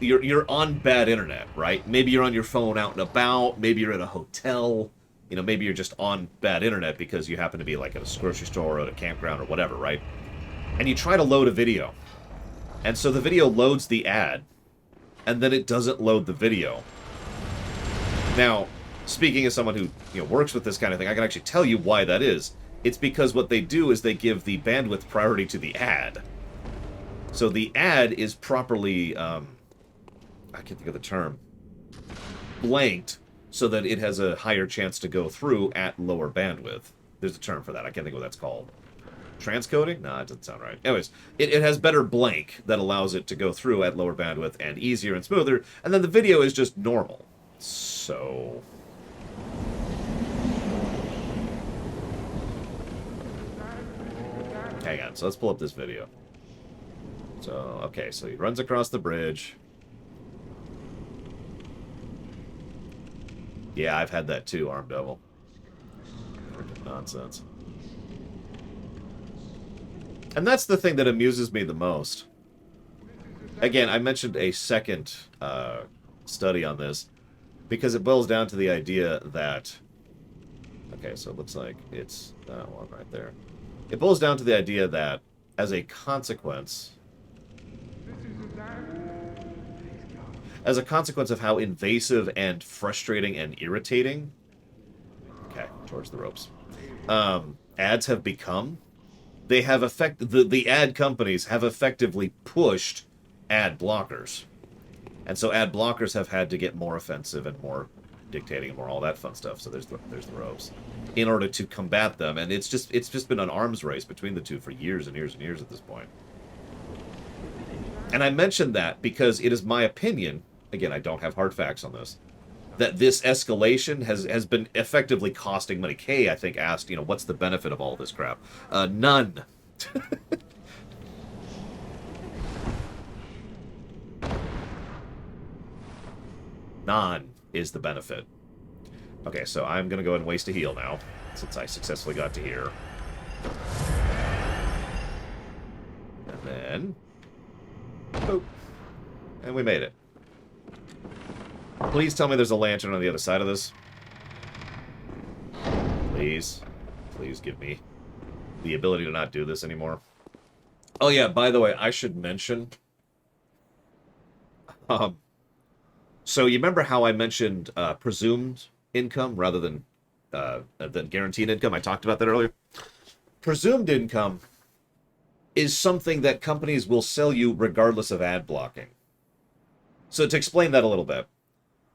you're on bad internet, right? Maybe you're on your phone out and about. Maybe you're at a hotel. You know, maybe you're just on bad internet because you happen to be like at a grocery store or at a campground or whatever, right? And you try to load a video. And so the video loads the ad, and then it doesn't load the video. Now, speaking as someone who works with this kind of thing, I can actually tell you why that is. It's because what they do is they give the bandwidth priority to the ad. So the ad is properly, I can't think of the term, blanked so that it has a higher chance to go through at lower bandwidth. There's a term for that. I can't think of what that's called. Transcoding? No, it doesn't sound right. Anyways, it has better blank that allows it to go through at lower bandwidth and easier and smoother, and then the video is just normal. So... hang on, so let's pull up this video. So, okay, so he runs across the bridge. Yeah, I've had that too, Arm Devil. Freaking nonsense. And that's the thing that amuses me the most. Again, I mentioned a second study on this because it boils down to the idea that... okay, so it looks like it's that one right there. It boils down to the idea that, as a consequence of how invasive and frustrating and irritating, okay, towards the ropes, ads have become, they have the ad companies have effectively pushed ad blockers. And so ad blockers have had to get more offensive and more dictating and more all that fun stuff. So there's the ropes in order to combat them, and it's just been an arms race between the two for years and years and years at this point. And I mentioned that because it is my opinion, again, I don't have hard facts on this, that this escalation has been effectively costing money. Kay, I think, asked, what's the benefit of all this crap? None. None is the benefit. Okay, so I'm going to go ahead and waste a heal now, since I successfully got to here. And then... boop. And we made it. Please tell me there's a lantern on the other side of this. Please. Please give me the ability to not do this anymore. Oh yeah, by the way, I should mention... so you remember how I mentioned presumed income rather than guaranteed income? I talked about that earlier. Presumed income is something that companies will sell you regardless of ad blocking. So to explain that a little bit,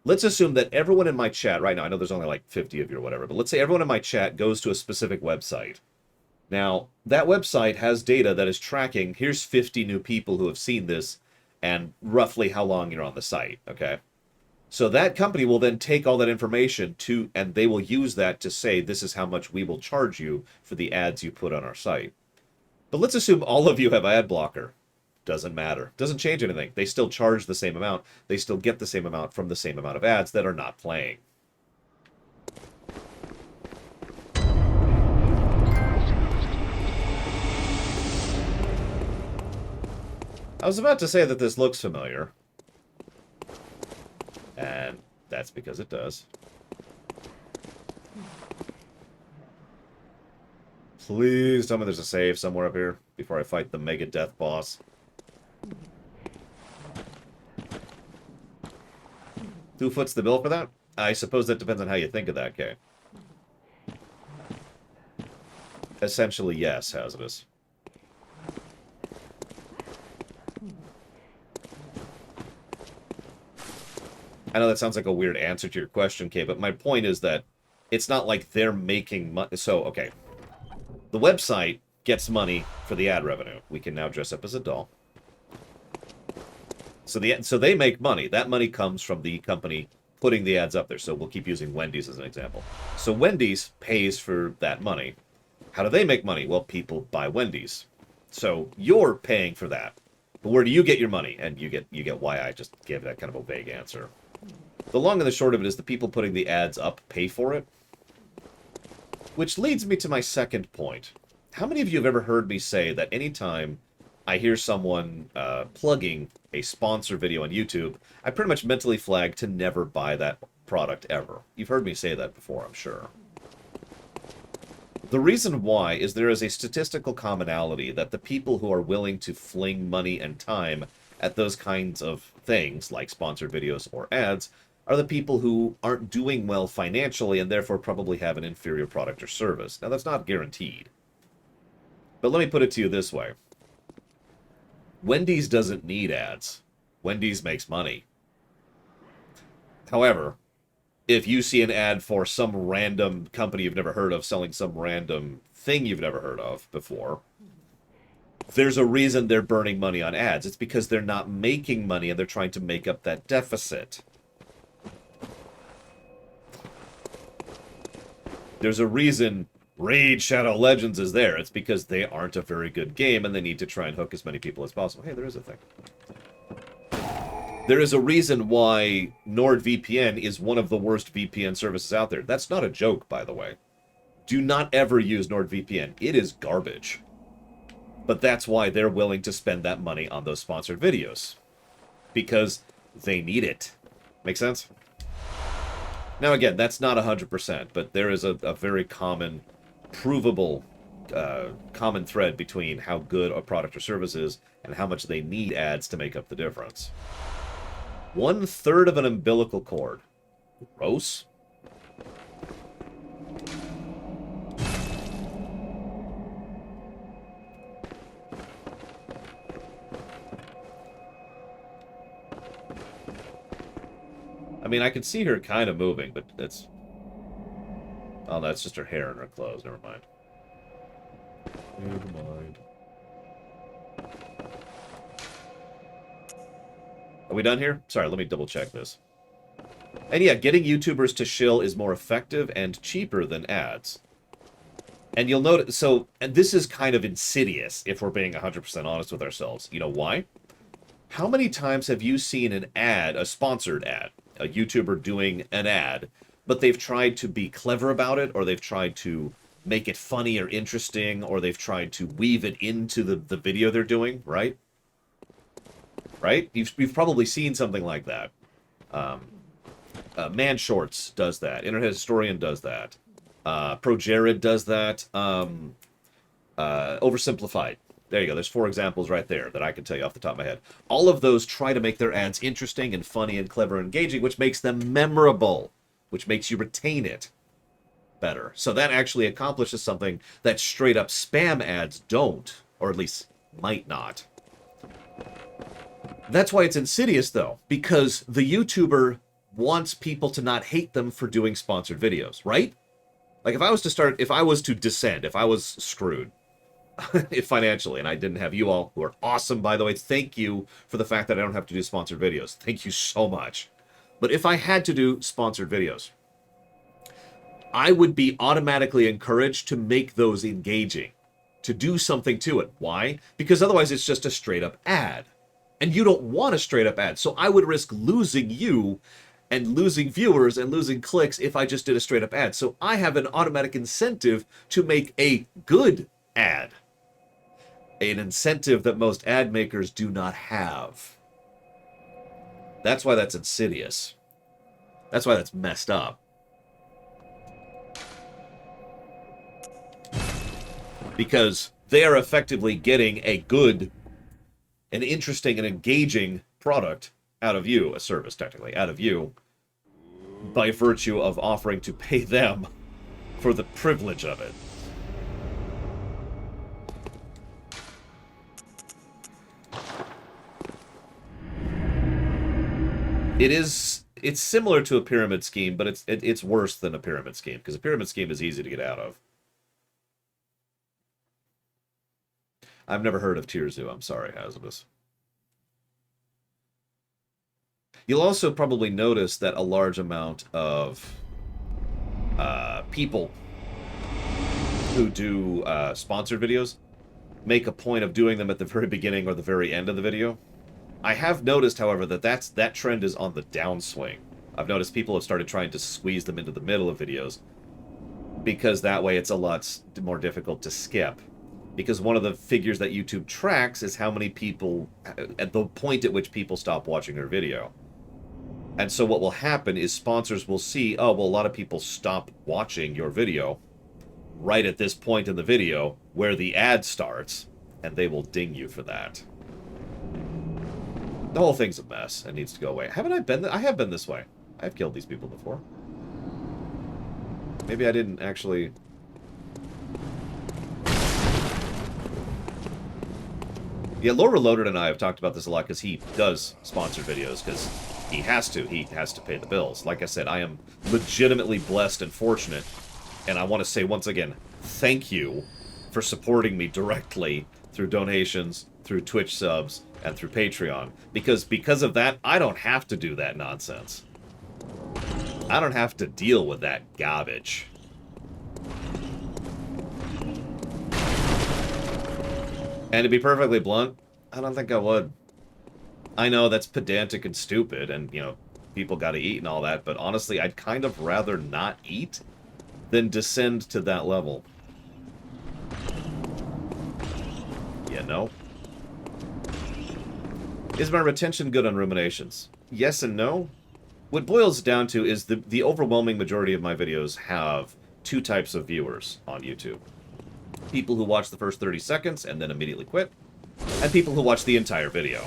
let's assume that everyone in my chat right now, I know there's only like 50 of you or whatever, but let's say everyone in my chat goes to a specific website. Now, that website has data that is tracking, here's 50 new people who have seen this, and roughly how long you're on the site, okay? So that company will then take all that information and they will use that to say, this is how much we will charge you for the ads you put on our site. But let's assume all of you have ad blocker. Doesn't matter. Doesn't change anything. They still charge the same amount. They still get the same amount from the same amount of ads that are not playing. I was about to say that this looks familiar. And that's because it does. Please tell me there's a save somewhere up here before I fight the Mega Death boss. Who foots the bill for that? I suppose that depends on how you think of that, Kay. Essentially, yes, hazardous. I know that sounds like a weird answer to your question, Kay, but my point is that it's not like they're making money. So, okay. The website gets money for the ad revenue. We can now dress up as a doll. So they make money. That money comes from the company putting the ads up there. So we'll keep using Wendy's as an example. So Wendy's pays for that money. How do they make money? Well, people buy Wendy's. So you're paying for that. But where do you get your money? And you get why I just gave that kind of a vague answer. The long and the short of it is the people putting the ads up pay for it. Which leads me to my second point. How many of you have ever heard me say that anytime I hear someone plugging a sponsor video on YouTube, I pretty much mentally flag to never buy that product ever? You've heard me say that before, I'm sure. The reason why is there is a statistical commonality that the people who are willing to fling money and time at those kinds of things, like sponsored videos or ads, are the people who aren't doing well financially and therefore probably have an inferior product or service. Now, that's not guaranteed. But let me put it to you this way. Wendy's doesn't need ads. Wendy's makes money. However, if you see an ad for some random company you've never heard of selling some random thing you've never heard of before, there's a reason they're burning money on ads. It's because they're not making money and they're trying to make up that deficit. There's a reason Raid Shadow Legends is there. It's because they aren't a very good game and they need to try and hook as many people as possible. Hey, there is a thing. There is a reason why NordVPN is one of the worst VPN services out there. That's not a joke, by the way. Do not ever use NordVPN. It is garbage. But that's why they're willing to spend that money on those sponsored videos. Because they need it. Make sense? Now, again, that's not 100%, but there is a very common, provable, common thread between how good a product or service is and how much they need ads to make up the difference. 1/3 of an umbilical cord. Gross. I mean, I can see her kind of moving, but it's... Oh, no, it's just her hair and her clothes. Never mind. Never mind. Are we done here? Sorry, let me double check this. And yeah, getting YouTubers to shill is more effective and cheaper than ads. And you'll notice... So, and this is kind of insidious, if we're being 100% honest with ourselves. You know why? How many times have you seen an ad, a sponsored ad, a YouTuber doing an ad, but they've tried to be clever about it, or they've tried to make it funny or interesting, or they've tried to weave it into the video they're doing, right? Right? You've probably seen something like that. Man Shorts does that. Internet Historian does that. ProJared does that. Oversimplified. There you go. There's 4 examples right there that I can tell you off the top of my head. All of those try to make their ads interesting and funny and clever and engaging, which makes them memorable, which makes you retain it better. So that actually accomplishes something that straight up spam ads don't, or at least might not. That's why it's insidious, though, because the YouTuber wants people to not hate them for doing sponsored videos, right? Like, if I was to descend, if I was screwed if financially, and I didn't have you all, who are awesome, by the way, thank you for the fact that I don't have to do sponsored videos. Thank you so much. But if I had to do sponsored videos, I would be automatically encouraged to make those engaging, to do something to it. Why? Because otherwise it's just a straight-up ad. And you don't want a straight-up ad. So I would risk losing you and losing viewers and losing clicks if I just did a straight-up ad. So I have an automatic incentive to make a good ad. An incentive that most ad makers do not have. That's why that's insidious. That's why that's messed up. Because they are effectively getting a good, an interesting, and engaging product out of you, a service technically, out of you, by virtue of offering to pay them for the privilege of it. It's similar to a pyramid scheme, but it's worse than a pyramid scheme, because a pyramid scheme is easy to get out of. I've never heard of Tierzoo. I'm sorry, Hazardous. You'll also probably notice that a large amount of people who do sponsored videos make a point of doing them at the very beginning or the very end of the video. I have noticed, however, that trend is on the downswing. I've noticed people have started trying to squeeze them into the middle of videos, because that way it's a lot more difficult to skip. Because one of the figures that YouTube tracks is how many people, at the point at which people stop watching their video. And so what will happen is sponsors will see, oh, well, a lot of people stop watching your video right at this point in the video where the ad starts, and they will ding you for that. The whole thing's a mess and needs to go away. Haven't I been? I have been this way. I've killed these people before. Maybe I didn't actually. Yeah, Lore Reloaded and I have talked about this a lot because he does sponsored videos because he has to. He has to pay the bills. Like I said, I am legitimately blessed and fortunate, and I want to say once again, thank you for supporting me directly through donations, through Twitch subs, and through Patreon. Because of that, I don't have to do that nonsense. I don't have to deal with that garbage. And to be perfectly blunt, I don't think I would. I know that's pedantic and stupid, and, you know, people gotta eat and all that, but honestly, I'd kind of rather not eat than descend to that level. You know? Is my retention good on ruminations? Yes and no. What it boils down to is the overwhelming majority of my videos have two types of viewers on YouTube. People who watch the first 30 seconds and then immediately quit, and people who watch the entire video.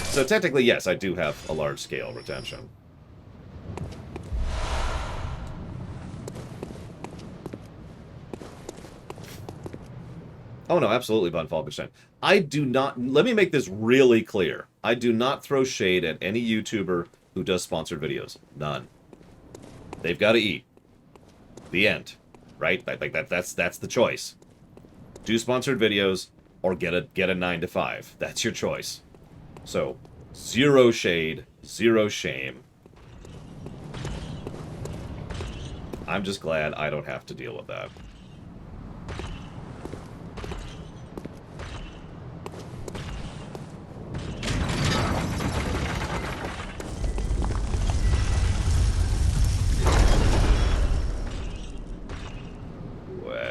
So technically, yes, I do have a large-scale retention. Oh no, absolutely, Von Falkenstein. I do not... Let me make this really clear. I do not throw shade at any YouTuber who does sponsored videos. None. They've got to eat. The end. Right? Like that's the choice. Do sponsored videos or get a 9 to 5. That's your choice. So, zero shade, zero shame. I'm just glad I don't have to deal with that.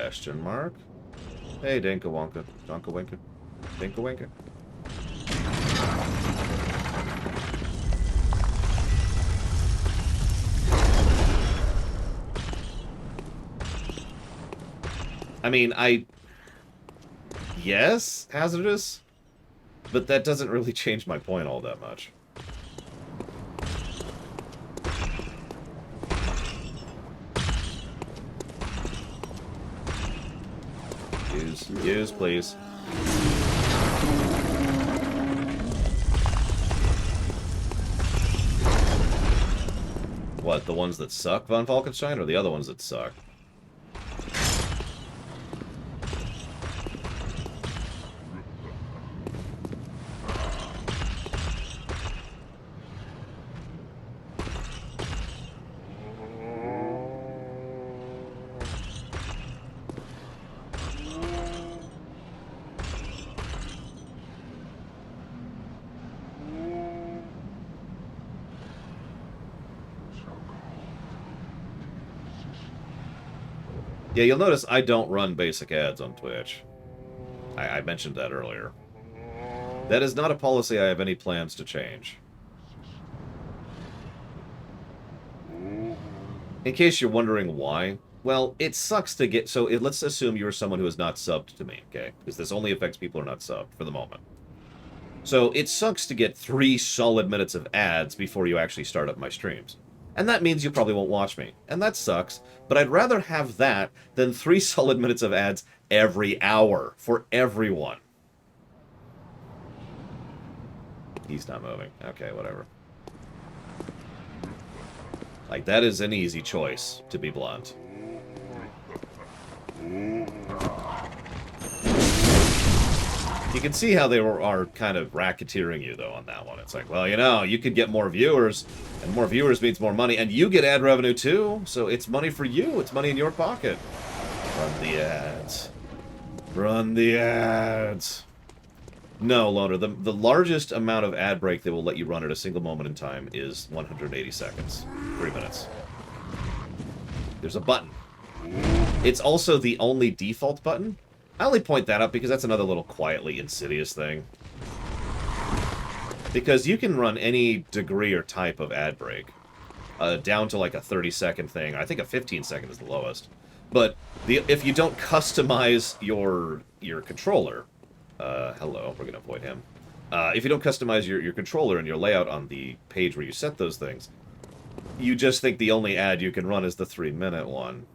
Question mark? Hey, Dinka Wonka. Donka Winka. Dinka Winka. I mean, yes, hazardous, but that doesn't really change my point all that much. Use, please. What, the ones that suck, Von Falkenstein, or the other ones that suck? Yeah, you'll notice I don't run basic ads on Twitch. I mentioned that earlier. That is not a policy I have any plans to change. In case you're wondering why, well, it sucks to get... So let's assume you're someone who is not subbed to me, okay? Because this only affects people who are not subbed for the moment. So it sucks to get 3 solid minutes of ads before you actually start up my streams. And that means you probably won't watch me. And that sucks. But I'd rather have that than 3 solid minutes of ads every hour for everyone. He's not moving. Okay, whatever. Like, that is an easy choice, to be blunt. You can see how they are kind of racketeering you, though, on that one. It's like, well, you know, you could get more viewers, and more viewers means more money, and you get ad revenue, too, so it's money for you. It's money in your pocket. Run the ads. Run the ads. No, Loner, the largest amount of ad break they will let you run at a single moment in time is 180 seconds. 3 minutes. There's a button. It's also the only default button. I only point that up because that's another little quietly insidious thing. Because you can run any degree or type of ad break. Down to like a 30-second thing. I think a 15-second is the lowest. But if you don't customize your controller... hello, we're going to avoid him. If you don't customize your controller and your layout on the page where you set those things, you just think the only ad you can run is the 3-minute one.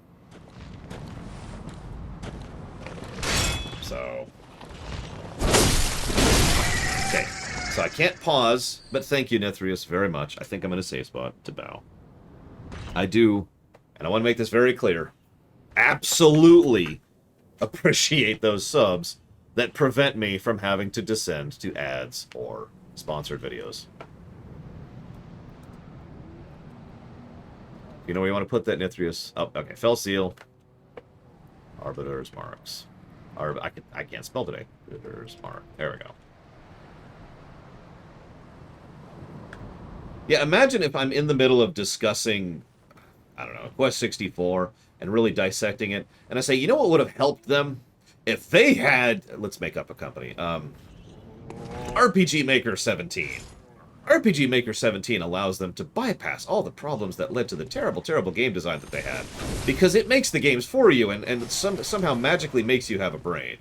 So... Okay, so I can't pause, but thank you, Nithrius, very much. I think I'm in a safe spot to bow. I do, and I want to make this very clear, absolutely appreciate those subs that prevent me from having to descend to ads or sponsored videos. You know where you want to put that, Nithrius? Oh, okay. Fell Seal. Arbiter's Marks. I can't spell today. Arbiter's Mark. There we go. Yeah, imagine if I'm in the middle of discussing, I don't know, Quest 64, and really dissecting it, and I say, you know what would have helped them? If they had, let's make up a company, RPG Maker 17. RPG Maker 17 allows them to bypass all the problems that led to the terrible, terrible game design that they had. Because it makes the games for you, and somehow magically makes you have a brain.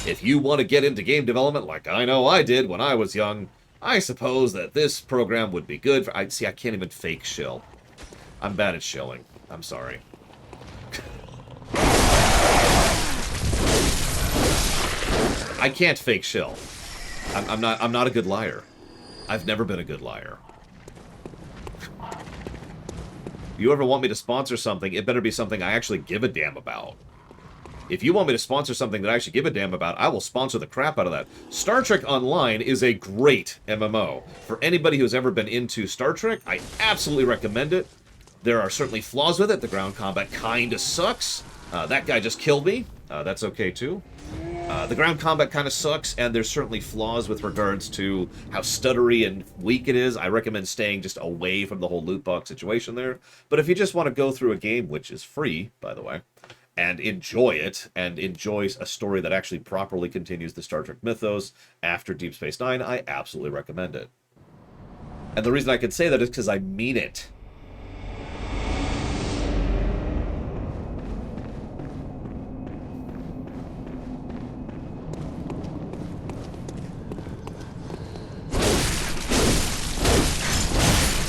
If you want to get into game development like I know I did when I was young, I suppose that this program would be good for... I can't even fake shill. I'm bad at shilling. I'm sorry. I can't fake shill. I'm not a good liar. I've never been a good liar. If you ever want me to sponsor something, it better be something I actually give a damn about. If you want me to sponsor something that I actually give a damn about, I will sponsor the crap out of that. Star Trek Online is a great MMO. For anybody who's ever been into Star Trek, I absolutely recommend it. There are certainly flaws with it. The ground combat kinda sucks. That guy just killed me. That's okay, too. The ground combat kind of sucks, and there's certainly flaws with regards to how stuttery and weak it is. I recommend staying just away from the whole loot box situation there. But if you just want to go through a game, which is free, by the way, and enjoy it, and enjoy a story that actually properly continues the Star Trek mythos after Deep Space Nine, I absolutely recommend it. And the reason I can say that is because I mean it.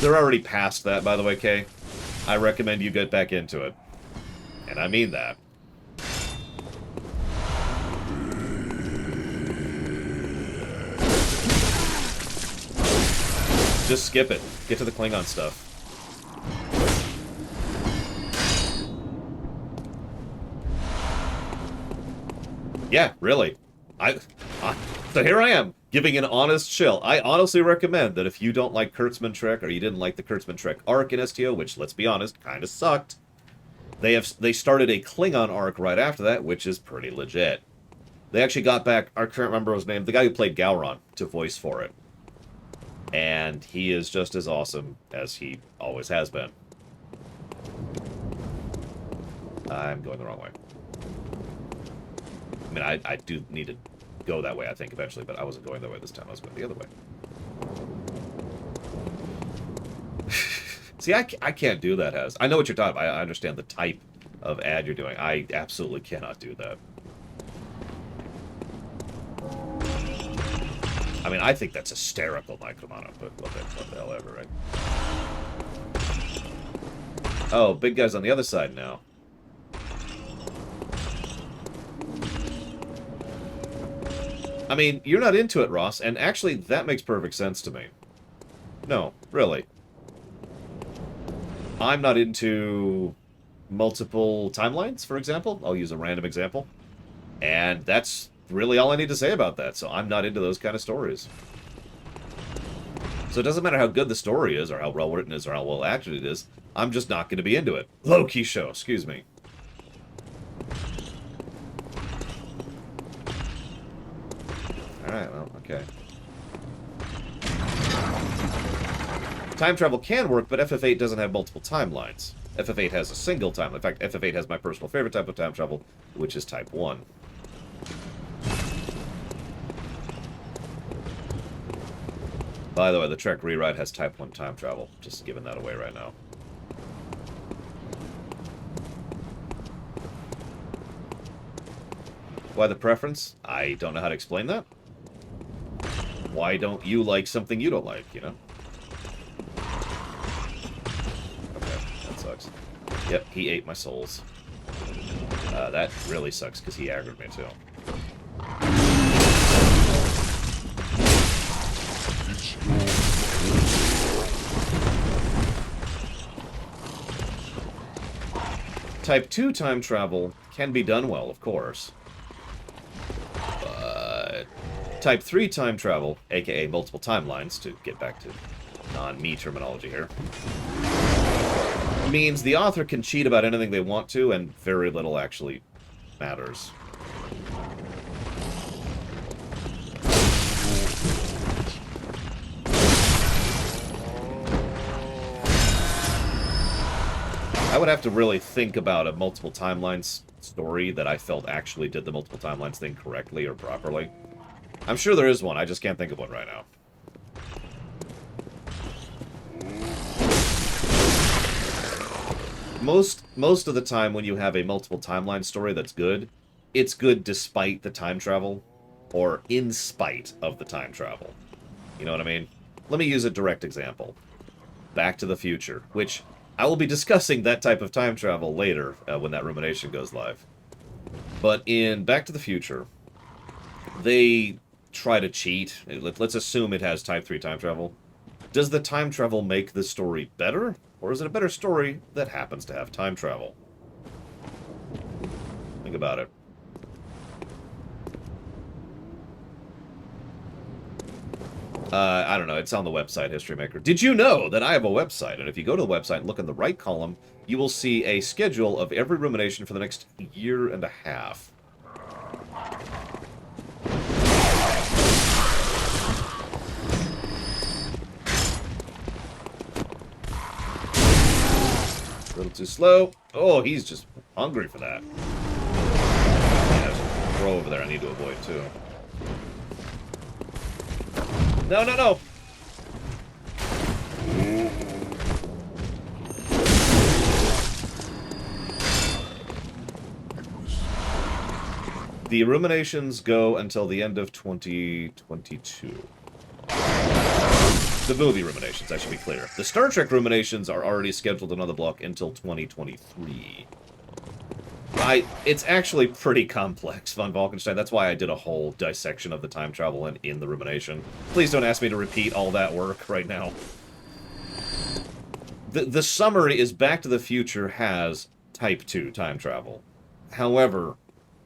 They're already past that, by the way, Kay. I recommend you get back into it. And I mean that. Just skip it. Get to the Klingon stuff. Yeah, really. So here I am, giving an honest shill. I honestly recommend that if you don't like Kurtzman Trek, or you didn't like the Kurtzman Trek arc in STO, which, let's be honest, kind of sucked, they started a Klingon arc right after that, which is pretty legit. They actually got back, I can't remember his name, the guy who played Gowron, to voice for it. And he is just as awesome as he always has been. I'm going the wrong way. I mean, I do need to go that way, I think, eventually, but I wasn't going that way this time. I was going the other way. See, I can't do that, Hez. I know what you're talking about. I understand the type of ad you're doing. I absolutely cannot do that. I mean, I think that's hysterical, Micromano, but what the hell ever, right? Oh, big guy's on the other side now. I mean, you're not into it, Ross, and actually, that makes perfect sense to me. No, really. I'm not into multiple timelines, for example. I'll use a random example. And that's really all I need to say about that, so I'm not into those kind of stories. So it doesn't matter how good the story is, or how well written it is, or how well acted it is, I'm just not going to be into it. Low-key show, excuse me. Alright, well, okay. Time travel can work, but FF8 doesn't have multiple timelines. FF8 has a single timeline. In fact, FF8 has my personal favorite type of time travel, which is Type 1. By the way, the Trek rewrite has Type 1 time travel. Just giving that away right now. Why the preference? I don't know how to explain that. Why don't you like something you don't like, you know? Okay, that sucks. Yep, he ate my souls. That really sucks, because he aggroed me, too. Type 2 time travel can be done well, of course. But Type 3 time travel, aka multiple timelines, to get back to non-me terminology here, means the author can cheat about anything they want to, and very little actually matters. I would have to really think about a multiple timelines story that I felt actually did the multiple timelines thing correctly or properly. I'm sure there is one, I just can't think of one right now. Most of the time when you have a multiple timeline story that's good, it's good despite the time travel, or in spite of the time travel. You know what I mean? Let me use a direct example. Back to the Future, which I will be discussing that type of time travel later when that rumination goes live. But in Back to the Future, they try to cheat. Let's assume it has Type 3 time travel. Does the time travel make the story better? Or is it a better story that happens to have time travel? Think about it. I don't know. It's on the website, History Maker. Did you know that I have a website? And if you go to the website and look in the right column, you will see a schedule of every rumination for the next year and a half. A little too slow. Oh, he's just hungry for that. Yeah, there's a crow over there I need to avoid, too. No, no, no! The ruminations go until the end of 2022. The movie ruminations, I should be clear. The Star Trek ruminations are already scheduled on the block until 2023. It's actually pretty complex, Von Falkenstein. That's why I did a whole dissection of the time travel in the rumination. Please don't ask me to repeat all that work right now. The summary is Back to the Future has Type 2 time travel. However,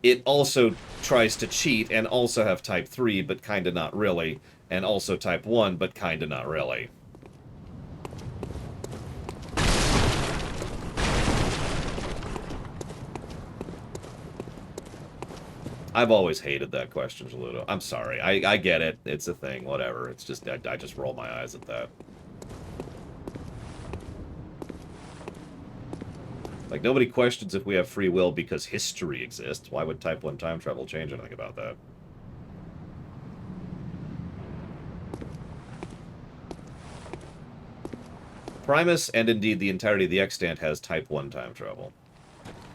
it also tries to cheat and also have type 3, but kinda not really, and also type 1, but kinda not really. I've always hated that question, Jaludo. I'm sorry. I get it. It's a thing. Whatever. It's just, I just roll my eyes at that. Like, nobody questions if we have free will because history exists. Why would type 1 time travel change anything about that? Primus, and indeed the entirety of the extant, has type 1 time travel.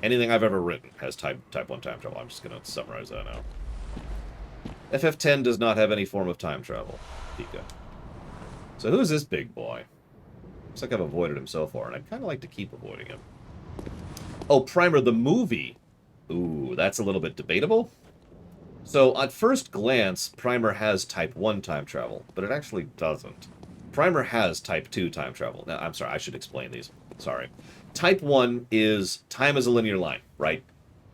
Anything I've ever written has type 1 time travel. I'm just going to summarize that now. FF10 does not have any form of time travel. Pika. So who's this big boy? Looks like I've avoided him so far, and I'd kind of like to keep avoiding him. Oh, Primer the movie. Ooh, that's a little bit debatable. So, at first glance, Primer has type 1 time travel, but it actually doesn't. Primer has type 2 time travel. Now, I'm sorry, I should explain these. Sorry. Type 1 is time as a linear line, right?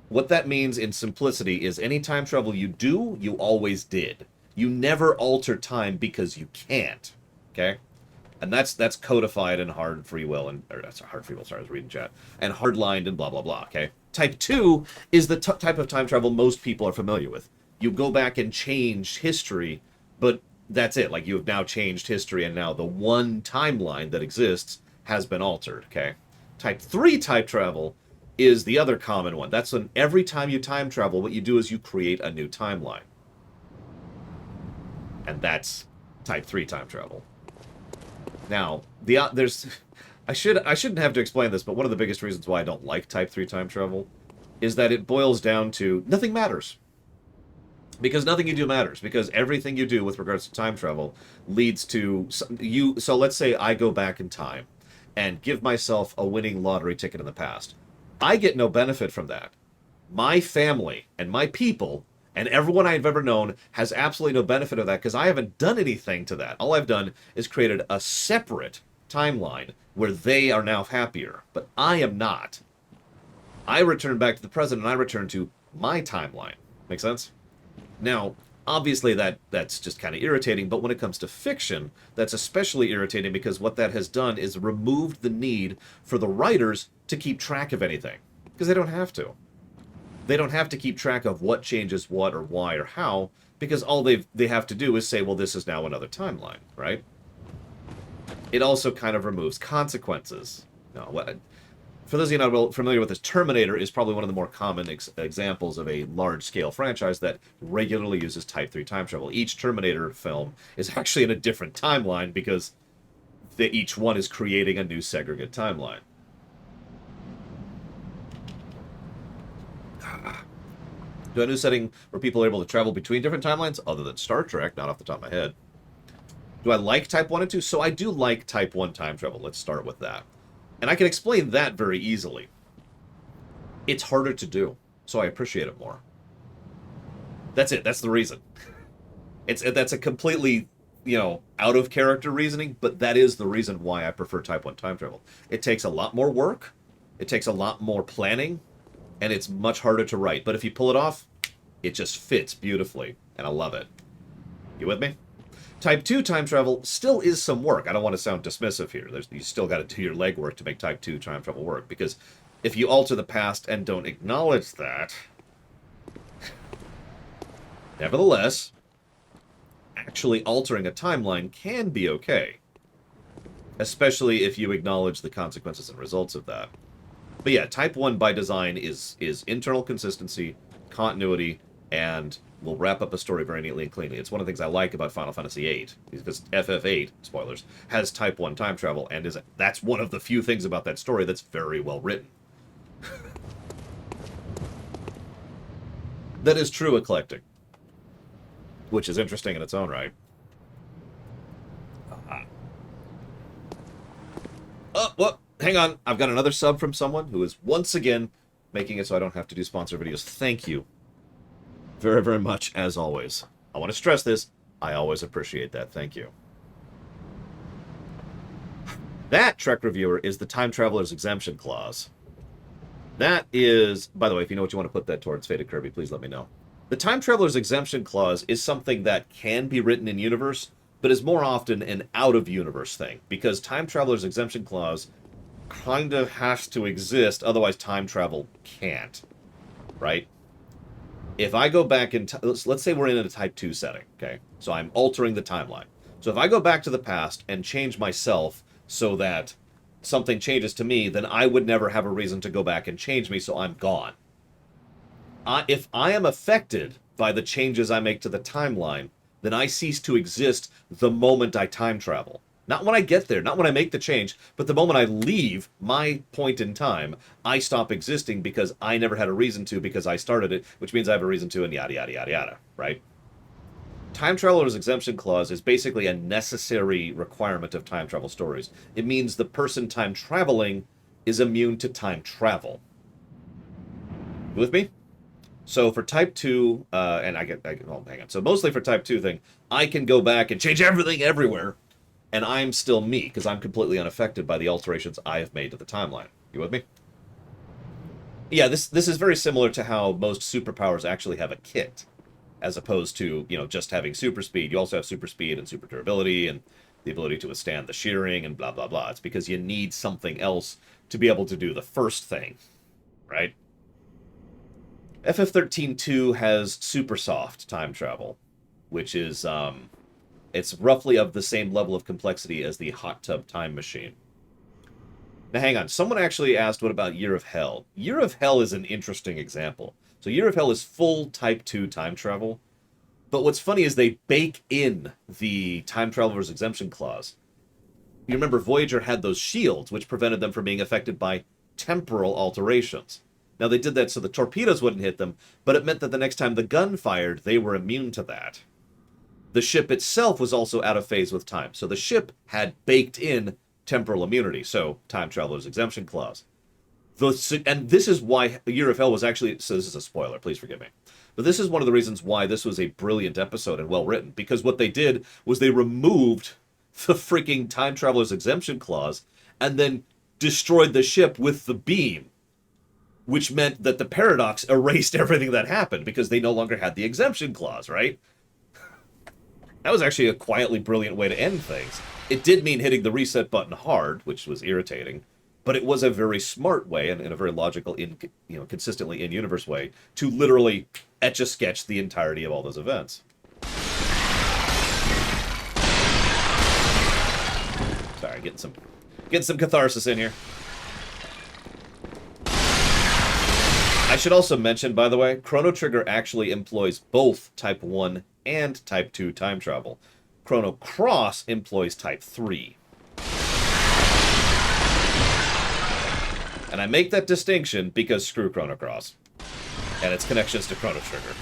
What that means in simplicity is any time travel you do, you always did. You never alter time because you can't, okay? And that's codified in hard free will, and or that's hard free will. Sorry, I was reading chat, and hardlined and blah blah blah. Okay, type 2 is the type of time travel most people are familiar with. You go back and change history, but that's it. Like, you have now changed history, and now the one timeline that exists has been altered. Okay, type 3 type travel is the other common one. That's when every time you time travel, what you do is you create a new timeline, and that's type 3 time travel. Now, there's... I shouldn't have to explain this, but one of the biggest reasons why I don't like Type 3 time travel is that it boils down to nothing matters. Because nothing you do matters. Because everything you do with regards to time travel leads to... So let's say I go back in time and give myself a winning lottery ticket in the past. I get no benefit from that. My family and my people... and everyone I've ever known has absolutely no benefit of that because I haven't done anything to that. All I've done is created a separate timeline where they are now happier, but I am not. I return back to the present and I return to my timeline. Make sense? Now, obviously that's just kind of irritating, but when it comes to fiction, that's especially irritating because what that has done is removed the need for the writers to keep track of anything because they don't have to. They don't have to keep track of what changes what or why or how, because all they have to do is say, well, this is now another timeline, right? It also kind of removes consequences. For those of you not familiar with this, Terminator is probably one of the more common examples of a large-scale franchise that regularly uses Type 3 time travel. Each Terminator film is actually in a different timeline because each one is creating a new segregate timeline. Do a new setting where people are able to travel between different timelines, other than Star Trek, not off the top of my head. Do I like Type 1 and 2? So I do like Type 1 time travel. Let's start with that. And I can explain that very easily. It's harder to do, so I appreciate it more. That's it. That's the reason. That's a completely, out of character reasoning, but that is the reason why I prefer Type 1 time travel. It takes a lot more work. It takes a lot more planning. And it's much harder to write. But if you pull it off, it just fits beautifully. And I love it. You with me? Type 2 time travel still is some work. I don't want to sound dismissive here. You still got to do your legwork to make Type 2 time travel work. Because if you alter the past and don't acknowledge that... Nevertheless, actually altering a timeline can be okay. Especially if you acknowledge the consequences and results of that. But yeah, Type 1 by design is internal consistency, continuity, and will wrap up a story very neatly and cleanly. It's one of the things I like about Final Fantasy VIII, because FF8, spoilers, has Type 1 time travel, and that's one of the few things about that story that's very well written. That is true eclectic, which is interesting in its own right. Oh, well, hang on. I've got another sub from someone who is once again making it so I don't have to do sponsor videos. Thank you very, very much, as always. I want to stress this. I always appreciate that. Thank you. That, Trek Reviewer, is the Time Traveler's Exemption Clause. That is, by the way, if you know what you want to put that towards Faded Kirby, please let me know. The Time Traveler's Exemption Clause is something that can be written in universe, but is more often an out-of-universe thing, because Time Traveler's Exemption Clause kind of has to exist, otherwise time travel can't, right? If I go back in, let's say we're in a Type 2 setting, okay? So I'm altering the timeline. So if I go back to the past and change myself so that something changes to me, then I would never have a reason to go back and change me, so I'm gone. If I am affected by the changes I make to the timeline, then I cease to exist the moment I time travel. Not when I get there, not when I make the change, but the moment I leave my point in time, I stop existing because I never had a reason to because I started it, which means I have a reason to, and yada, yada, yada, yada, right? Time Traveler's Exemption Clause is basically a necessary requirement of time travel stories. It means the person time traveling is immune to time travel. You with me? So for Type 2, and well, hang on. So mostly for Type 2 thing, I can go back and change everything everywhere, and I'm still me, because I'm completely unaffected by the alterations I have made to the timeline. You with me? Yeah, this is very similar to how most superpowers actually have a kit, as opposed to, you know, just having super speed. You also have super speed and super durability and the ability to withstand the shearing and blah, blah, blah. It's because you need something else to be able to do the first thing, right? FF13-2 has super soft time travel, which is, it's roughly of the same level of complexity as the hot tub time machine. Now, hang on. Someone actually asked, what about Year of Hell? Year of Hell is an interesting example. So Year of Hell is full Type 2 time travel. But what's funny is they bake in the Time Traveler's Exemption Clause. You remember Voyager had those shields, which prevented them from being affected by temporal alterations. Now, they did that so the torpedoes wouldn't hit them, but it meant that the next time the gun fired, they were immune to that. The ship itself was also out of phase with time, so the ship had baked in temporal immunity, so Time Traveler's Exemption Clause. And this is why Year of Hell was actually... So this is a spoiler, please forgive me. But this is one of the reasons why this was a brilliant episode and well-written, because what they did was they removed the freaking Time Traveler's Exemption Clause and then destroyed the ship with the beam, which meant that the paradox erased everything that happened because they no longer had the exemption clause, right? That was actually a quietly brilliant way to end things. It did mean hitting the reset button hard, which was irritating, but it was a very smart way and in a very logical, consistently in-universe way to literally etch-a-sketch the entirety of all those events. Sorry, getting some catharsis in here. I should also mention, by the way, Chrono Trigger actually employs both Type 1 and Type 2 time travel. Chrono Cross employs Type 3. And I make that distinction because screw Chrono Cross and its connections to Chrono Trigger.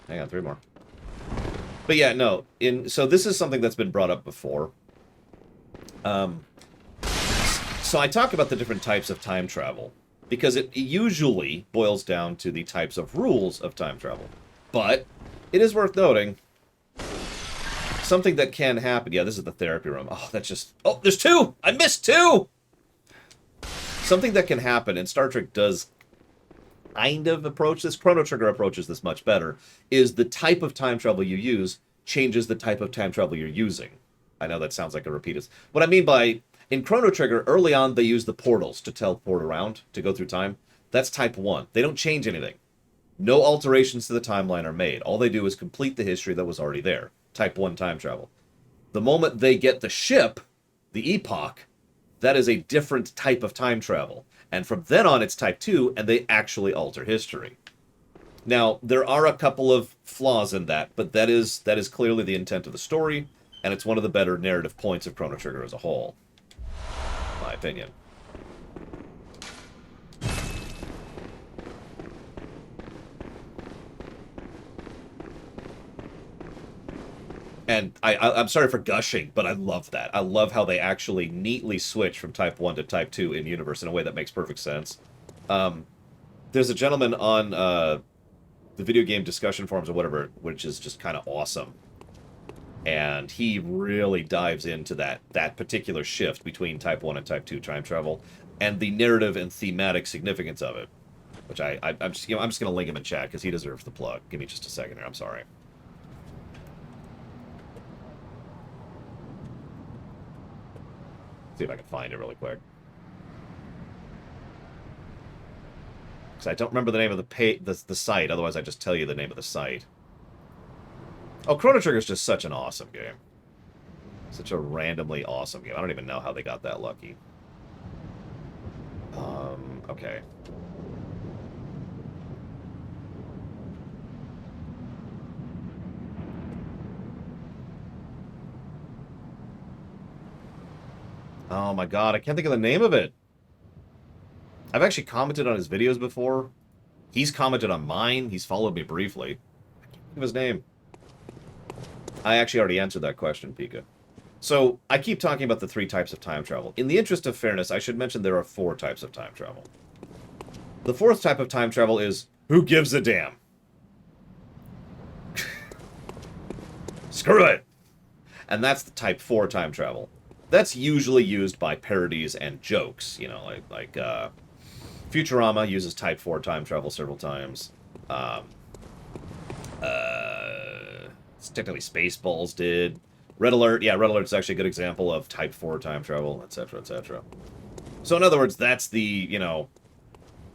Hang on, 3 more. But yeah, no, so this is something that's been brought up before. So I talk about the different types of time travel, because it usually boils down to the types of rules of time travel. But it is worth noting, something that can happen, yeah, this is the therapy room. Oh, there's 2! I missed 2! Something that can happen, and Star Trek does kind of approach this, Chrono Trigger approaches this much better, is the type of time travel you use changes the type of time travel you're using. I know that sounds like a repeat. What I mean by, in Chrono Trigger, early on they use the portals to teleport around, to go through time. That's Type 1. They don't change anything. No alterations to the timeline are made. All they do is complete the history that was already there. Type 1 time travel. The moment they get the ship, the epoch, that is a different type of time travel. And from then on, it's Type 2, and they actually alter history. Now, there are a couple of flaws in that, but that is clearly the intent of the story, and it's one of the better narrative points of Chrono Trigger as a whole. In my opinion. And I'm sorry for gushing, but I love that. I love how they actually neatly switch from Type 1 to Type 2 in universe in a way that makes perfect sense. There's a gentleman on the video game discussion forums or whatever, which is just kind of awesome. And he really dives into that particular shift between Type 1 and Type 2 time travel and the narrative and thematic significance of it. Which I'm just going to link him in chat because he deserves the plug. Give me just a second here. I'm sorry. See if I can find it really quick. Because I don't remember the name of the site. Otherwise, I'd just tell you the name of the site. Oh, Chrono Trigger is just such an awesome game. Such a randomly awesome game. I don't even know how they got that lucky. Okay. Oh my god, I can't think of the name of it. I've actually commented on his videos before. He's commented on mine. He's followed me briefly. I can't think of his name. I actually already answered that question, Pika. So, I keep talking about the 3 types of time travel. In the interest of fairness, I should mention there are 4 types of time travel. The 4th type of time travel is, who gives a damn? Screw it! And that's the Type 4 time travel. That's usually used by parodies and jokes, you know, like Futurama uses Type 4 time travel several times. Technically Spaceballs did. Red Alert, yeah, Red Alert's actually a good example of Type 4 time travel, etc., etc. So in other words, that's the, you know,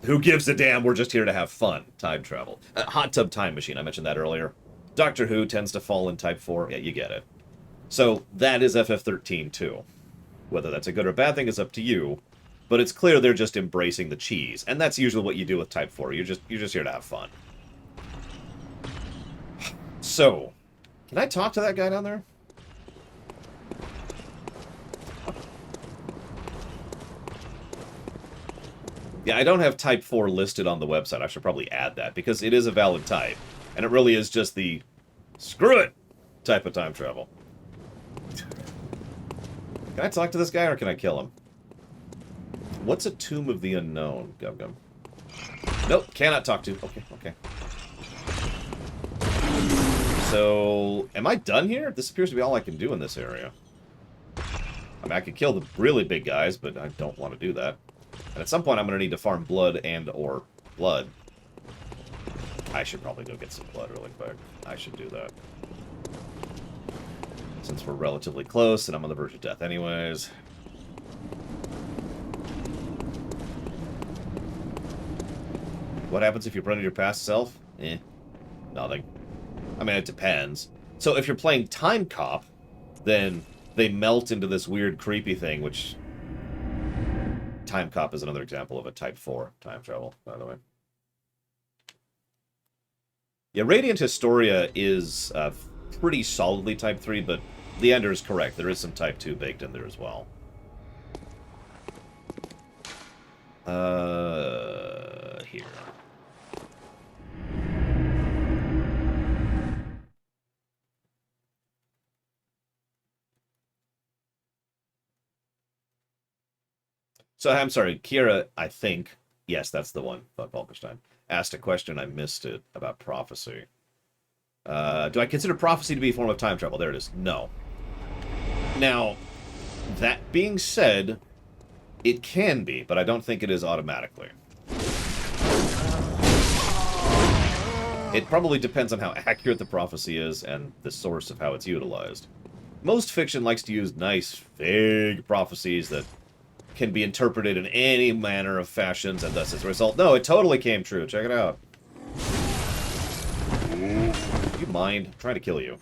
who gives a damn, we're just here to have fun time travel. Hot Tub Time Machine, I mentioned that earlier. Doctor Who tends to fall in Type 4, yeah, you get it. So that is FF13 too. Whether that's a good or bad thing is up to you, but it's clear they're just embracing the cheese, and that's usually what you do with Type 4. You're just here to have fun. So, can I talk to that guy down there? Yeah, I don't have Type 4 listed on the website. I should probably add that, because it is a valid type, and it really is just the screw it type of time travel. Can I talk to this guy, or can I kill him? What's a Tomb of the Unknown? Gum. Nope, cannot talk to. Okay. So, am I done here? This appears to be all I can do in this area. I mean, I could kill the really big guys, but I don't want to do that. And at some point, I'm going to need to farm blood and/or blood. I should probably go get some blood really quick. I should do that. Since we're relatively close, and I'm on the verge of death anyways. What happens if you run into your past self? Nothing. I mean, it depends. So if you're playing Time Cop, then they melt into this weird, creepy thing, which... Time Cop is another example of a Type 4 time travel, by the way. Yeah, Radiant Historia is pretty solidly Type 3, but the ender is correct. There is some Type 2 baked in there as well. Here. So, I'm sorry, Kira, I think, yes, that's the one, Volkenstein, asked a question, I missed it, about prophecy. Do I consider prophecy to be a form of time travel? There it is. No. Now, that being said, it can be, but I don't think it is automatically. It probably depends on how accurate the prophecy is and the source of how it's utilized. Most fiction likes to use nice, vague prophecies that can be interpreted in any manner of fashions, and thus as a result, no, it totally came true. Check it out. Do you mind? I'm trying to kill you.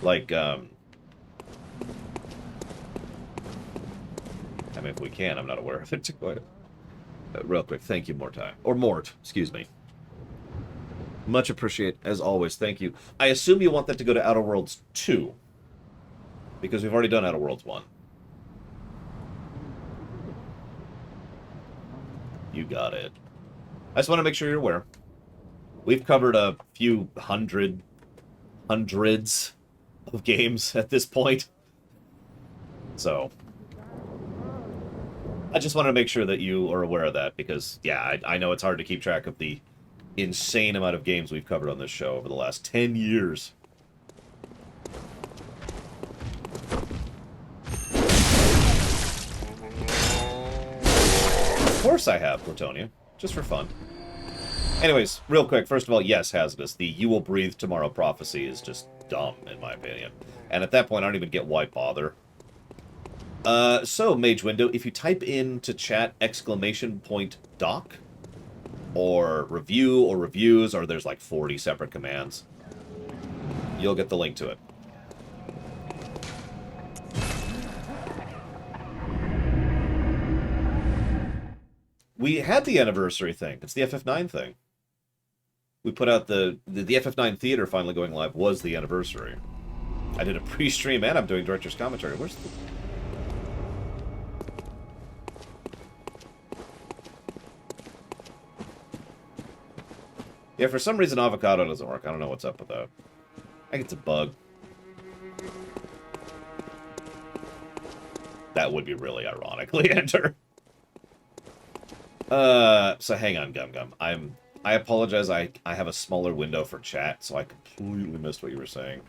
Like, I mean, if we can, I'm not aware of it. Real quick, thank you, Mortai. Or Mort, excuse me. Much appreciate, as always, thank you. I assume you want that to go to Outer Worlds 2. Because we've already done Outer Worlds 1. You got it. I just want to make sure you're aware. We've covered a few hundreds of games at this point. So, I just wanted to make sure that you are aware of that, because, yeah, I know it's hard to keep track of the insane amount of games we've covered on this show over the last 10 years. Of course I have, Platonia. Just for fun. Anyways, real quick, first of all, yes, Hazardous. The "you will breathe tomorrow" prophecy is just dumb, in my opinion. And at that point, I don't even get why bother. So, Mage Window, if you type into chat !doc, or review, or reviews, or there's like 40 separate commands, you'll get the link to it. We had the anniversary thing. It's the FF9 thing. We put out the FF9 theater finally going live was the anniversary. I did a pre-stream and I'm doing director's commentary. Where's the... Yeah, for some reason avocado doesn't work. I don't know what's up with that. I think it's a bug. That would be really ironically enter. So hang on, Gum Gum. I apologize, I have a smaller window for chat, so I completely missed what you were saying.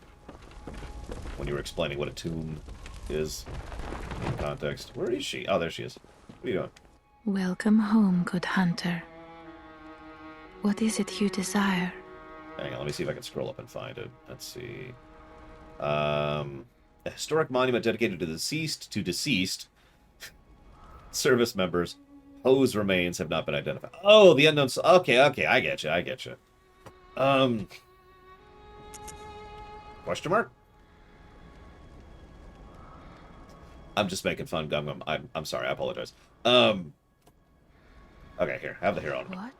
When you were explaining what a tomb is in context. Where is she? Oh, there she is. What are you doing? Welcome home, good hunter. What is it you desire? Hang on, let me see if I can scroll up and find it. Let's see. A historic monument dedicated to deceased service members whose remains have not been identified. Oh, the unknown... Okay, I get you. Question mark? I'm just making fun, Gum Gum. I'm sorry, I apologize. Okay, here, have the hero on me. What?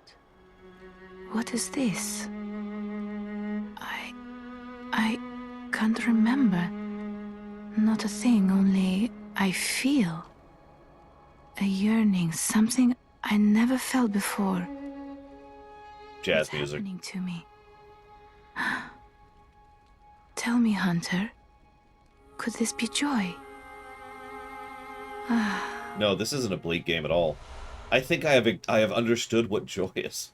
What is this? I can't remember. Not a thing, only I feel a yearning, something I never felt before. Jazz What's music. happening to me? Tell me, Hunter, could this be joy? No, this isn't a bleak game at all. I think I have understood what joy is.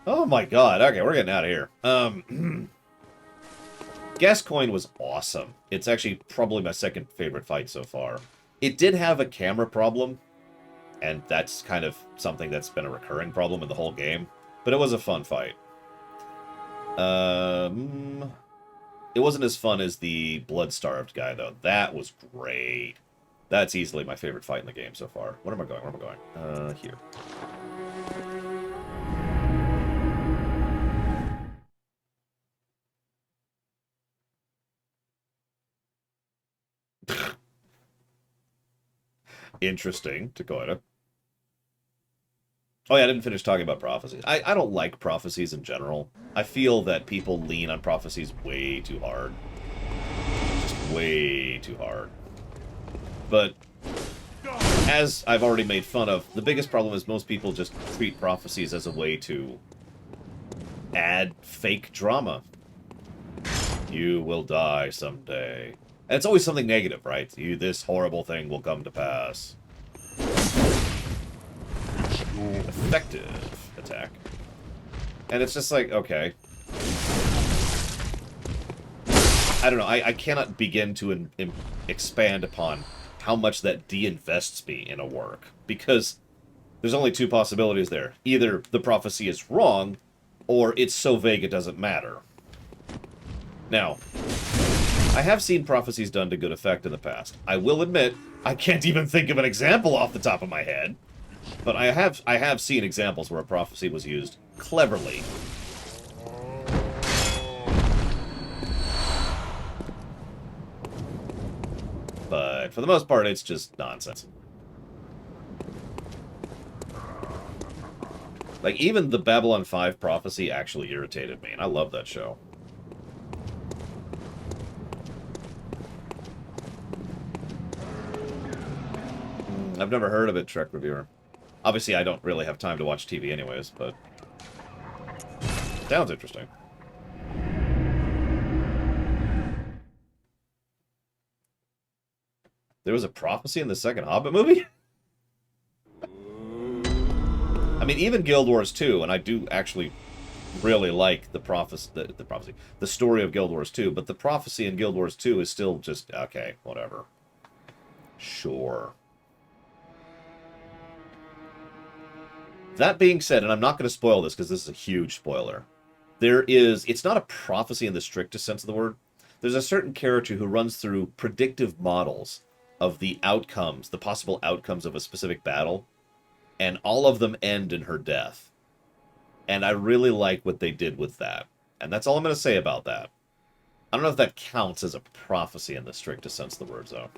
Oh my god. Okay, we're getting out of here. Gascoigne was awesome. It's actually probably my second favorite fight so far. It did have a camera problem, and that's kind of something that's been a recurring problem in the whole game, but it was a fun fight. It wasn't as fun as the blood-starved guy, though. That was great. That's easily my favorite fight in the game so far. Where am I going? Where am I going? Here. Interesting, Dakota. Oh yeah, I didn't finish talking about prophecies. I don't like prophecies in general. I feel that people lean on prophecies way too hard. Just way too hard. But, as I've already made fun of, the biggest problem is most people just treat prophecies as a way to add fake drama. You will die someday. And it's always something negative, right? This horrible thing will come to pass. Effective attack. And it's just like, okay. I don't know, I cannot begin to expand upon how much that de-invests me in a work. Because there's only two possibilities there. Either the prophecy is wrong, or it's so vague it doesn't matter. Now, I have seen prophecies done to good effect in the past. I will admit, I can't even think of an example off the top of my head. But I have seen examples where a prophecy was used cleverly. But for the most part, it's just nonsense. Like, even the Babylon 5 prophecy actually irritated me, and I love that show. I've never heard of it, Trek Reviewer. Obviously, I don't really have time to watch TV anyways, but... Sounds interesting. There was a prophecy in the second Hobbit movie? I mean, even Guild Wars 2, and I do actually really like the story of Guild Wars 2, but the prophecy in Guild Wars 2 is still just, okay, whatever. Sure. That being said, and I'm not going to spoil this because this is a huge spoiler, it's not a prophecy in the strictest sense of the word. There's a certain character who runs through predictive models of the outcomes, the possible outcomes of a specific battle, and all of them end in her death. And I really like what they did with that. And that's all I'm going to say about that. I don't know if that counts as a prophecy in the strictest sense of the words, though.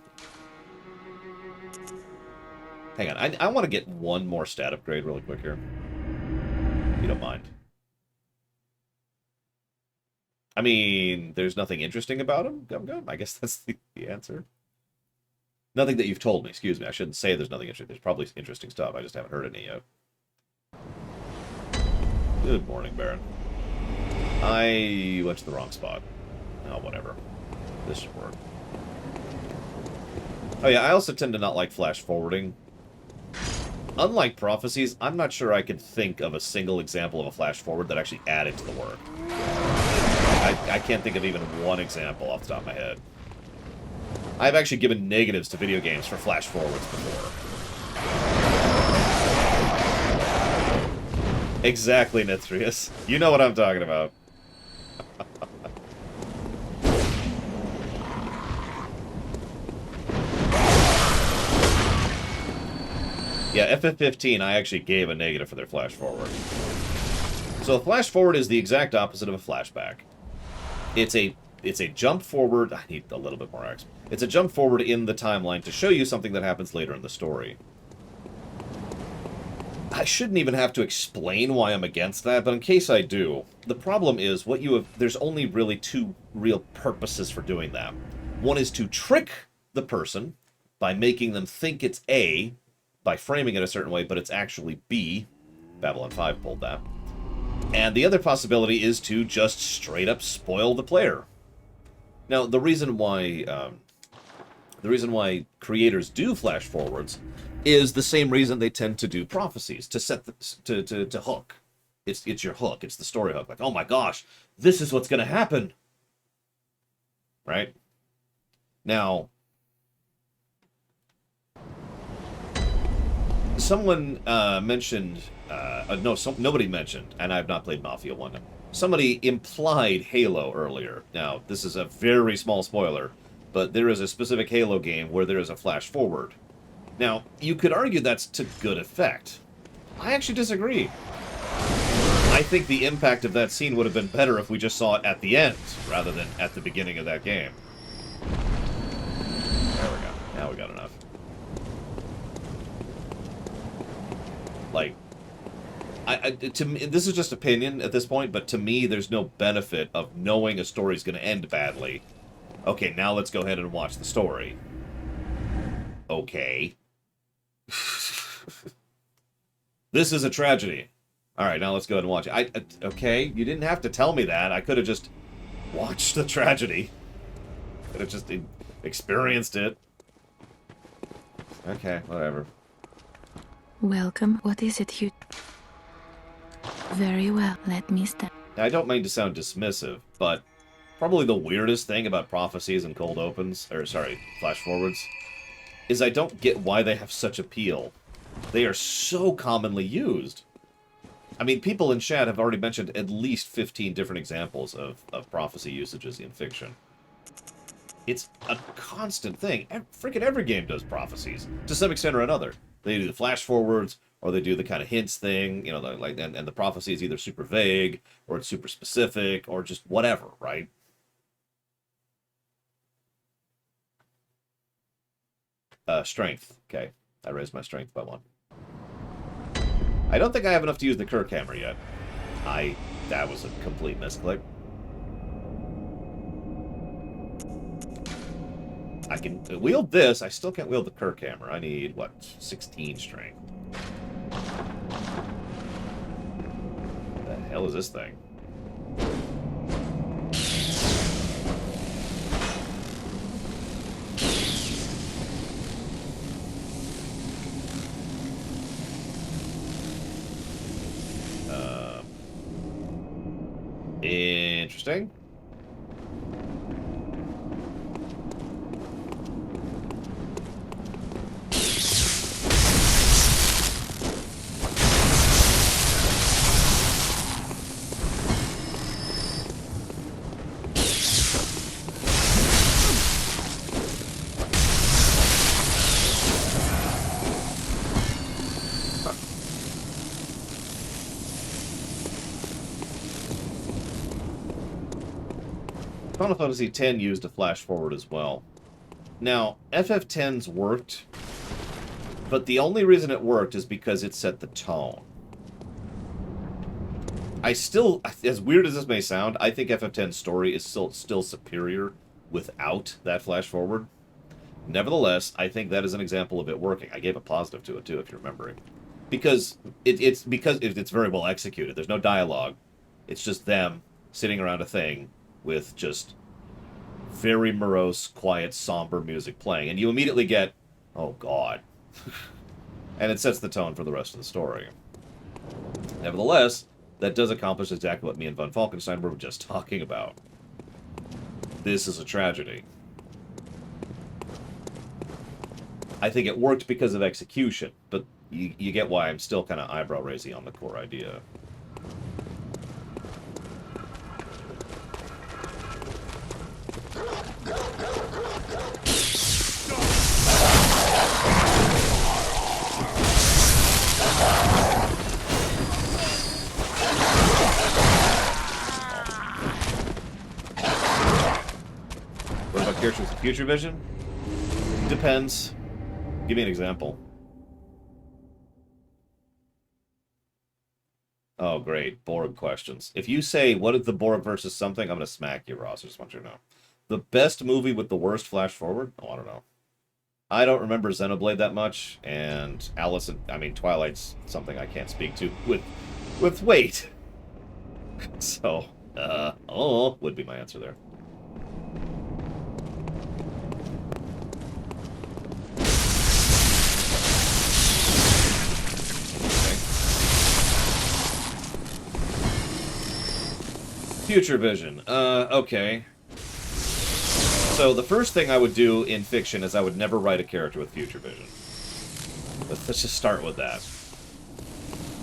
Hang on, I want to get one more stat upgrade really quick here. If you don't mind. I mean, there's nothing interesting about him, Gum. I guess that's the answer. Nothing that you've told me, excuse me. I shouldn't say there's nothing interesting. There's probably interesting stuff. I just haven't heard any yet. Good morning, Baron. I went to the wrong spot. Oh, whatever. This should work. Oh yeah, I also tend to not like flash forwarding. Unlike prophecies, I'm not sure I could think of a single example of a flash forward that actually added to the work. I can't think of even one example off the top of my head. I've actually given negatives to video games for flash forwards before. Exactly, Nithrius. You know what I'm talking about. Yeah, FF15, I actually gave a negative for their flash forward. So a flash forward is the exact opposite of a flashback. It's a jump forward. I need a little bit more X. It's a jump forward in the timeline to show you something that happens later in the story. I shouldn't even have to explain why I'm against that, but in case I do, the problem is there's only really two real purposes for doing that. One is to trick the person by making them think it's A, by framing it a certain way, but it's actually B. Babylon 5 pulled that. And the other possibility is to just straight up spoil the player. Now, the reason why creators do flash forwards is the same reason they tend to do prophecies, to set to hook. It's your hook. It's the story hook. Like, oh my gosh, this is what's going to happen. Right? Now, someone mentioned, nobody mentioned, and I've not played Mafia 1. Somebody implied Halo earlier. Now, this is a very small spoiler, but there is a specific Halo game where there is a flash forward. Now, you could argue that's to good effect. I actually disagree. I think the impact of that scene would have been better if we just saw it at the end, rather than at the beginning of that game. There we go. Now we got enough. Like, to me, this is just opinion at this point, but to me, there's no benefit of knowing a story's going to end badly. Okay, now let's go ahead and watch the story. Okay. This is a tragedy. Alright, now let's go ahead and watch it. Okay, you didn't have to tell me that. I could have just watched the tragedy. Could have just experienced it. Okay, whatever. Welcome. What is it you... Very well, let me start. Now, I don't mean to sound dismissive, but probably the weirdest thing about prophecies and cold opens, or sorry, flash forwards, is I don't get why they have such appeal. They are so commonly used. I mean, people in chat have already mentioned at least 15 different examples of prophecy usages in fiction. It's a constant thing. Freaking every game does prophecies, to some extent or another. They do the flash forwards, or they do the kind of hints thing, you know, like, and the prophecy is either super vague, or it's super specific, or just whatever, right? Strength. Okay, I raised my strength by 1. I don't think I have enough to use the Kirk hammer yet. That was a complete misclick. I can wield this, I still can't wield the Kirk hammer. I need, what, 16 strength. hell is this thing? Interesting. Final Fantasy X used a flash forward as well. Now, FF10's worked, but the only reason it worked is because it set the tone. I still, as weird as this may sound, I think FF10's story is still superior without that flash forward. Nevertheless, I think that is an example of it working. I gave a positive to it too, if you're remembering. Because it's very well executed. There's no dialogue. It's just them sitting around a thing with just very morose, quiet, somber music playing. And you immediately get, oh god. And it sets the tone for the rest of the story. Nevertheless, that does accomplish exactly what me and Von Falkenstein were just talking about. This is a tragedy. I think it worked because of execution, but you get why I'm still kind of eyebrow-raising on the core idea. What about characters with future vision? Depends. Give me an example. Oh, great. Borg questions. If you say, what is the Borg versus something, I'm going to smack you, Ross. I just want you to know. The best movie with the worst flash forward? Oh, I don't know. I don't remember Xenoblade that much, and Twilight's something I can't speak to with weight. So, would be my answer there. Future vision. Okay. So the first thing I would do in fiction is I would never write a character with future vision. Let's just start with that.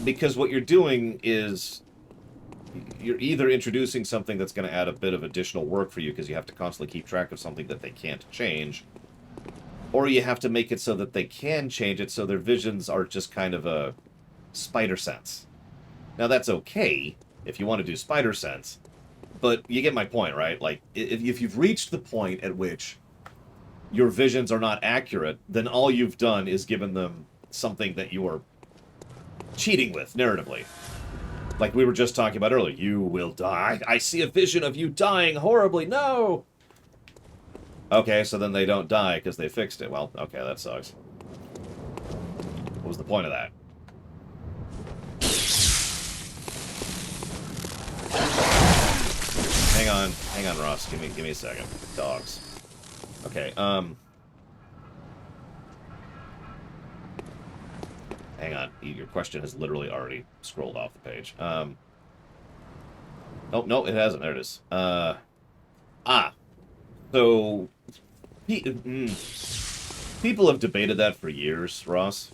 Because what you're doing is you're either introducing something that's going to add a bit of additional work for you because you have to constantly keep track of something that they can't change, or you have to make it so that they can change it so their visions are just kind of a spider sense. Now that's okay if you want to do spider sense, but you get my point, right? Like, if you've reached the point at which your visions are not accurate, then all you've done is given them something that you are cheating with, narratively. Like we were just talking about earlier. You will die. I see a vision of you dying horribly. No! Okay, so then they don't die because they fixed it. Well, okay, that sucks. What was the point of that? Hang on, Ross. Give me a second. Dogs. Okay, hang on. Your question has literally already scrolled off the page. Oh, no, it hasn't. There it is. So, people have debated that for years, Ross.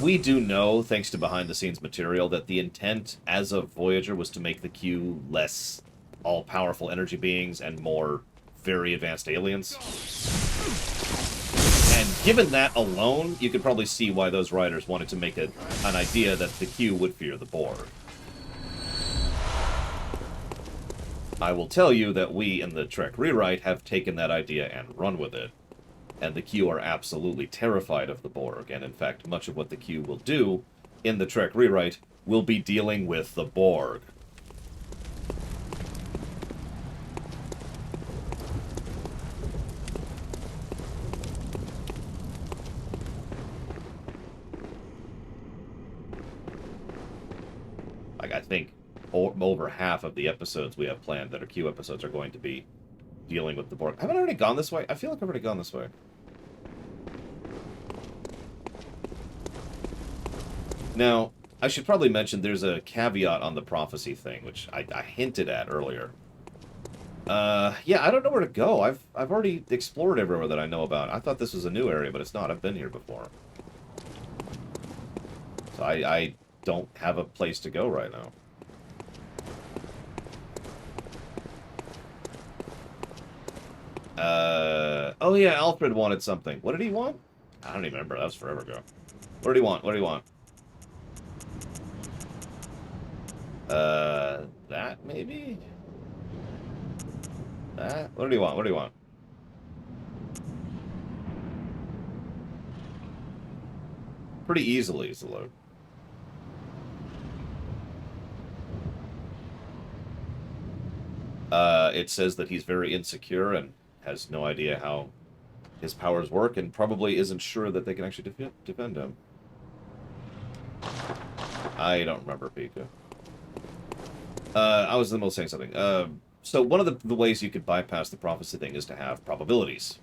We do know, thanks to behind-the-scenes material, that the intent as of Voyager was to make the Q less all-powerful energy beings and more very advanced aliens. And given that alone, you could probably see why those writers wanted to make an idea that the Q would fear the Borg. I will tell you that we, in the Trek rewrite, have taken that idea and run with it. And the Q are absolutely terrified of the Borg, and in fact, much of what the Q will do in the Trek rewrite will be dealing with the Borg. think over half of the episodes we have planned that are Q episodes are going to be dealing with the Borg. Haven't I already gone this way? I feel like I've already gone this way. Now, I should probably mention there's a caveat on the prophecy thing, which I hinted at earlier. Yeah, I don't know where to go. I've already explored everywhere that I know about. I thought this was a new area, but it's not. I've been here before. So I don't have a place to go right now. Oh yeah, Alfred wanted something. What did he want? I don't even remember. That was forever ago. What did he want? What did he want? That maybe? That? What did he want? What did he want? Pretty easily is the load. It says that he's very insecure and has no idea how his powers work and probably isn't sure that they can actually defend him. I don't remember, Pika. I was in the middle of saying something. So one of the ways you could bypass the prophecy thing is to have probabilities.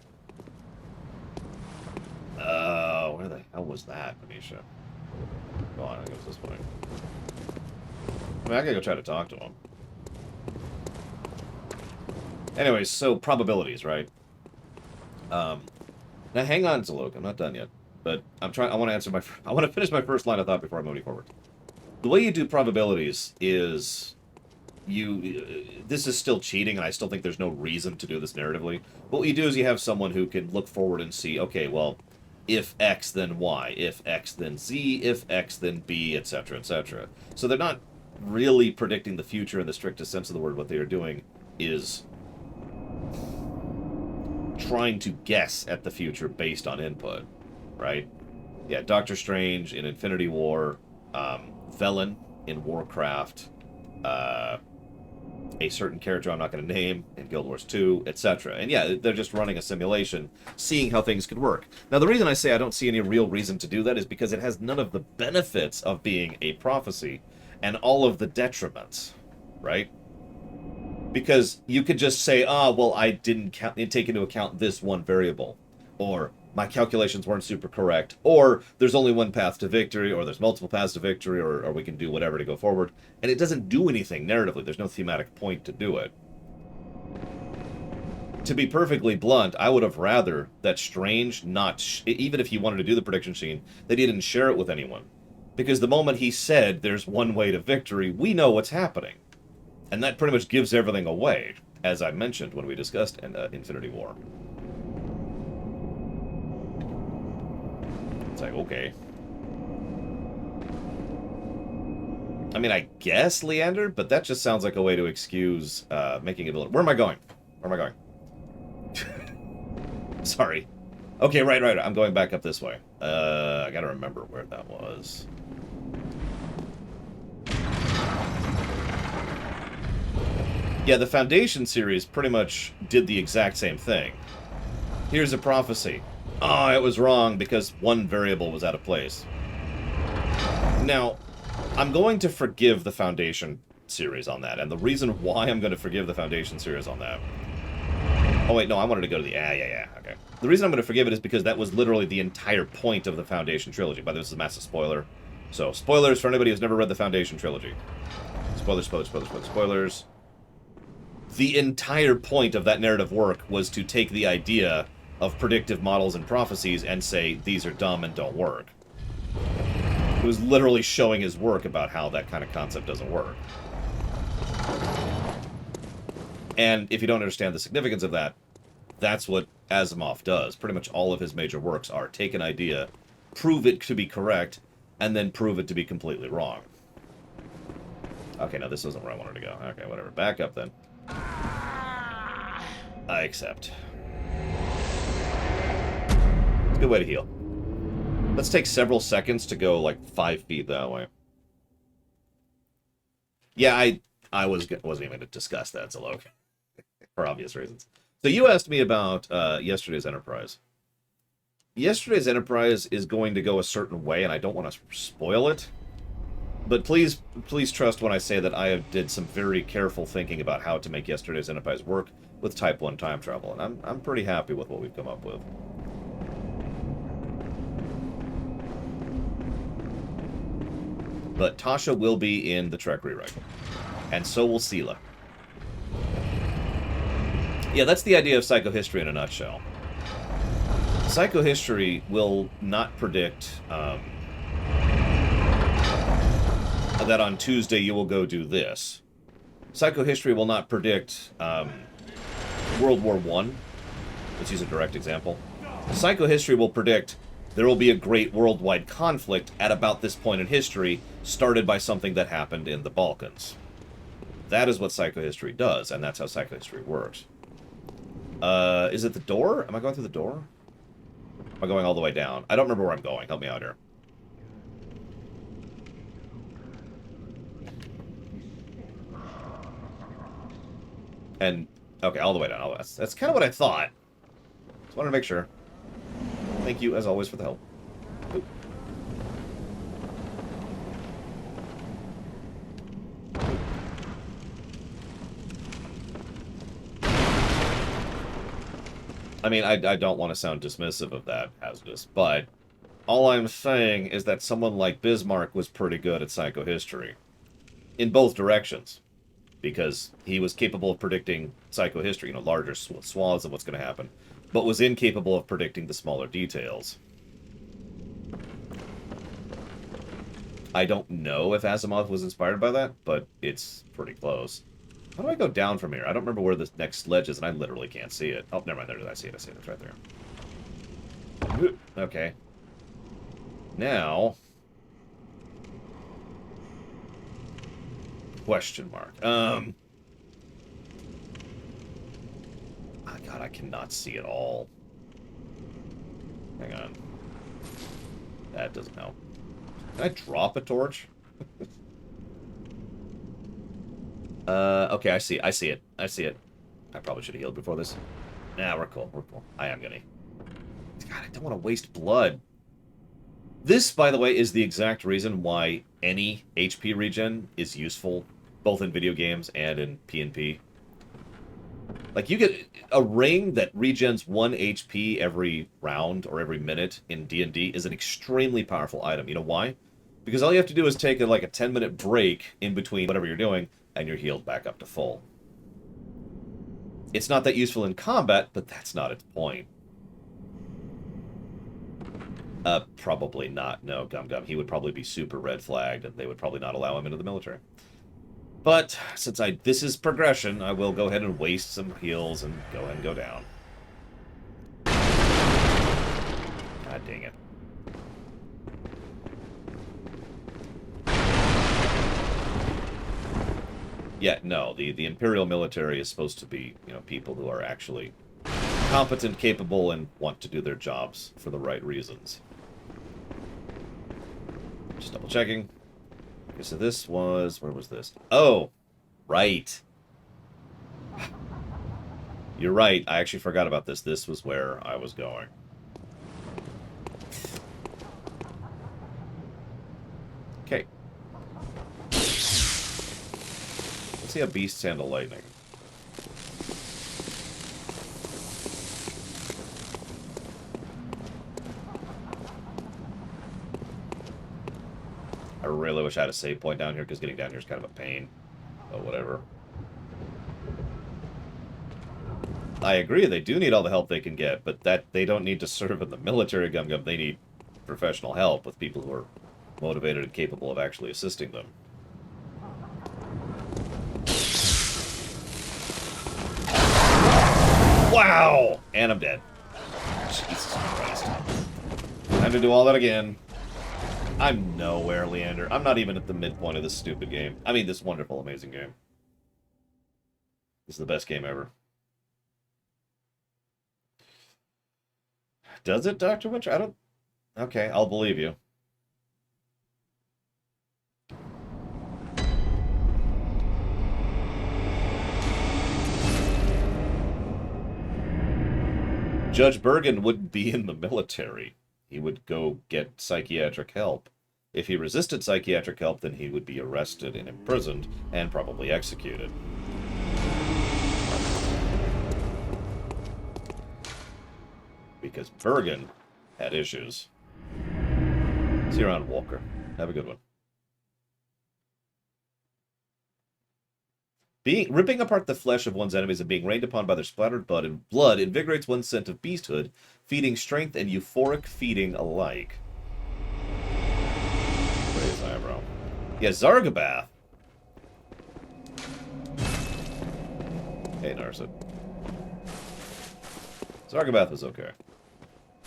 Where the hell was that, Benicia? Go on, I think it was this way. I mean, I gotta go try to talk to him. Anyways, so probabilities, right? Now hang on, Zalok, I'm not done yet. But I want to finish my first line of thought before I move forward. The way you do probabilities is this is still cheating, and I still think there's no reason to do this narratively. But what you do is you have someone who can look forward and see, okay, well, if X, then Y. If X, then Z. If X, then B, etc., etc. So they're not really predicting the future in the strictest sense of the word. What they are doing is trying to guess at the future based on input, right? Yeah, Doctor Strange in Infinity War, Velen in Warcraft, a certain character I'm not going to name in Guild Wars 2, etc. And yeah, they're just running a simulation, seeing how things could work. Now, the reason I say I don't see any real reason to do that is because it has none of the benefits of being a prophecy and all of the detriments, right? Because you could just say, well, I didn't take into account this one variable, or my calculations weren't super correct, or there's only one path to victory, or there's multiple paths to victory, or we can do whatever to go forward. And it doesn't do anything narratively. There's no thematic point to do it. To be perfectly blunt, I would have rather that Strange even if he wanted to do the prediction scene, that he didn't share it with anyone. Because the moment he said there's one way to victory, we know what's happening. And that pretty much gives everything away, as I mentioned when we discussed Infinity War. It's like, okay. I mean, I guess Leander, but that just sounds like a way to excuse making a villain. Where am I going? Where am I going? Sorry. Okay, right. I'm going back up this way. I gotta remember where that was. Yeah, the Foundation series pretty much did the exact same thing. Here's a prophecy. Oh, it was wrong because one variable was out of place. Now, I'm going to forgive the Foundation series on that, and the reason why I'm going to forgive the Foundation series on that... Oh, wait, no, I wanted to go to the... Yeah, okay. The reason I'm going to forgive it is because that was literally the entire point of the Foundation trilogy. By the way, this is a massive spoiler. So, spoilers for anybody who's never read the Foundation trilogy. Spoilers. The entire point of that narrative work was to take the idea of predictive models and prophecies and say, these are dumb and don't work. It was literally showing his work about how that kind of concept doesn't work. And if you don't understand the significance of that, that's what Asimov does. Pretty much all of his major works are take an idea, prove it to be correct, and then prove it to be completely wrong. Okay, no, this isn't where I wanted to go. Okay, whatever. Back up then. I accept. It's a good way to heal. Let's take several seconds to go like 5 feet that way. Yeah, I wasn't even going to discuss that, Zalok, for obvious reasons. So you asked me about yesterday's Enterprise. Yesterday's Enterprise is going to go a certain way, and I don't want to spoil it. But please trust when I say that I did some very careful thinking about how to make Yesterday's Enterprise work with Type 1 time travel, and I'm pretty happy with what we've come up with. But Tasha will be in the Trek rewrite, and so will Sela. Yeah, that's the idea of psychohistory in a nutshell. Psychohistory will not predict that on Tuesday you will go do this. Psychohistory will not predict World War I. Let's use a direct example. Psychohistory will predict there will be a great worldwide conflict at about this point in history, started by something that happened in the Balkans. That is what psychohistory does, and that's how psychohistory works. Is it the door? Am I going through the door? Am I going all the way down? I don't remember where I'm going. Help me out here. And, okay, all the way down. Oh, that's kind of what I thought. Just wanted to make sure. Thank you, as always, for the help. Oop. I mean, I don't want to sound dismissive of that hazardous, but all I'm saying is that someone like Bismarck was pretty good at psychohistory. In both directions. Because he was capable of predicting psychohistory, you know, larger swaths of what's going to happen, but was incapable of predicting the smaller details. I don't know if Asimov was inspired by that, but it's pretty close. How do I go down from here? I don't remember where the next ledge is, and I literally can't see it. Oh, never mind. There it is. I see it. It's right there. Okay. Now... Question mark. Oh, God, I cannot see it all. Hang on. That doesn't help. Can I drop a torch? Okay, I see it. I see it. I probably should have healed before this. Nah, we're cool. We're cool. I am gonna. God, I don't want to waste blood. This, by the way, is the exact reason why any HP regen is useful, both in video games and in PnP. Like, you get a ring that regens 1 HP every round or every minute in D&D is an extremely powerful item. You know why? Because all you have to do is take like a 10-minute break in between whatever you're doing, and you're healed back up to full. It's not that useful in combat, but that's not its point. Probably not. No, Gum Gum. He would probably be super red flagged, and they would probably not allow him into the military. But since this is progression, I will go ahead and waste some heals and go ahead and go down. God dang it. Yeah, no, the Imperial military is supposed to be, you know, people who are actually competent, capable, and want to do their jobs for the right reasons. Just double checking. Okay, so this was... Where was this? Oh! Right. You're right. I actually forgot about this. This was where I was going. Okay. Let's see how beasts handle lightning. I really wish I had a save point down here, because getting down here is kind of a pain. But whatever. I agree, they do need all the help they can get, but that they don't need to serve in the military, Gum Gum. They need professional help with people who are motivated and capable of actually assisting them. Wow! And I'm dead. Jesus Christ. Time to do all that again. I'm nowhere, Leander. I'm not even at the midpoint of this stupid game. I mean, this wonderful, amazing game. This is the best game ever. Does it, Dr. Witcher? I don't... Okay, I'll believe you. Judge Bergen wouldn't be in the military. He would go get psychiatric help. If he resisted psychiatric help, then he would be arrested and imprisoned and probably executed. Because Bergen had issues. See you around, Walker. Have a good one. Ripping apart the flesh of one's enemies and being rained upon by their splattered blood invigorates one's scent of beasthood, feeding strength and euphoric feeding alike. Raise eyebrow. Yeah, Zargabath. Hey, Narset. Zargabath was okay.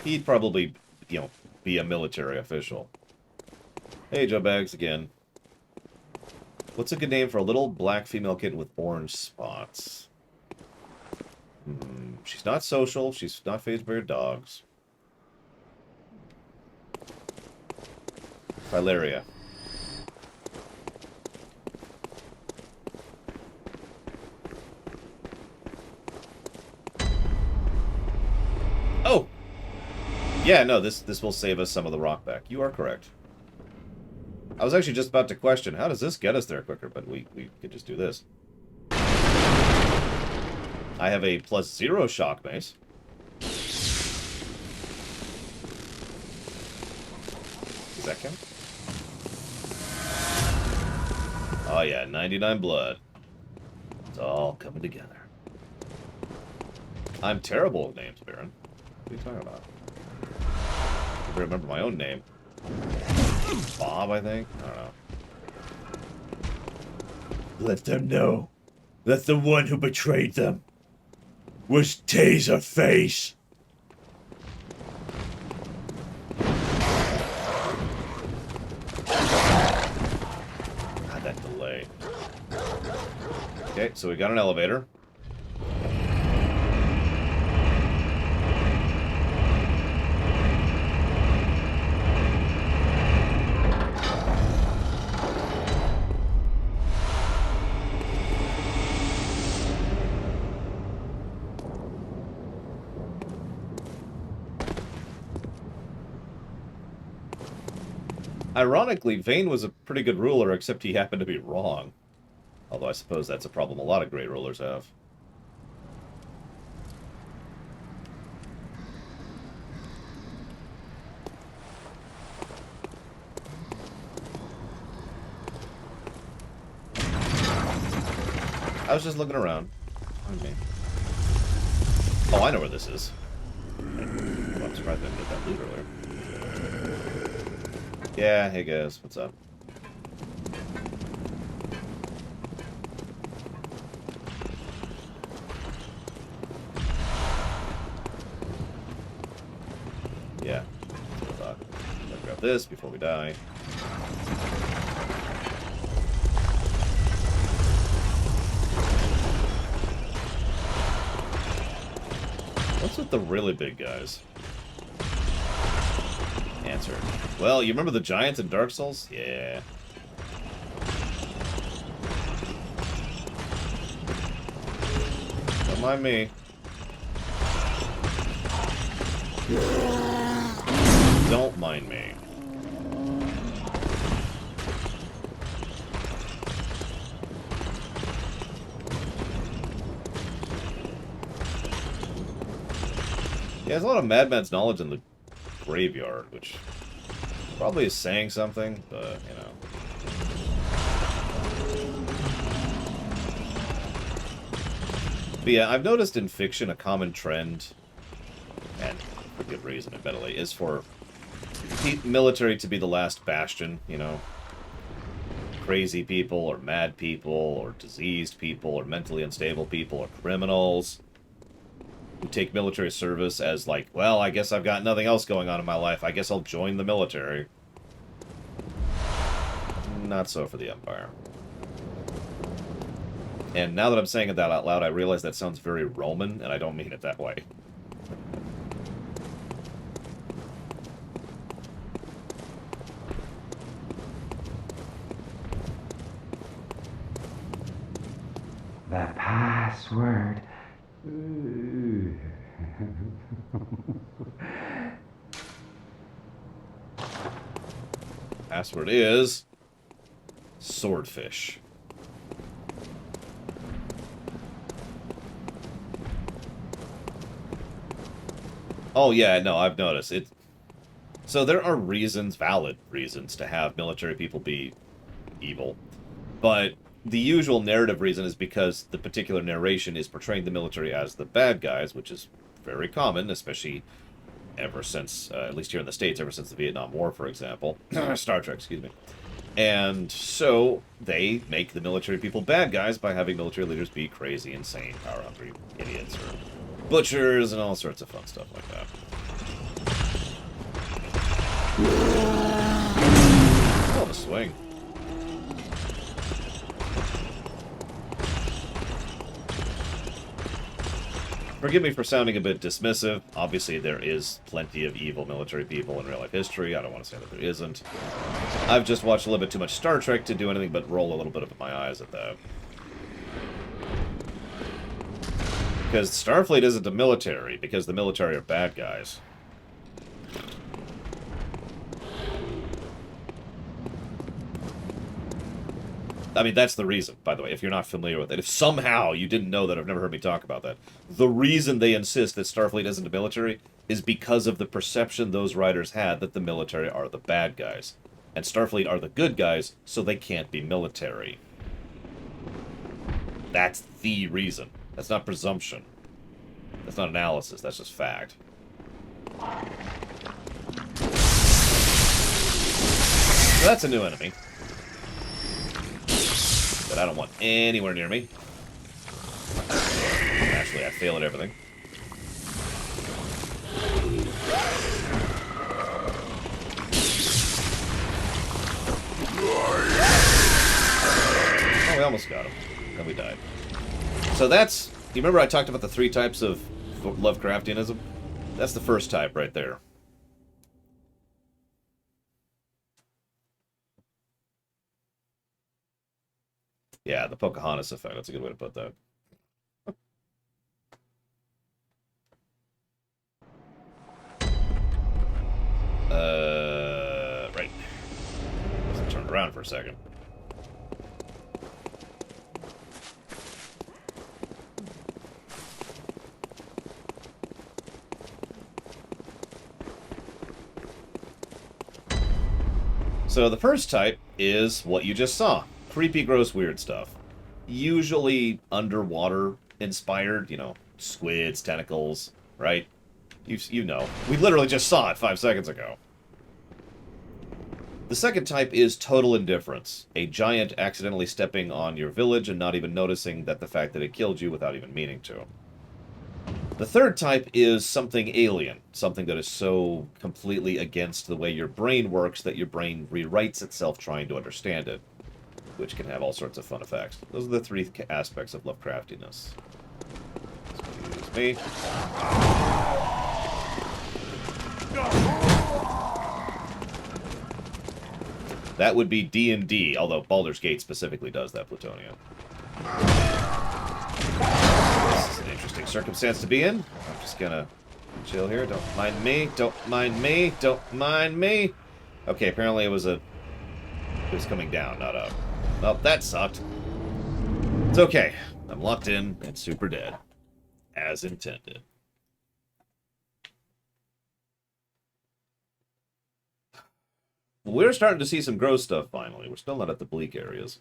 He'd probably, be a military official. Hey, Joe Bags again. What's a good name for a little black female kitten with orange spots? She's not social. She's not phased by her dogs. Philaria. Oh! Yeah, no, this will save us some of the rock back. You are correct. I was actually just about to question, how does this get us there quicker? But we could just do this. I have a +0 shock mace. Does that count? Oh yeah, 99 blood. It's all coming together. I'm terrible with names, Baron. What are you talking about? I remember my own name. Bob, I think? I don't know. Let them know that the one who betrayed them was Taserface. God, that delay. Okay, so we got an elevator. Ironically, Vane was a pretty good ruler, except he happened to be wrong. Although I suppose that's a problem a lot of great rulers have. I was just looking around. Okay. Oh, I know where this is. Well, I'm surprised I didn't get that loot earlier. Yeah, hey guys, what's up? Yeah, that's what I thought. Let's grab this before we die. What's with the really big guys? Answer. Well, you remember the giants in Dark Souls? Yeah. Don't mind me. Don't mind me. Yeah, there's a lot of Madman's knowledge in the graveyard, which probably is saying something, but, you know. But yeah, I've noticed in fiction a common trend, and for good reason, admittedly, is for military to be the last bastion, you know. Crazy people, or mad people, or diseased people, or mentally unstable people, or criminals who take military service as like, well, I guess I've got nothing else going on in my life. I guess I'll join the military. Not so for the Empire. And now that I'm saying it that out loud, I realize that sounds very Roman, and I don't mean it that way. The password. Password is swordfish. Oh yeah, no, I've noticed it. So there are reasons, valid reasons, to have military people be evil, but the usual narrative reason is because the particular narration is portraying the military as the bad guys, which is very common, especially ever since, at least here in the States, ever since the Vietnam War, for example. Star Trek, excuse me. And so they make the military people bad guys by having military leaders be crazy, insane, power-hungry idiots, or butchers, and all sorts of fun stuff like that. Oh, the swing. Forgive me for sounding a bit dismissive. Obviously, there is plenty of evil military people in real-life history. I don't want to say that there isn't. I've just watched a little bit too much Star Trek to do anything but roll a little bit of my eyes at that. Because Starfleet isn't the military, because the military are bad guys. I mean, that's the reason, by the way, if you're not familiar with it. If somehow you didn't know that, I've never heard me talk about that. The reason they insist that Starfleet isn't the military is because of the perception those writers had that the military are the bad guys. And Starfleet are the good guys, so they can't be military. That's the reason. That's not presumption. That's not analysis, that's just fact. So that's a new enemy that I don't want anywhere near me. Actually, I fail at everything. Oh, we almost got him. Then we died. So that's... You remember I talked about the 3 types of Lovecraftianism? That's the first type right there. Yeah, the Pocahontas effect. That's a good way to put that. Right. Let's turn around for a second. So the first type is what you just saw. Creepy, gross, weird stuff. Usually underwater inspired, you know, squids, tentacles, right? You know. We literally just saw it 5 seconds ago. The second type is total indifference. A giant accidentally stepping on your village and not even noticing that the fact that it killed you without even meaning to. The third type is something alien. Something that is so completely against the way your brain works that your brain rewrites itself trying to understand it, which can have all sorts of fun effects. Those are the 3 aspects of Lovecraftiness. Excuse me. That would be D&D, although Baldur's Gate specifically does that, Plutonia. This is an interesting circumstance to be in. I'm just gonna chill here. Don't mind me. Don't mind me. Don't mind me. Okay, apparently it was coming down, not up. Well, that sucked. It's okay. I'm locked in and super dead. As intended. We're starting to see some gross stuff, finally. We're still not at the bleak areas.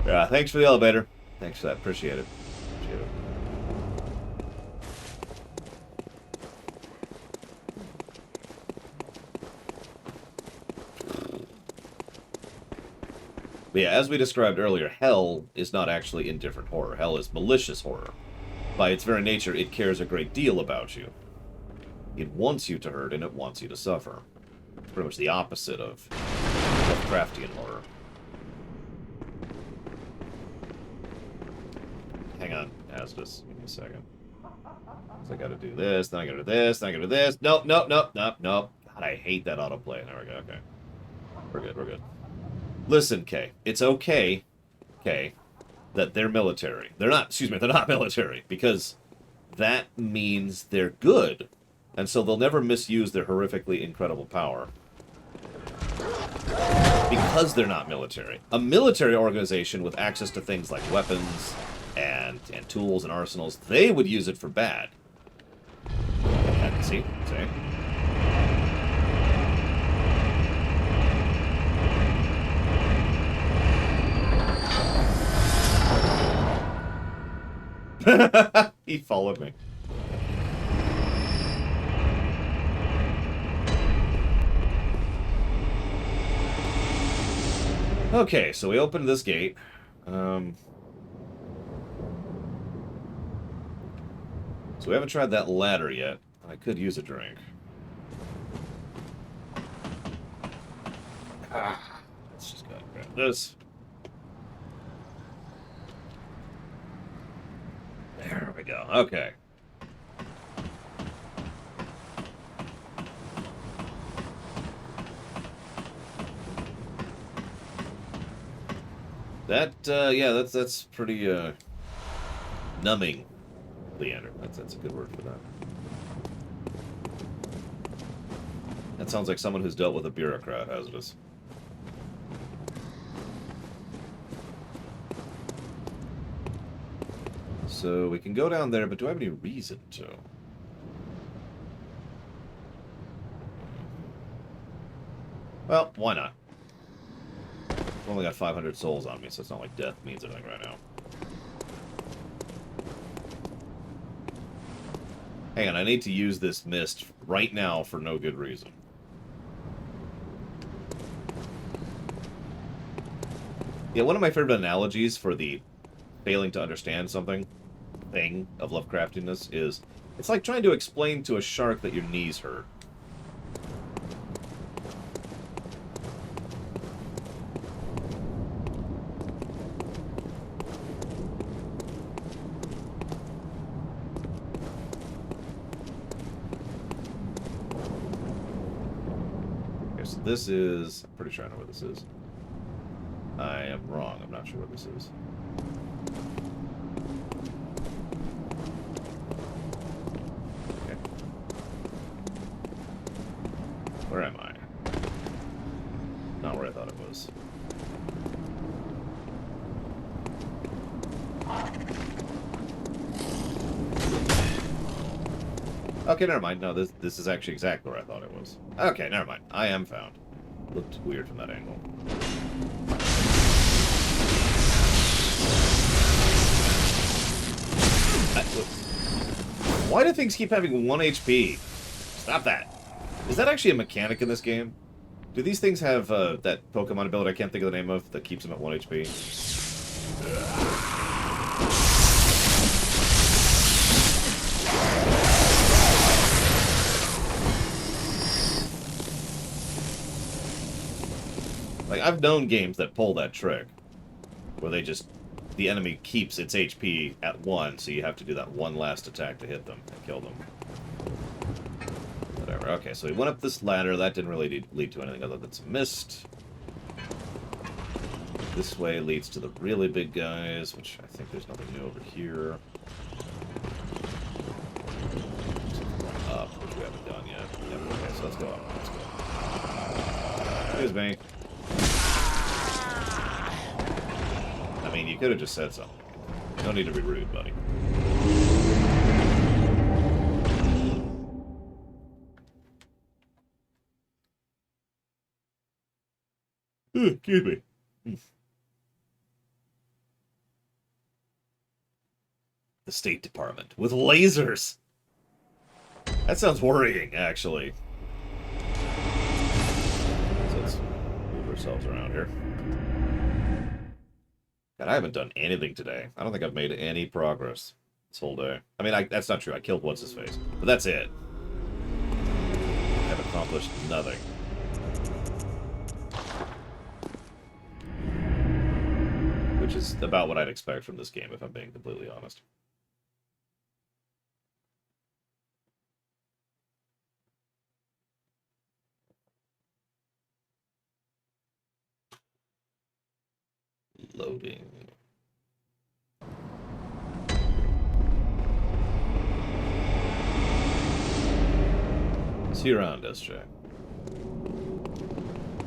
Yeah, thanks for the elevator. Thanks for that. Appreciate it. Appreciate it. But yeah, as we described earlier, hell is not actually indifferent horror. Hell is malicious horror. By its very nature, it cares a great deal about you. It wants you to hurt, and it wants you to suffer. It's pretty much the opposite of Lovecraftian horror. Hang on, Asdus. Give me a second. So I gotta do this, then I gotta do this, then I gotta do this. Nope, nope, nope, nope, nope. God, I hate that autoplay. There we go, okay. We're good, we're good. Listen, Kay. It's okay, Kay, that they're military. They're not, excuse me, they're not military, because that means they're good. And so they'll never misuse their horrifically incredible power. Because they're not military. A military organization with access to things like weapons and tools and arsenals, they would use it for bad. And see? He followed me. Okay, so we opened this gate. So we haven't tried that ladder yet. I could use a drink. Let's just go grab this. There we go. Okay. That, yeah, that's pretty, numbing, Leander. That's a good word for that. That sounds like someone who's dealt with a bureaucrat, hazardous. So we can go down there, but do I have any reason to? Well, why not? I've only got 500 souls on me, so it's not like death means anything right now. Hang on, I need to use this mist right now for no good reason. Yeah, one of my favorite analogies for the failing to understand something thing of Lovecraftiness is it's like trying to explain to a shark that your knees hurt. This is... I'm pretty sure I know where this is. I am wrong. I'm not sure where this is. Okay. Where am I? Not where I thought it was. Okay, never mind. No, this is actually exactly where I thought it was. Okay, never mind. I am found. Looked weird from that angle. Why do things keep having 1 HP? Stop that. Is that actually a mechanic in this game? Do these things have that Pokemon ability I can't think of the name of that keeps them at 1 HP? Like, I've known games that pull that trick, where they just, the enemy keeps its HP at 1, so you have to do that one last attack to hit them and kill them. Whatever, okay, so we went up this ladder, that didn't really lead to anything other than some mist. This way leads to the really big guys, which I think there's nothing new over here. Up, which we haven't done yet. Yep, okay, so let's go up, let's go. Excuse me. I mean, you could have just said something. No need to be rude, buddy. Excuse me. The State Department with lasers. That sounds worrying, actually. So let's move ourselves around here. God, I haven't done anything today. I don't think I've made any progress this whole day. I mean, that's not true. I killed what's-his-face. But that's it. I've accomplished nothing. Which is about what I'd expect from this game, if I'm being completely honest. Loading. See you around, SJ.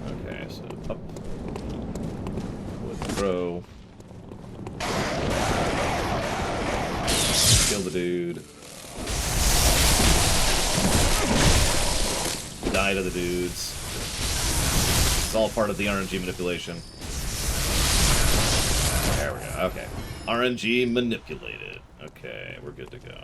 Okay, so up. With the throw. Kill the dude. Die to the dudes. It's all part of the RNG manipulation. There we go. Okay. RNG manipulated. Okay, we're good to go.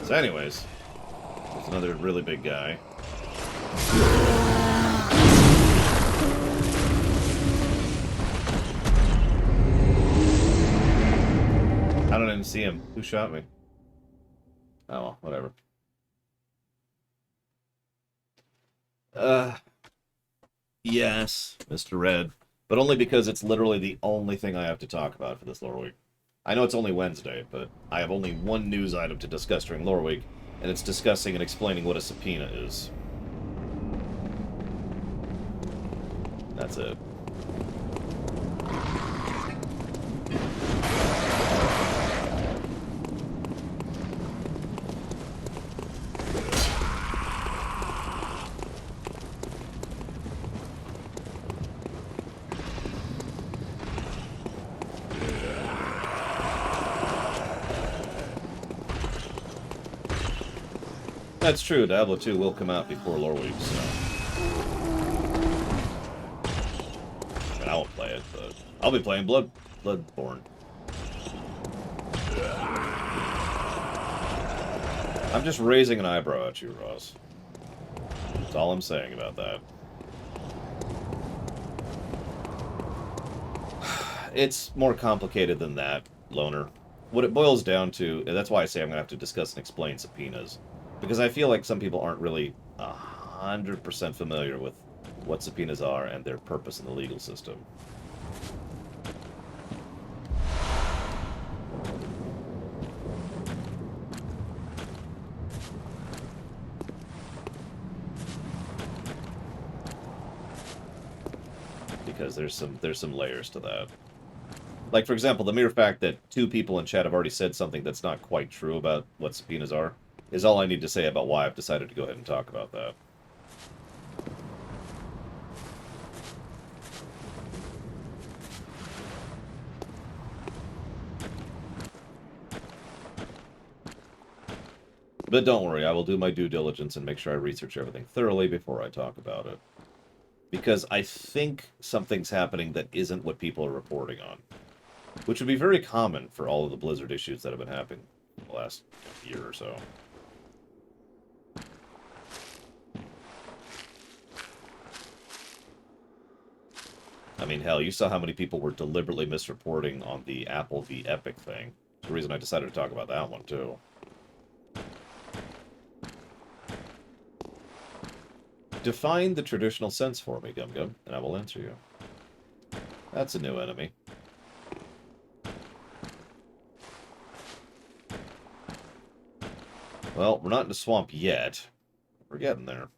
So anyways, there's another really big guy. I don't even see him. Who shot me? Oh, well, whatever. Yes, Mr. Red. But only because it's literally the only thing I have to talk about for this lore week. I know it's only Wednesday, but I have only one news item to discuss during lore week, and it's discussing and explaining what a subpoena is. That's it. That's true, Diablo 2 will come out before lore week, so... I mean, I won't play it, but... I'll be playing Bloodborne. I'm just raising an eyebrow at you, Ross. That's all I'm saying about that. It's more complicated than that, Loner. What it boils down to, and that's why I say I'm going to have to discuss and explain subpoenas. Because I feel like some people aren't really 100% familiar with what subpoenas are and their purpose in the legal system. Because there's some layers to that. Like, for example, the mere fact that 2 people in chat have already said something that's not quite true about what subpoenas are is all I need to say about why I've decided to go ahead and talk about that. But don't worry, I will do my due diligence and make sure I research everything thoroughly before I talk about it. Because I think something's happening that isn't what people are reporting on. Which would be very common for all of the Blizzard issues that have been happening the last year or so. I mean, hell, you saw how many people were deliberately misreporting on the Apple v. Epic thing. That's the reason I decided to talk about that one, too. Define the traditional sense for me, Gum Gum, and I will answer you. That's a new enemy. Well, we're not in the swamp yet. We're getting there.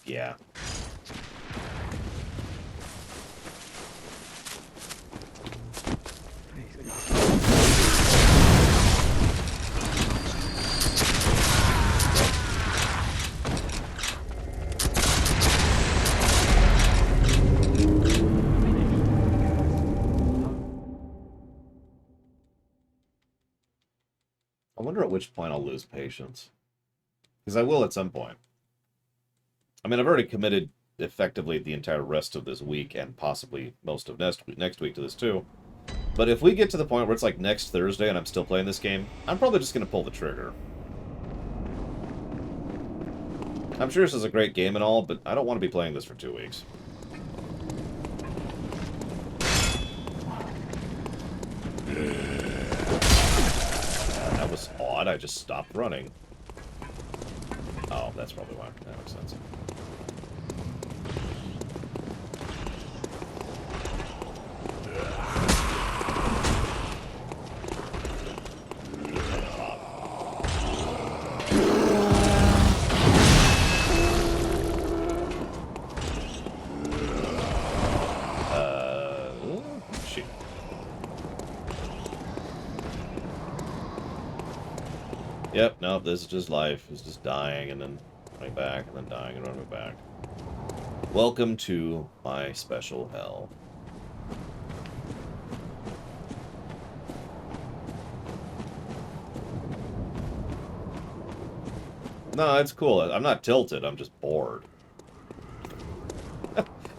Yeah. I wonder at which point I'll lose patience. Because I will at some point. I mean, I've already committed effectively the entire rest of this week and possibly most of next week to this too. But if we get to the point where it's like next Thursday and I'm still playing this game, I'm probably just going to pull the trigger. I'm sure this is a great game and all, but I don't want to be playing this for 2 weeks. That was odd. I just stopped running. Oh, that's probably why. That makes sense. Shit. Yep, no, this is just life. It's just dying and then running back and then dying and running back. Welcome to my special hell. No, it's cool. I'm not tilted. I'm just bored.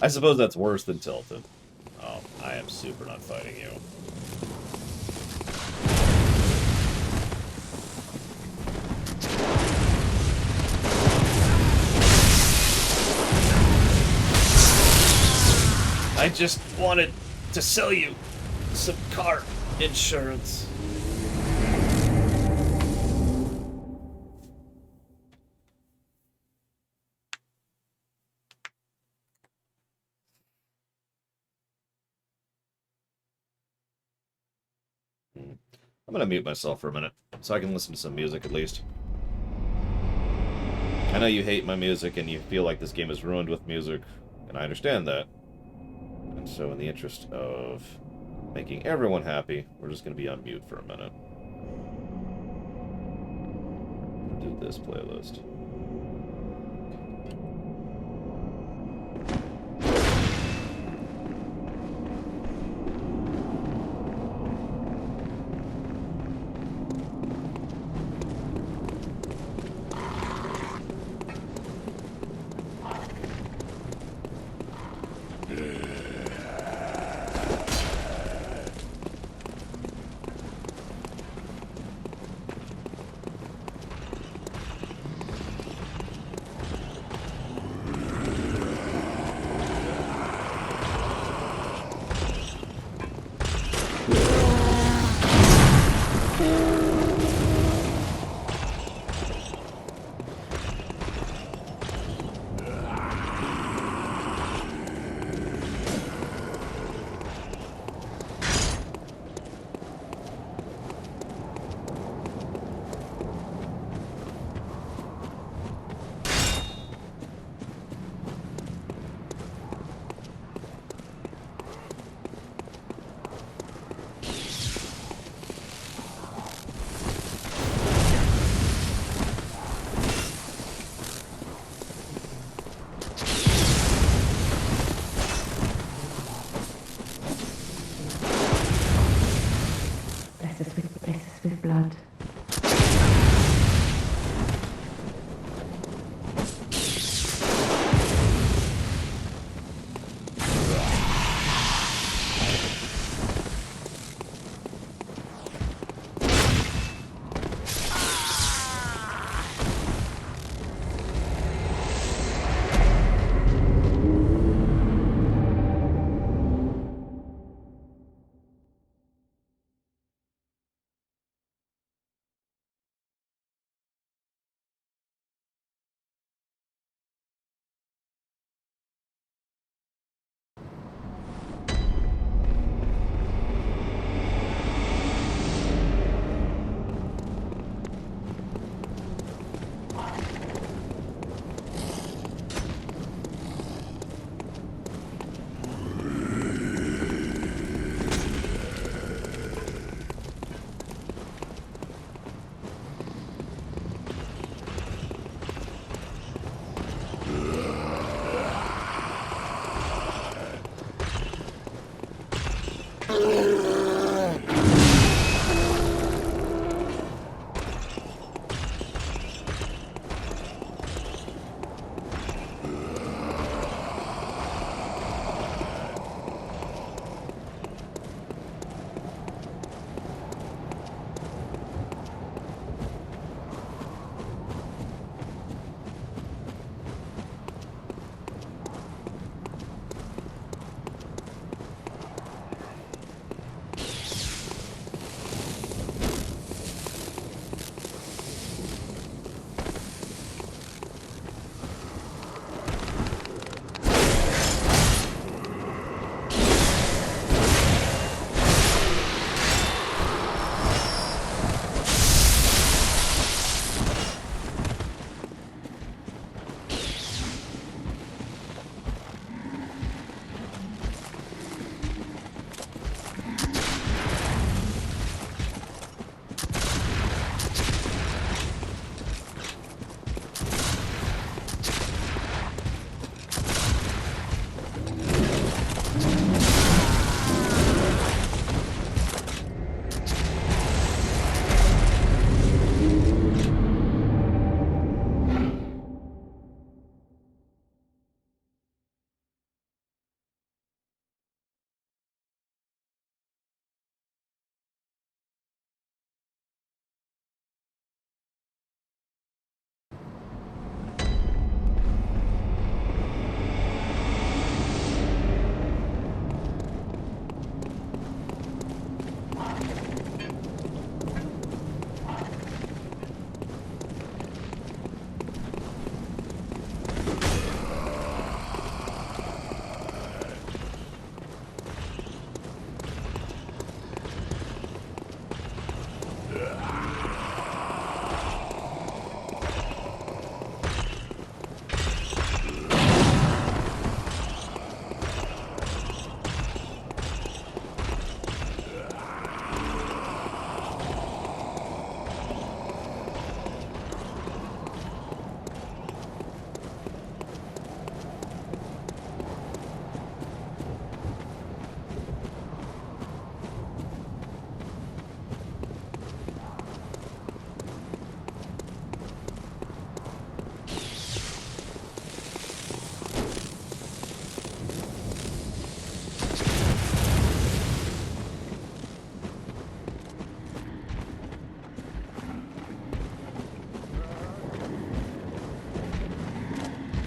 I suppose that's worse than tilted. Oh, I am super not fighting you. I just wanted to sell you some car insurance. I'm gonna mute myself for a minute, so I can listen to some music at least. I know you hate my music and you feel like this game is ruined with music, and I understand that. And so in the interest of making everyone happy, we're just gonna be on mute for a minute. Do this playlist.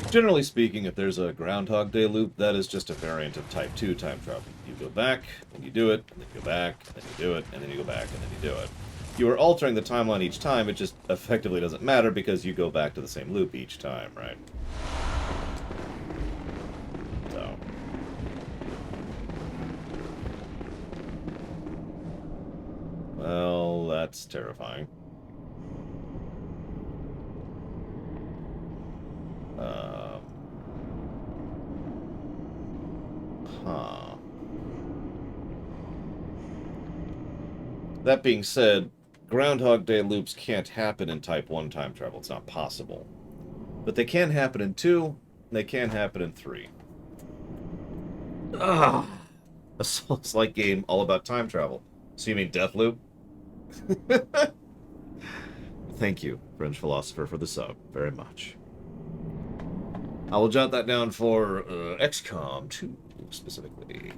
Generally speaking, if there's a Groundhog Day loop, that is just a variant of Type 2 time travel. You go back, and you do it, and then you go back, and then you do it, and then you go back, and then you do it. If you are altering the timeline each time, it just effectively doesn't matter because you go back to the same loop each time, right? So. Well, that's terrifying. Huh. That being said, Groundhog Day loops can't happen in Type 1 time travel. It's not possible. But they can happen in 2, and they can happen in 3. Ah, a Souls-like game all about time travel. So you mean Deathloop? Thank you, French philosopher, for the sub. Very much. I will jot that down for XCOM 2, specifically.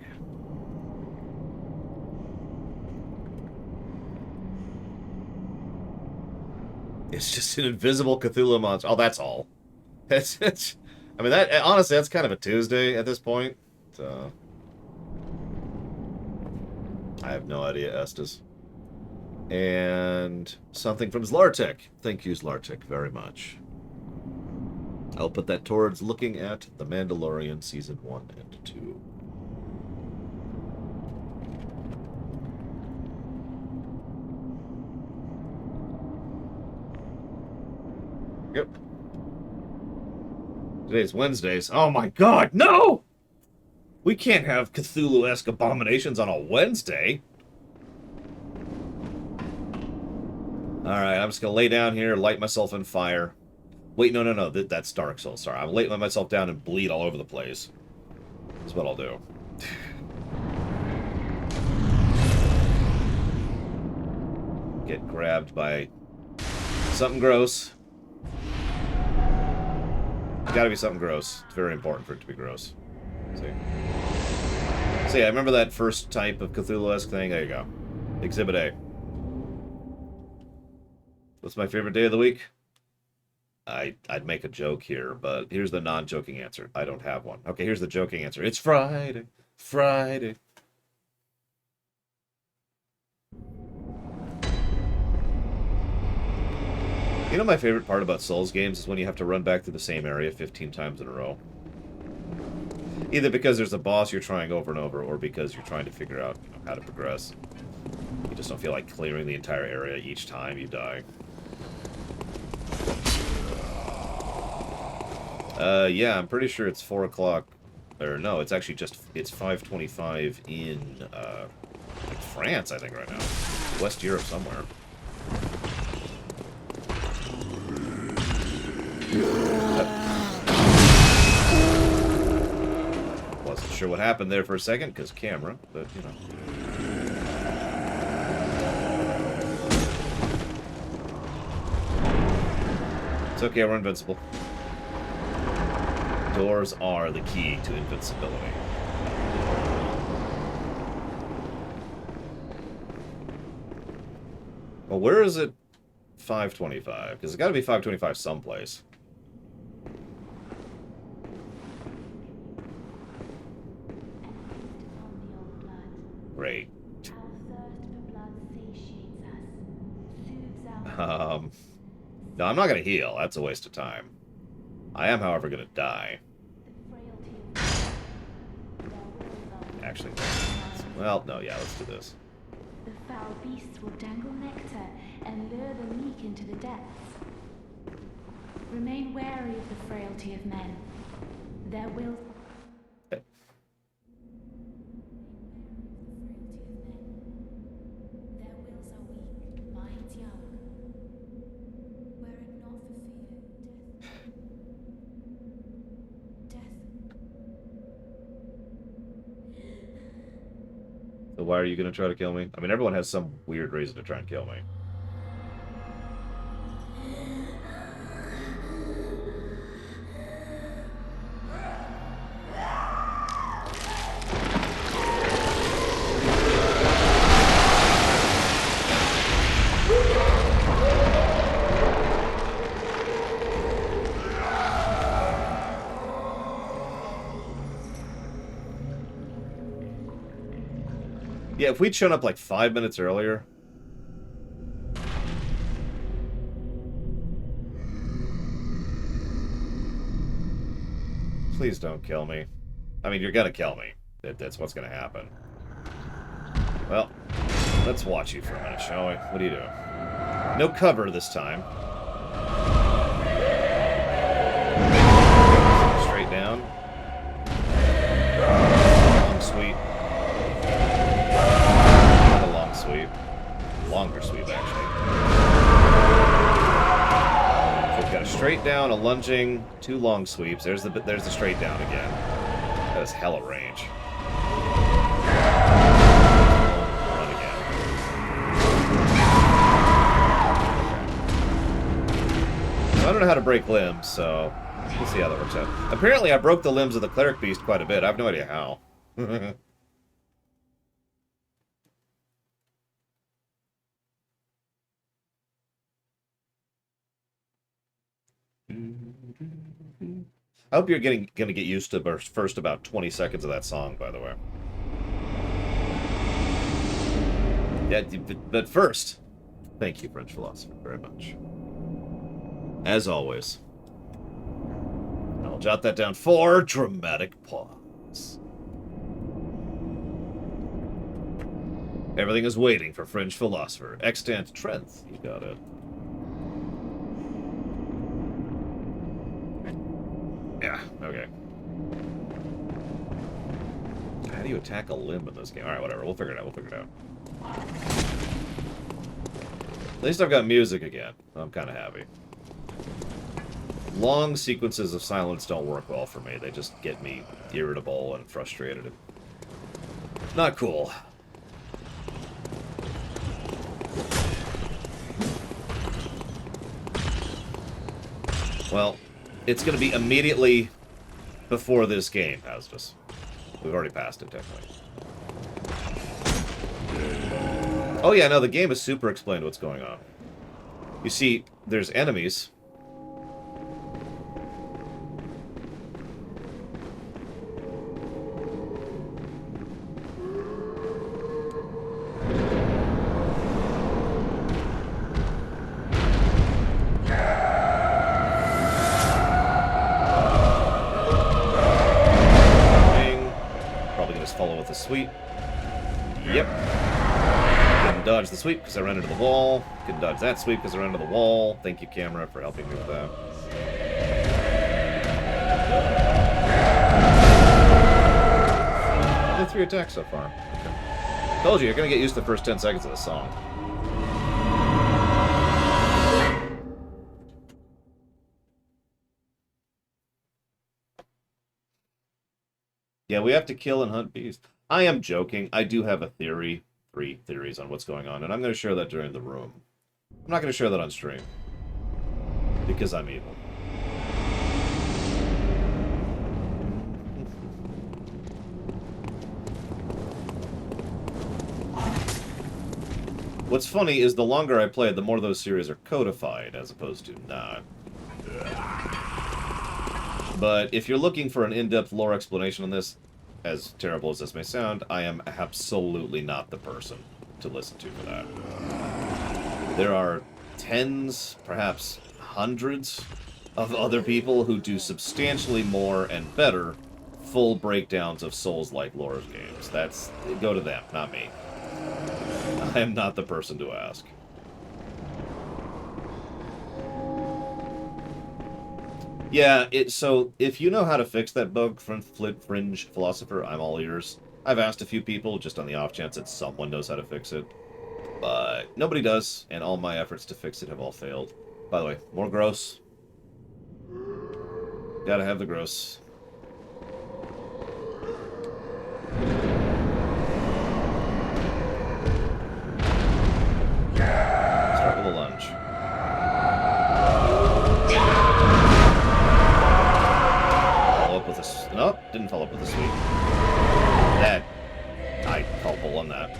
It's just an invisible Cthulhu monster. Oh, that's all. It's I mean, that honestly, that's kind of a Tuesday at this point. So I have no idea, Estes. And something from Zlartek. Thank you, Zlartek, very much. I'll put that towards looking at The Mandalorian Season 1 and 2. Yep. Today's Wednesdays. Oh my god, no! We can't have Cthulhu-esque abominations on a Wednesday. Alright, I'm just gonna lay down here, light myself on fire. Wait, no. That's Dark Souls. Sorry, I'm laying myself down and bleed all over the place. That's what I'll do. Get grabbed by something gross. Gotta be something gross. It's very important for it to be gross. See? So yeah, I remember that first type of Cthulhu-esque thing. There you go. Exhibit A. What's my favorite day of the week? I'd make a joke here, but here's the non-joking answer. I don't have one. Okay, here's the joking answer. It's Friday. Friday. You know my favorite part about Souls games is when you have to run back to the same area 15 times in a row. Either because there's a boss you're trying over and over, or because you're trying to figure out how to progress. You just don't feel like clearing the entire area each time you die. Yeah, I'm pretty sure it's 4 o'clock. Or no, it's actually it's 5:25 in, like France, I think, right now. West Europe somewhere. Wasn't sure what happened there for a second, because camera, but, you know. It's okay, we're invincible. Doors are the key to invincibility. Well, where is it 5:25? Because it's got to be 5:25 someplace. Great. No, I'm not going to heal. That's a waste of time. I am, however, going to die. Actually, well, no, yeah, let's do this. The foul beasts will dangle nectar and lure the meek into the depths. Remain wary of the frailty of men. Their will... So why are you going to try to kill me? I mean, everyone has some weird reason to try and kill me. Yeah, if we'd shown up like 5 minutes earlier... Please don't kill me. I mean, you're gonna kill me. That's what's gonna happen. Well, let's watch you for a minute, shall we? What are you doing? No cover this time. Straight down. Long sweep. Not a long sweep. Longer sweep, actually. So we've got a straight down, a lunging, 2 long sweeps. There's the straight down again. That is hella range. I don't know how to break limbs, so we'll see how that works out. Apparently, I broke the limbs of the cleric beast quite a bit. I have no idea how. I hope you're gonna get used to the first about 20 seconds of that song, by the way. Yeah, but first, thank you, French philosopher, very much. As always. I'll jot that down for dramatic pause. Everything is waiting for French philosopher. Extant strength. You got it. Yeah, okay. How do you attack a limb in this game? Alright, whatever. We'll figure it out. At least I've got music again. I'm kind of happy. Long sequences of silence don't work well for me. They just get me irritable and frustrated. Not cool. Well, it's going to be immediately before this game, Hazardous. We've already passed it, technically. Oh yeah, no, the game has super explained what's going on. You see, there's enemies. Sweep. Yep. Couldn't dodge the sweep because I ran into the wall. Couldn't dodge that sweep because I ran into the wall. Thank you, camera, for helping me with that. Only 3 attacks so far. Okay. Told you, you're going to get used to the first 10 seconds of the song. Yeah, we have to kill and hunt beasts. I am joking. I do have a theory, 3 theories on what's going on, and I'm going to share that during the room. I'm not going to share that on stream. Because I'm evil. What's funny is the longer I play, the more those series are codified, as opposed to not. But if you're looking for an in-depth lore explanation on this, as terrible as this may sound, I am absolutely not the person to listen to for that. There are tens, perhaps hundreds, of other people who do substantially more and better full breakdowns of Souls-like lore games. Go to them, not me. I am not the person to ask. Yeah, so if you know how to fix that bug, Fringe Philosopher, I'm all ears. I've asked a few people, just on the off chance that someone knows how to fix it. But nobody does, and all my efforts to fix it have all failed. By the way, more gross. Gotta have the gross. Start with a lunge. Nope, didn't follow up with a sweep. That, I call bull on that.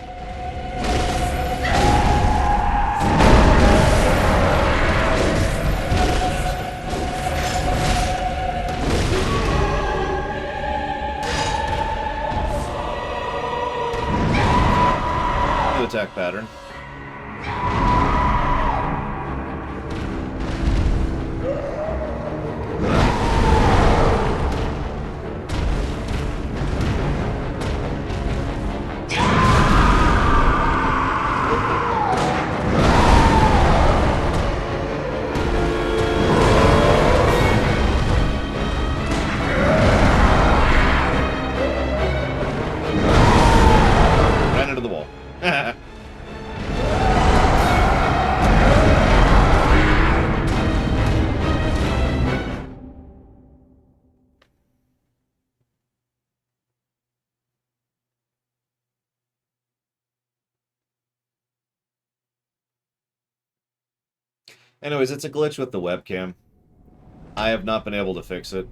attack pattern. Ran into the wall. Anyways, it's a glitch with the webcam. I have not been able to fix it.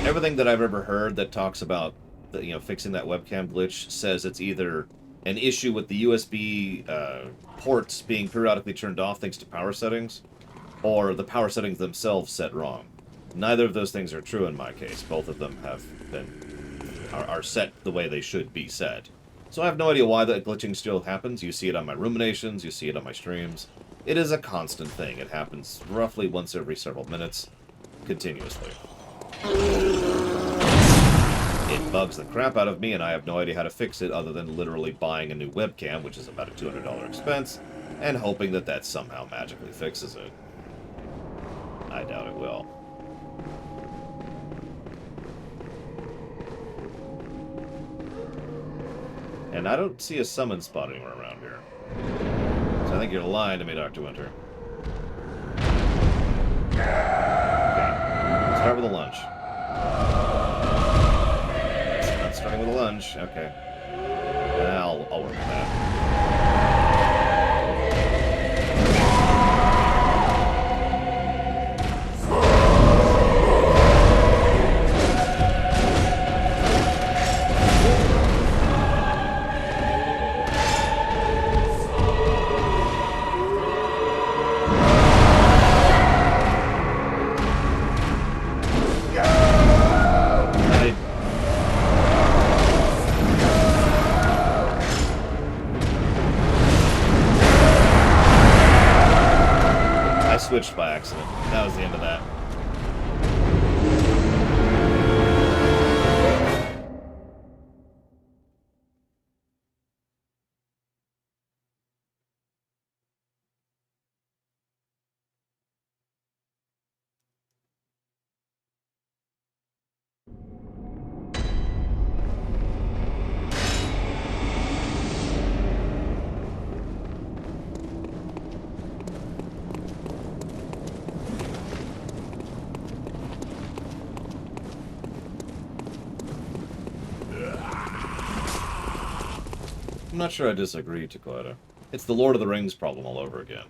Everything that I've ever heard that talks about fixing that webcam glitch says it's either an issue with the USB ports being periodically turned off thanks to power settings, or the power settings themselves set wrong. Neither of those things are true in my case. Both of them are set the way they should be set. So I have no idea why that glitching still happens. You see it on my ruminations, you see it on my streams. It is a constant thing. It happens roughly once every several minutes, continuously. It bugs the crap out of me, and I have no idea how to fix it other than literally buying a new webcam, which is about a $200 expense, and hoping that that somehow magically fixes it. I doubt it will. And I don't see a summon spot anywhere around here. So I think you're lying to me, Dr. Winter. Okay. Start with a lunge. Not starting with a lunge. Okay. I'll work with that. Switched by accident. That was the end of that. I'm not sure I disagree, Taquata. It's the Lord of the Rings problem all over again.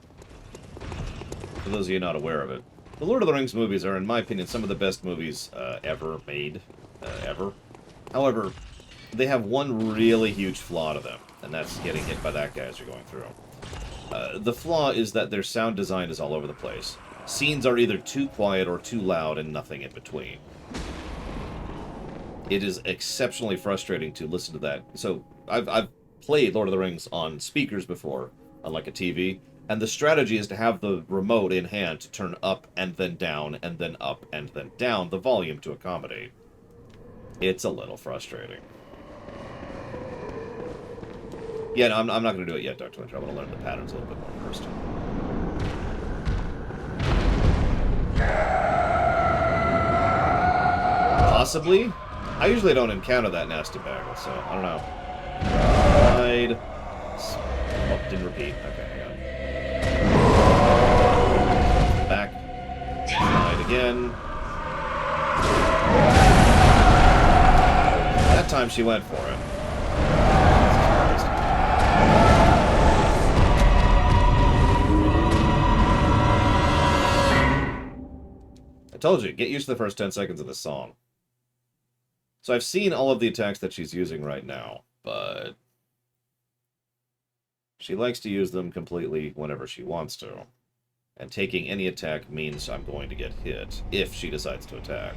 For those of you not aware of it. The Lord of the Rings movies are, in my opinion, some of the best movies ever made. Ever. However, they have one really huge flaw to them, and that's getting hit by that guy as you're going through. The flaw is that their sound design is all over the place. Scenes are either too quiet or too loud and nothing in between. It is exceptionally frustrating to listen to that. So, I've played Lord of the Rings on speakers before, on like a TV, and the strategy is to have the remote in hand to turn up and then down and then up and then down the volume to accommodate. It's a little frustrating. Yeah, no, I'm not going to do it yet, Dr. Winter. I want to learn the patterns a little bit more first. Possibly? I usually don't encounter that nasty bagel, so I don't know. Slide. Oh, didn't repeat. Okay, hang on. Back. Slide again. That time she went for it. I told you, get used to the first 10 seconds of the song. So I've seen all of the attacks that she's using right now, but she likes to use them completely whenever she wants to. And taking any attack means I'm going to get hit, if she decides to attack.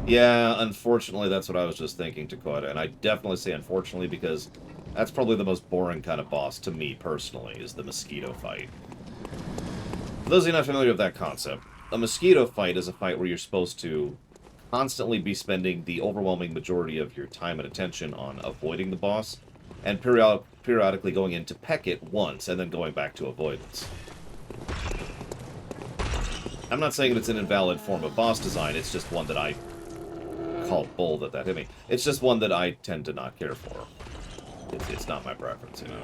Yeah, unfortunately, that's what I was just thinking, Dakota. And I definitely say unfortunately because that's probably the most boring kind of boss to me, personally, is the mosquito fight. For those of you not familiar with that concept, a mosquito fight is a fight where you're supposed to constantly be spending the overwhelming majority of your time and attention on avoiding the boss, and periodically going in to peck it once, and then going back to avoidance. I'm not saying that it's an invalid form of boss design, it's just one that I call bull that hit me. It's just one that I tend to not care for. It's not my preference, you know.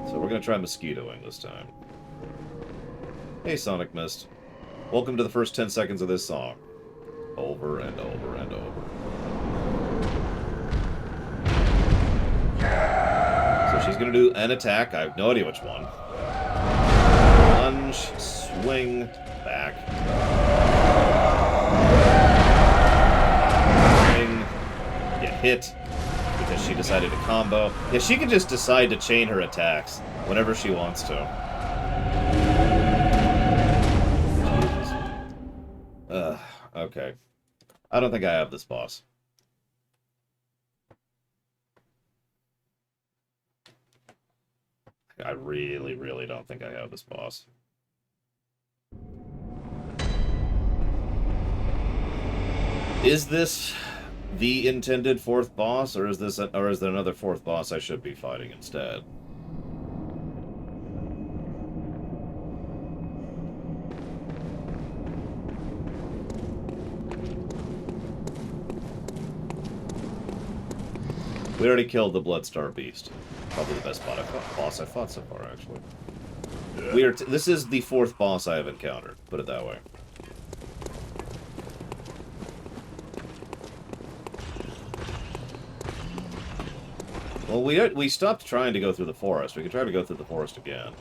So we're going to try mosquitoing this time. Hey, Sonic Mist. Welcome to the first 10 seconds of this song. Over and over and over. So she's going to do an attack. I have no idea which one. Lunge, swing, back. Swing, get hit. Because she decided to combo. Yeah, she can just decide to chain her attacks whenever she wants to. Jesus. Okay. I don't think I have this boss. I really, really don't think I have this boss. Is this the intended fourth boss, or is there another fourth boss I should be fighting instead? We already killed the Bloodstar Beast. Probably the best boss I've fought so far, actually. This is the fourth boss I have encountered, put it that way. Well, we stopped trying to go through the forest. We can try to go through the forest again.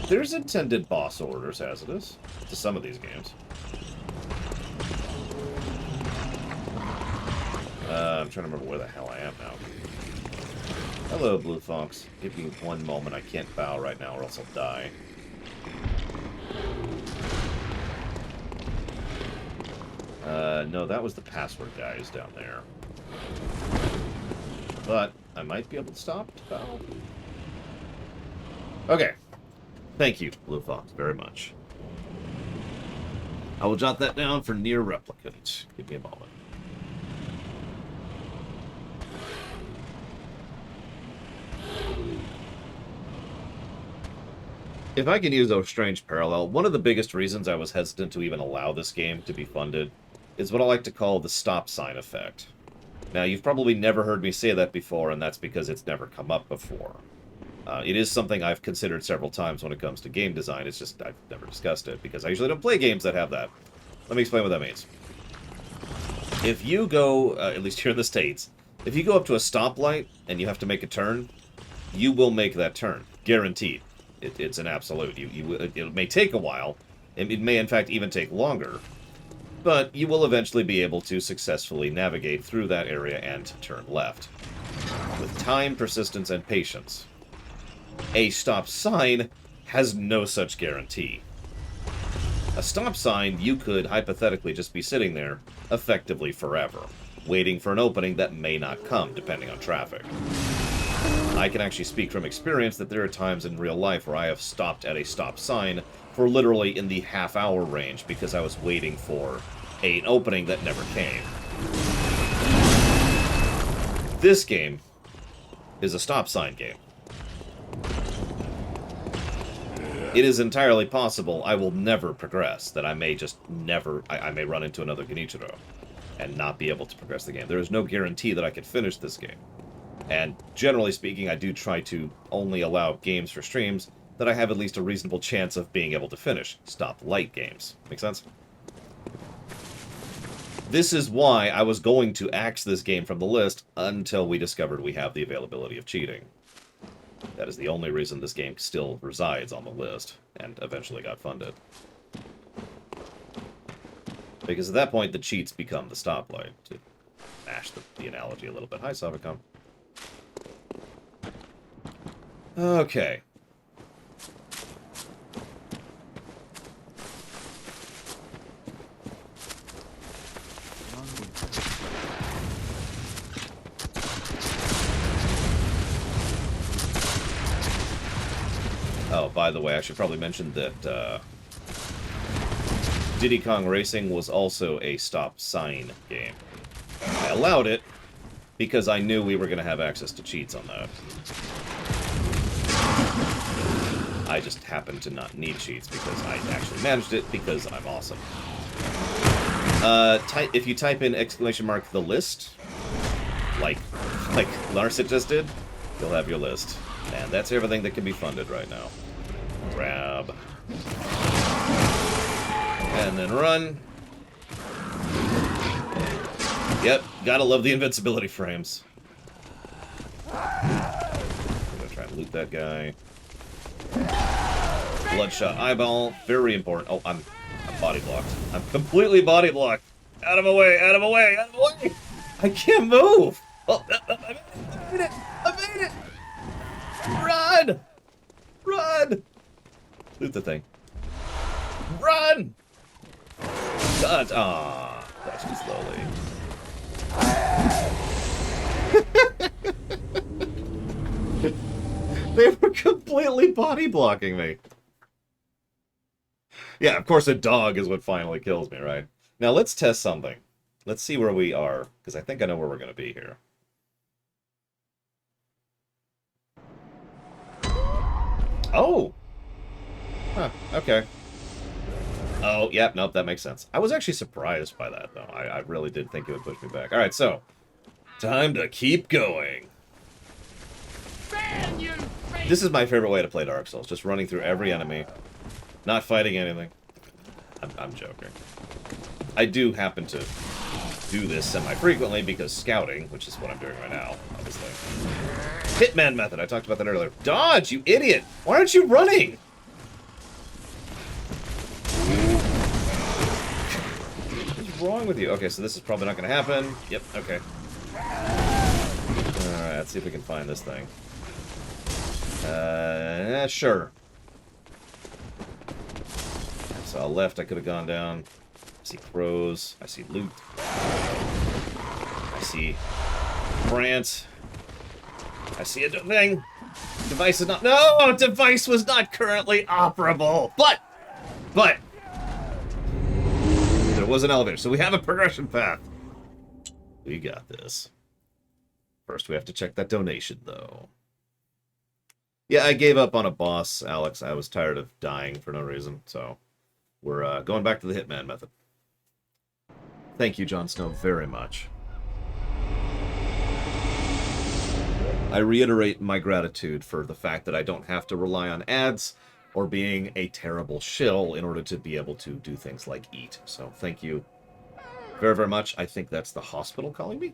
There's intended boss orders, Hazardous, to some of these games. I'm trying to remember where the hell I am now. Hello, Blue Fox. Give me one moment. I can't bow right now or else I'll die. No, that was the password guy who's down there. But I might be able to stop to bow. Okay. Thank you, Blue Fox, very much. I will jot that down for near replicant. Give me a moment. If I can use a strange parallel, one of the biggest reasons I was hesitant to even allow this game to be funded is what I like to call the stop sign effect. Now, you've probably never heard me say that before, and that's because it's never come up before. It is something I've considered several times when it comes to game design. It's just I've never discussed it, because I usually don't play games that have that. Let me explain what that means. If you go, at least here in the States, if you go up to a stoplight and you have to make a turn, you will make that turn. Guaranteed. It's an absolute. It may take a while. It may, in fact, even take longer. But you will eventually be able to successfully navigate through that area and turn left. With time, persistence, and patience. A stop sign has no such guarantee. A stop sign, you could hypothetically just be sitting there, effectively forever, waiting for an opening that may not come, depending on traffic. I can actually speak from experience that there are times in real life where I have stopped at a stop sign for literally in the half-hour range because I was waiting for an opening that never came. This game is a stop sign game. It is entirely possible I will never progress, that I may just never, I may run into another Genichiro and not be able to progress the game. There is no guarantee that I could finish this game. And generally speaking, I do try to only allow games for streams that I have at least a reasonable chance of being able to finish. Stop light games. Make sense? This is why I was going to axe this game from the list until we discovered we have the availability of cheating. That is the only reason this game still resides on the list, and eventually got funded. Because at that point, the cheats become the stoplight, to mash the analogy a little bit. Hi, Savicom. Okay. Oh, by the way, I should probably mention that Diddy Kong Racing was also a stop sign game. I allowed it because I knew we were going to have access to cheats on that. I just happened to not need cheats because I actually managed it because I'm awesome. If you type in !the list, like Larsit just did, you'll have your list. And that's everything that can be funded right now. Grab. And then run. Yep, gotta love the invincibility frames. I'm gonna try and loot that guy. Bloodshot eyeball, very important. Oh, I'm body blocked. I'm completely body blocked. Out of my way, out of my way, out of my way! I can't move! Oh, I made it! I made it! Run! Run! Loot the thing. Run! God, ah, that's too slowly. They were completely body blocking me. Yeah, of course a dog is what finally kills me, right? Now let's test something. Let's see where we are, because I think I know where we're going to be here. Oh! Huh, okay. Oh, yeah, nope, that makes sense. I was actually surprised by that, though. I really did think it would push me back. Alright, so, time to keep going. This is my favorite way to play Dark Souls, just running through every enemy, not fighting anything. I'm joking. I do happen to do this semi-frequently because scouting, which is what I'm doing right now, obviously. Hitman method, I talked about that earlier. Dodge, you idiot! Why aren't you running? What's wrong with you? Okay, so this is probably not going to happen. Yep, okay. Alright, let's see if we can find this thing. Sure. I saw left, I could have gone down. I see crows. I see loot. I see Brant. I see a thing. Device is not... No! Device was not currently operable! But! There was an elevator, so we have a progression path. We got this. First, we have to check that donation, though. Yeah, I gave up on a boss, Alex. I was tired of dying for no reason, so... We're going back to the Hitman method. Thank you, Jon Snow, very much. I reiterate my gratitude for the fact that I don't have to rely on ads or being a terrible shill in order to be able to do things like eat. So thank you very, very much. I think that's the hospital calling me.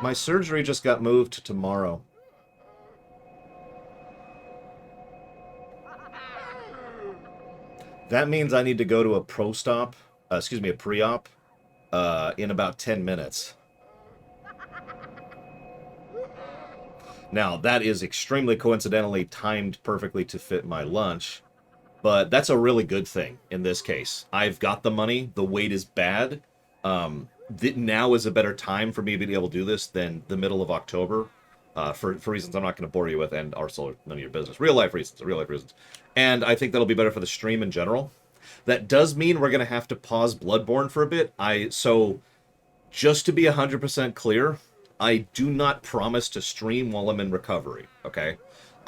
My surgery just got moved to tomorrow. That means I need to go to a a pre-op, in about 10 minutes. Now, that is extremely coincidentally timed perfectly to fit my lunch, but that's a really good thing in this case. I've got the money, the wait is bad. Now is a better time for me to be able to do this than the middle of October, for reasons I'm not going to bore you with, and also none of your business. Real life reasons. And I think that'll be better for the stream in general. That does mean we're going to have to pause Bloodborne for a bit. So, just to be 100% clear, I do not promise to stream while I'm in recovery, okay?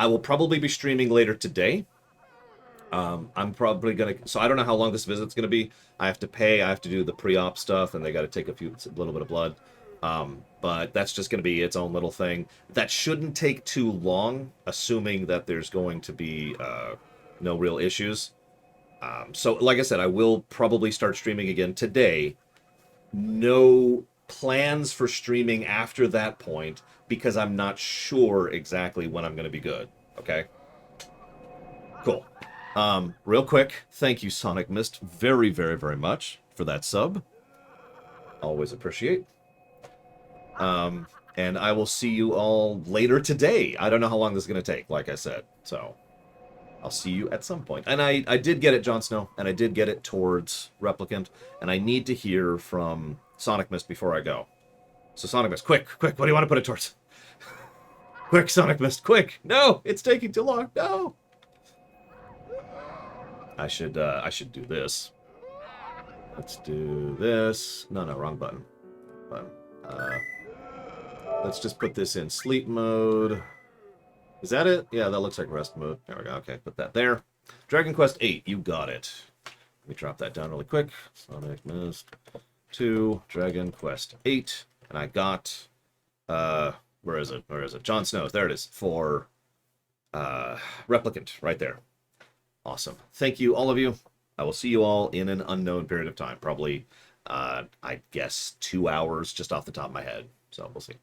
I will probably be streaming later today. I'm probably going to... So I don't know how long this visit's going to be. I have to pay, I have to do the pre-op stuff, and they got to take a little bit of blood. But that's just going to be its own little thing. That shouldn't take too long, assuming that there's going to be no real issues. So, like I said, I will probably start streaming again today. No plans for streaming after that point, because I'm not sure exactly when I'm going to be good. Okay? Cool. Real quick, thank you, Sonic Mist, very, very, very much for that sub. Always appreciate. And I will see you all later today. I don't know how long this is going to take, like I said. So, I'll see you at some point. And I did get it, Jon Snow, and I did get it towards Replicant, and I need to hear from Sonic Mist before I go. So, Sonic Mist, quick, what do you want to put it towards? Quick, Sonic Mist, quick! No, it's taking too long, no! I should do this. Let's do this. No, wrong button. Let's just put this in sleep mode. Is that it? Yeah, that looks like rest mode. There we go. Okay, put that there. Dragon Quest 8, you got it. Let me drop that down really quick. Sonic Mist 2, Dragon Quest 8. And I got... where is it? Jon Snow's. There it is. For Replicant, right there. Awesome. Thank you, all of you. I will see you all in an unknown period of time. Probably, I guess, 2 hours just off the top of my head. So we'll see.